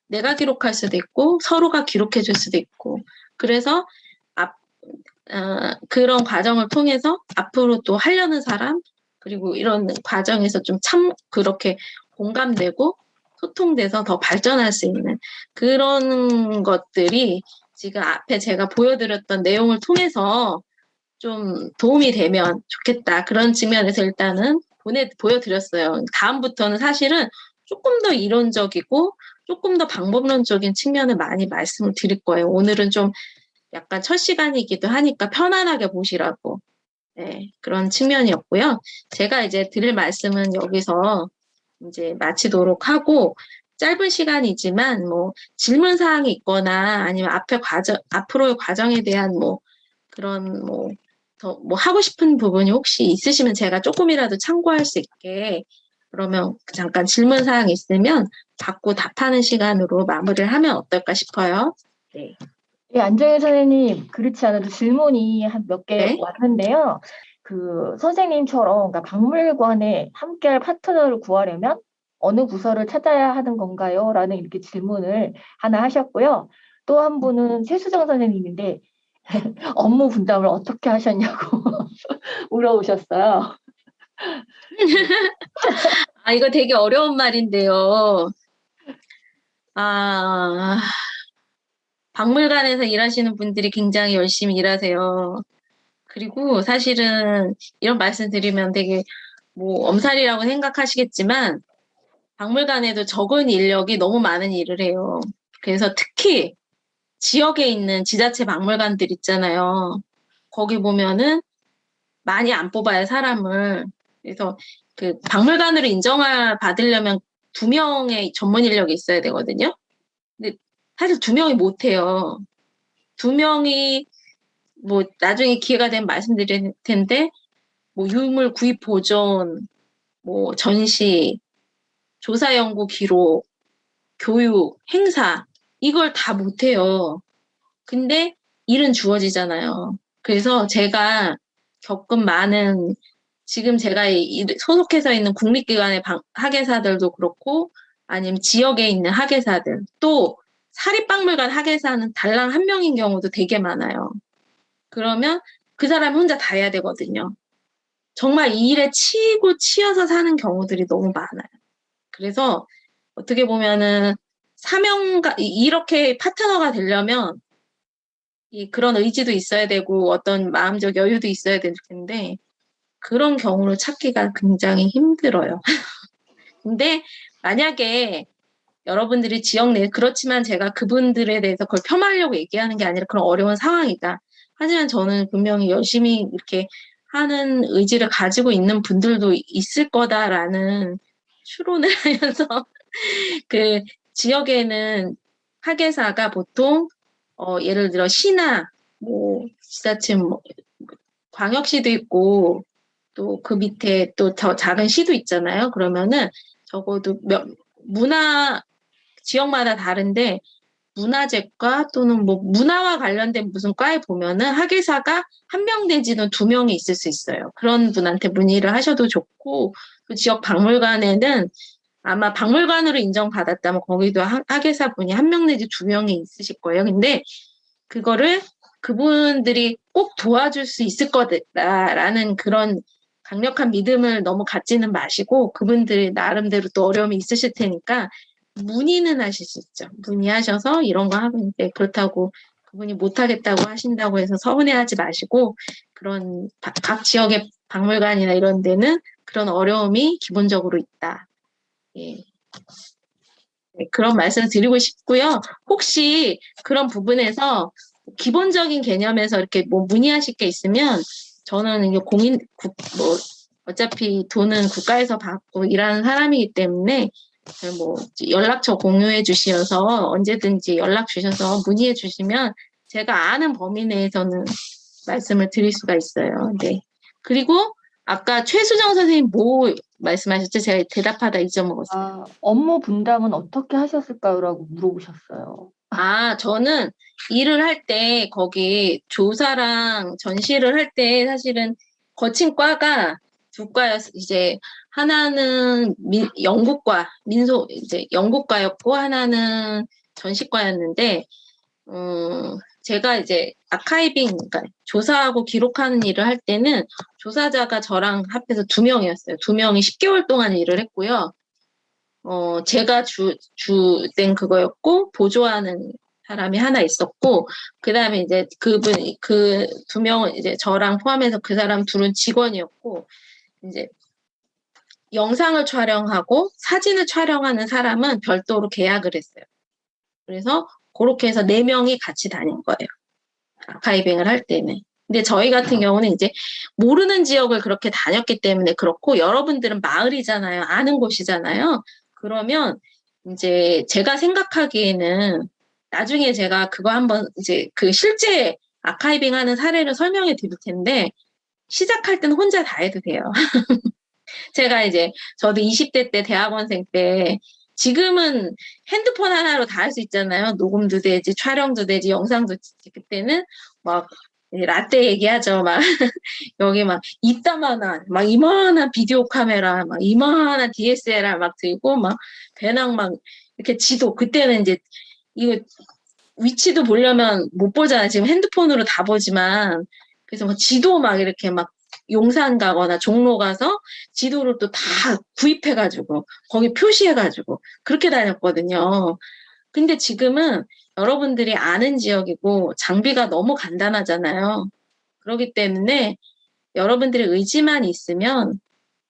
내가 기록할 수도 있고 서로가 기록해 줄 수도 있고 그래서 그런 과정을 통해서 앞으로 또 하려는 사람 그리고 이런 과정에서 좀 그렇게 공감되고 소통돼서 더 발전할 수 있는 그런 것들이 지금 앞에 제가 보여드렸던 내용을 통해서 좀 도움이 되면 좋겠다. 그런 측면에서 일단은 보여드렸어요. 다음부터는 사실은 조금 더 이론적이고 조금 더 방법론적인 측면을 많이 말씀을 드릴 거예요. 오늘은 좀 약간 첫 시간이기도 하니까 편안하게 보시라고. 네, 그런 측면이었고요. 제가 이제 드릴 말씀은 여기서 이제 마치도록 하고 짧은 시간이지만 뭐 질문 사항이 있거나 아니면 앞으로의 과정에 대한 뭐 그런 더 하고 싶은 부분이 혹시 있으시면 제가 조금이라도 참고할 수 있게 그러면 잠깐 질문 사항이 있으면 받고 답하는 시간으로 마무리를 하면 어떨까 싶어요. 네. 네, 안정혜 선생님, 그렇지 않아도 질문이 한 몇 개 네. 왔는데요. 그 선생님처럼 그러니까 박물관에 함께할 파트너를 구하려면 어느 부서를 찾아야 하는 건가요? 라는 이렇게 질문을 하나 하셨고요. 또 한 분은 최수정 선생님인데 업무 분담을 어떻게 하셨냐고 물어보셨어요. 이거 되게 어려운 말인데요. 박물관에서 일하시는 분들이 굉장히 열심히 일하세요. 그리고 사실은 이런 말씀 드리면 되게 엄살이라고 생각하시겠지만 박물관에도 적은 인력이 너무 많은 일을 해요. 그래서 특히 지역에 있는 지자체 박물관들 있잖아요. 거기 보면은 많이 안 뽑아요, 사람을. 그래서 그 박물관으로 인정을 받으려면 2명의 전문 인력이 있어야 되거든요. 근데 사실 2명이 못해요. 2명이 나중에 기회가 되면 말씀드릴 텐데 유물 구입 보존, 전시, 조사 연구 기록, 교육, 행사 이걸 다 못해요. 근데 일은 주어지잖아요. 그래서 제가 겪은 많은 지금 제가 소속해서 있는 국립기관의 학예사들도 그렇고 아니면 지역에 있는 학예사들 또 사립박물관 학예사는 달랑 한 명인 경우도 되게 많아요. 그러면 그 사람이 혼자 다 해야 되거든요. 정말 이 일에 치이고 치여서 사는 경우들이 너무 많아요. 그래서 어떻게 보면은 이렇게 파트너가 되려면 그런 의지도 있어야 되고 어떤 마음적 여유도 있어야 될 텐데 그런 경우를 찾기가 굉장히 힘들어요. 근데 만약에 여러분들이 지역 내 그렇지만 제가 그분들에 대해서 그걸 폄하하려고 얘기하는 게 아니라 그런 어려운 상황이다. 하지만 저는 분명히 열심히 이렇게 하는 의지를 가지고 있는 분들도 있을 거다라는 추론을 하면서 그 지역에는 학예사가 보통 예를 들어 시나 뭐 지자체 뭐 광역시도 있고 또 그 밑에 또 더 작은 시도 있잖아요. 그러면은 적어도 지역마다 다른데 문화재과 또는 뭐 문화와 관련된 무슨 과에 보면은 학예사가 1명 내지는 2명이 있을 수 있어요. 그런 분한테 문의를 하셔도 좋고 그 지역 박물관에는 아마 박물관으로 인정받았다면 거기도 학예사 분이 1명 내지 2명이 있으실 거예요. 근데 그거를 그분들이 꼭 도와줄 수 있을 거다라는 그런 강력한 믿음을 너무 갖지는 마시고 그분들이 나름대로 또 어려움이 있으실 테니까 문의는 하실 수 있죠. 문의하셔서 이런 거 하고 있는데 그렇다고 그분이 못하겠다고 하신다고 해서 서운해하지 마시고 그런 각 지역의 박물관이나 이런 데는 그런 어려움이 기본적으로 있다. 예. 네, 그런 말씀을 드리고 싶고요. 혹시 그런 부분에서 기본적인 개념에서 이렇게 뭐 문의하실 게 있으면 저는 이게 어차피 돈은 국가에서 받고 일하는 사람이기 때문에 뭐 연락처 공유해 주셔서 언제든지 연락 주셔서 문의해 주시면 제가 아는 범위 내에서는 말씀을 드릴 수가 있어요. 네. 그리고 아까 최수정 선생님 뭐 말씀하셨죠? 제가 대답하다 잊어먹었어요. 업무 분담은 어떻게 하셨을까요? 라고 물어보셨어요. 저는 일을 할 때 거기 조사랑 전시를 할 때 사실은 거친 과가 2과였어요. 이제 하나는 영국과였고 하나는 전시과였는데 제가 이제 아카이빙, 그러니까 조사하고 기록하는 일을 할 때는 조사자가 저랑 합해서 2명이었어요. 2명이 10개월 동안 일을 했고요. 제가 주된 그거였고, 보조하는 사람이 하나 있었고, 그 다음에 이제 그 2명은 이제 저랑 포함해서 그 사람 둘은 직원이었고, 이제 영상을 촬영하고 사진을 촬영하는 사람은 별도로 계약을 했어요. 그래서 그렇게 해서 4명이 같이 다닌 거예요. 아카이빙을 할 때는. 근데 저희 같은 경우는 이제 모르는 지역을 그렇게 다녔기 때문에 그렇고, 여러분들은 마을이잖아요. 아는 곳이잖아요. 그러면 이제 제가 생각하기에는 나중에 제가 그거 한번 이제 그 실제 아카이빙 하는 사례를 설명해 드릴 텐데 시작할 때는 혼자 다 해도 돼요. 제가 이제 저도 20대 때 대학원생 때 지금은 핸드폰 하나로 다 할 수 있잖아요. 녹음도 되지, 촬영도 되지, 영상도 되지. 그때는 막 라떼 얘기하죠. 막 여기 막 이따만한 막 이만한 비디오 카메라 막 이만한 DSLR 막 들고 막 배낭 막 이렇게 지도 그때는 이제 이거 위치도 보려면 못 보잖아요. 지금 핸드폰으로 다 보지만 그래서 막 지도 막 이렇게 막 용산 가거나 종로 가서 지도를 또 다 구입해가지고 거기 표시해가지고 그렇게 다녔거든요. 근데 지금은 여러분들이 아는 지역이고 장비가 너무 간단하잖아요. 그렇기 때문에 여러분들의 의지만 있으면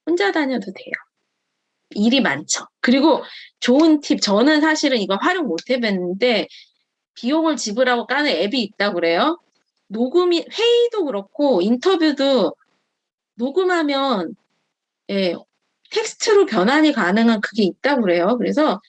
혼자 다녀도 돼요. 일이 많죠. 그리고 좋은 팁, 저는 사실은 이거 활용 못 해봤는데 비용을 지불하고 까는 앱이 있다고 그래요. 회의도 그렇고 인터뷰도 녹음하면 텍스트로 변환이 가능한 그게 있다고 그래요. 그래서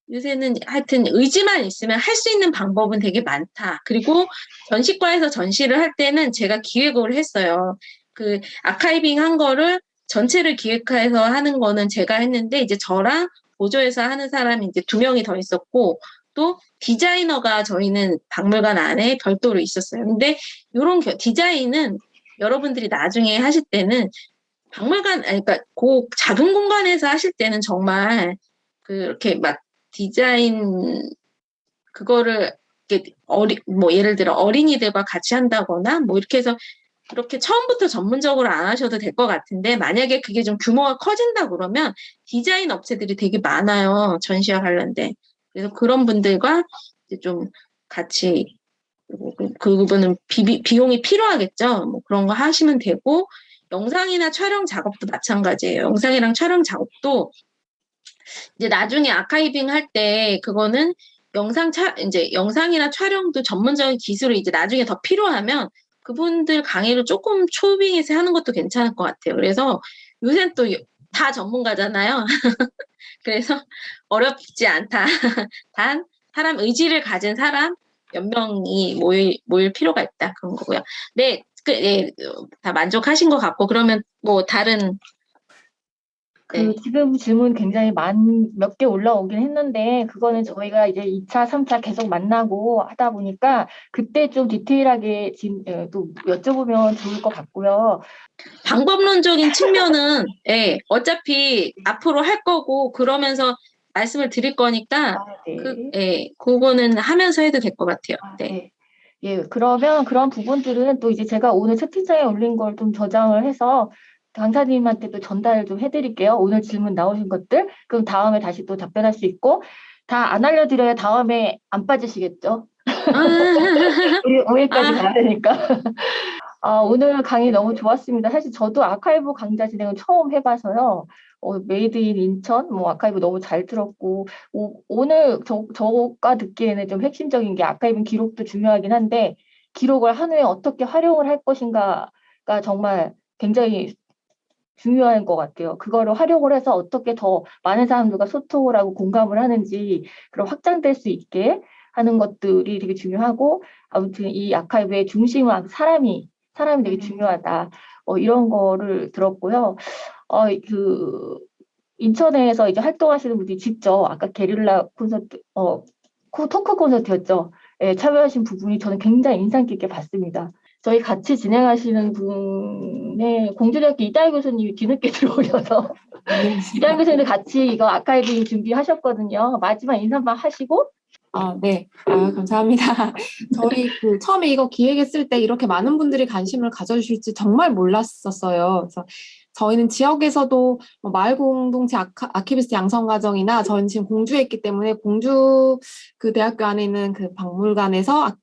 요새는 하여튼 의지만 있으면 할 수 있는 방법은 되게 많다. 그리고 전시과에서 전시를 할 때는 제가 기획을 했어요. 그 아카이빙 한 거를 전체를 기획해서 하는 거는 제가 했는데 이제 저랑 보조해서 하는 사람이 이제 2명이 더 있었고 또 디자이너가 저희는 박물관 안에 별도로 있었어요. 근데 이런 디자인은 여러분들이 나중에 하실 때는 박물관, 아니, 그러니까 그 작은 공간에서 하실 때는 정말 그렇게 막 디자인 그거를 이렇게 뭐 예를 들어 어린이들과 같이 한다거나 뭐 이렇게 해서 그렇게 처음부터 전문적으로 안 하셔도 될 것 같은데 만약에 그게 좀 규모가 커진다 그러면 디자인 업체들이 되게 많아요. 전시와 관련된. 그래서 그런 분들과 이제 좀 같이 그분은 비용이 필요하겠죠. 뭐 그런 거 하시면 되고 영상이나 촬영 작업도 마찬가지예요. 영상이랑 촬영 작업도 이제 나중에 아카이빙 할 때 그거는 이제 영상이나 촬영도 전문적인 기술이 이제 나중에 더 필요하면 그분들 강의를 조금 초빙해서 하는 것도 괜찮을 것 같아요. 그래서 요새는 또 다 전문가잖아요. 그래서 어렵지 않다. 단 사람 의지를 가진 사람 몇 명이 모일 필요가 있다. 그런 거고요. 네, 예, 다 만족하신 것 같고 그러면 뭐 다른 네. 지금 질문 굉장히 몇 개 올라오긴 했는데, 그거는 저희가 이제 2차, 3차 계속 만나고 하다 보니까, 그때 좀 디테일하게 또 여쭤보면 좋을 것 같고요. 방법론적인 측면은 예, 어차피 앞으로 할 거고 그러면서 말씀을 드릴 거니까 네. 그거는 하면서 해도 될 것 같아요. 네. 네. 예, 그러면 그런 부분들은 또 이제 제가 오늘 채팅창에 올린 걸 좀 저장을 해서 강사님한테 또 전달을 좀 해드릴게요. 오늘 질문 나오신 것들. 그럼 다음에 다시 또 답변할 수 있고, 다 안 알려드려야 다음에 안 빠지시겠죠? 우리 5일까지 가야 되니까. 오늘 강의 너무 좋았습니다. 사실 저도 아카이브 강좌 진행을 처음 해봐서요. 메이드 인 인천, 뭐 아카이브 너무 잘 들었고, 오늘 저가 듣기에는 좀 핵심적인 게 아카이브 기록도 중요하긴 한데, 기록을 한 후에 어떻게 활용을 할 것인가가 정말 굉장히 중요한 것 같아요. 그거를 활용을 해서 어떻게 더 많은 사람들과 소통을 하고 공감을 하는지, 그런 확장될 수 있게 하는 것들이 되게 중요하고, 아무튼 이 아카이브의 중심은 사람이 되게 중요하다. 이런 거를 들었고요. 인천에서 이제 활동하시는 분들이 직접 아까 게릴라 콘서트, 토크 콘서트였죠. 예, 참여하신 부분이 저는 굉장히 인상 깊게 봤습니다. 저희 같이 진행하시는 분의 공주대학교 이다희 교수님이 뒤늦게 들어오셔서 이다희 교수님도 같이 이거 아카이빙 준비하셨거든요. 마지막 인사만 하시고 네. 감사합니다. 저희 처음에 이거 기획했을 때 이렇게 많은 분들이 관심을 가져주실지 정말 몰랐었어요. 그래서 저희는 지역에서도 마을 공동체 아키비스트 양성과정이나 저희는 지금 공주에 있기 때문에 공주 그 대학교 안에 있는 그 박물관에서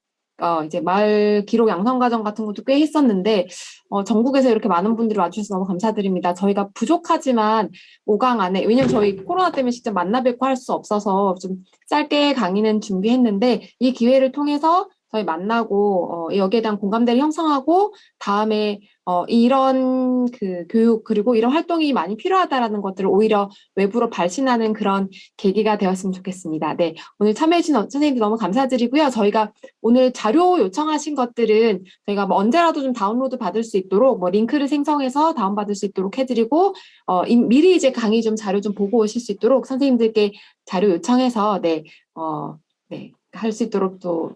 이제 마을 기록 양성과정 같은 것도 꽤 했었는데, 전국에서 이렇게 많은 분들이 와주셔서 너무 감사드립니다. 저희가 부족하지만 5강 안에, 왜냐면 저희 코로나 때문에 직접 만나 뵙고 할 수 없어서 좀 짧게 강의는 준비했는데, 이 기회를 통해서 저희 만나고, 여기에 대한 공감대를 형성하고, 다음에, 이런 교육, 그리고 이런 활동이 많이 필요하다라는 것들을 오히려 외부로 발신하는 그런 계기가 되었으면 좋겠습니다. 네. 오늘 참여해주신 선생님들 너무 감사드리고요. 저희가 오늘 자료 요청하신 것들은 저희가 뭐 언제라도 좀 다운로드 받을 수 있도록 링크를 생성해서 다운받을 수 있도록 해드리고, 미리 이제 강의 좀 자료 좀 보고 오실 수 있도록 선생님들께 자료 요청해서, 할 수 있도록 또,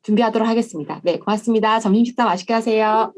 준비하도록 하겠습니다. 네, 고맙습니다. 점심 식사 맛있게 하세요.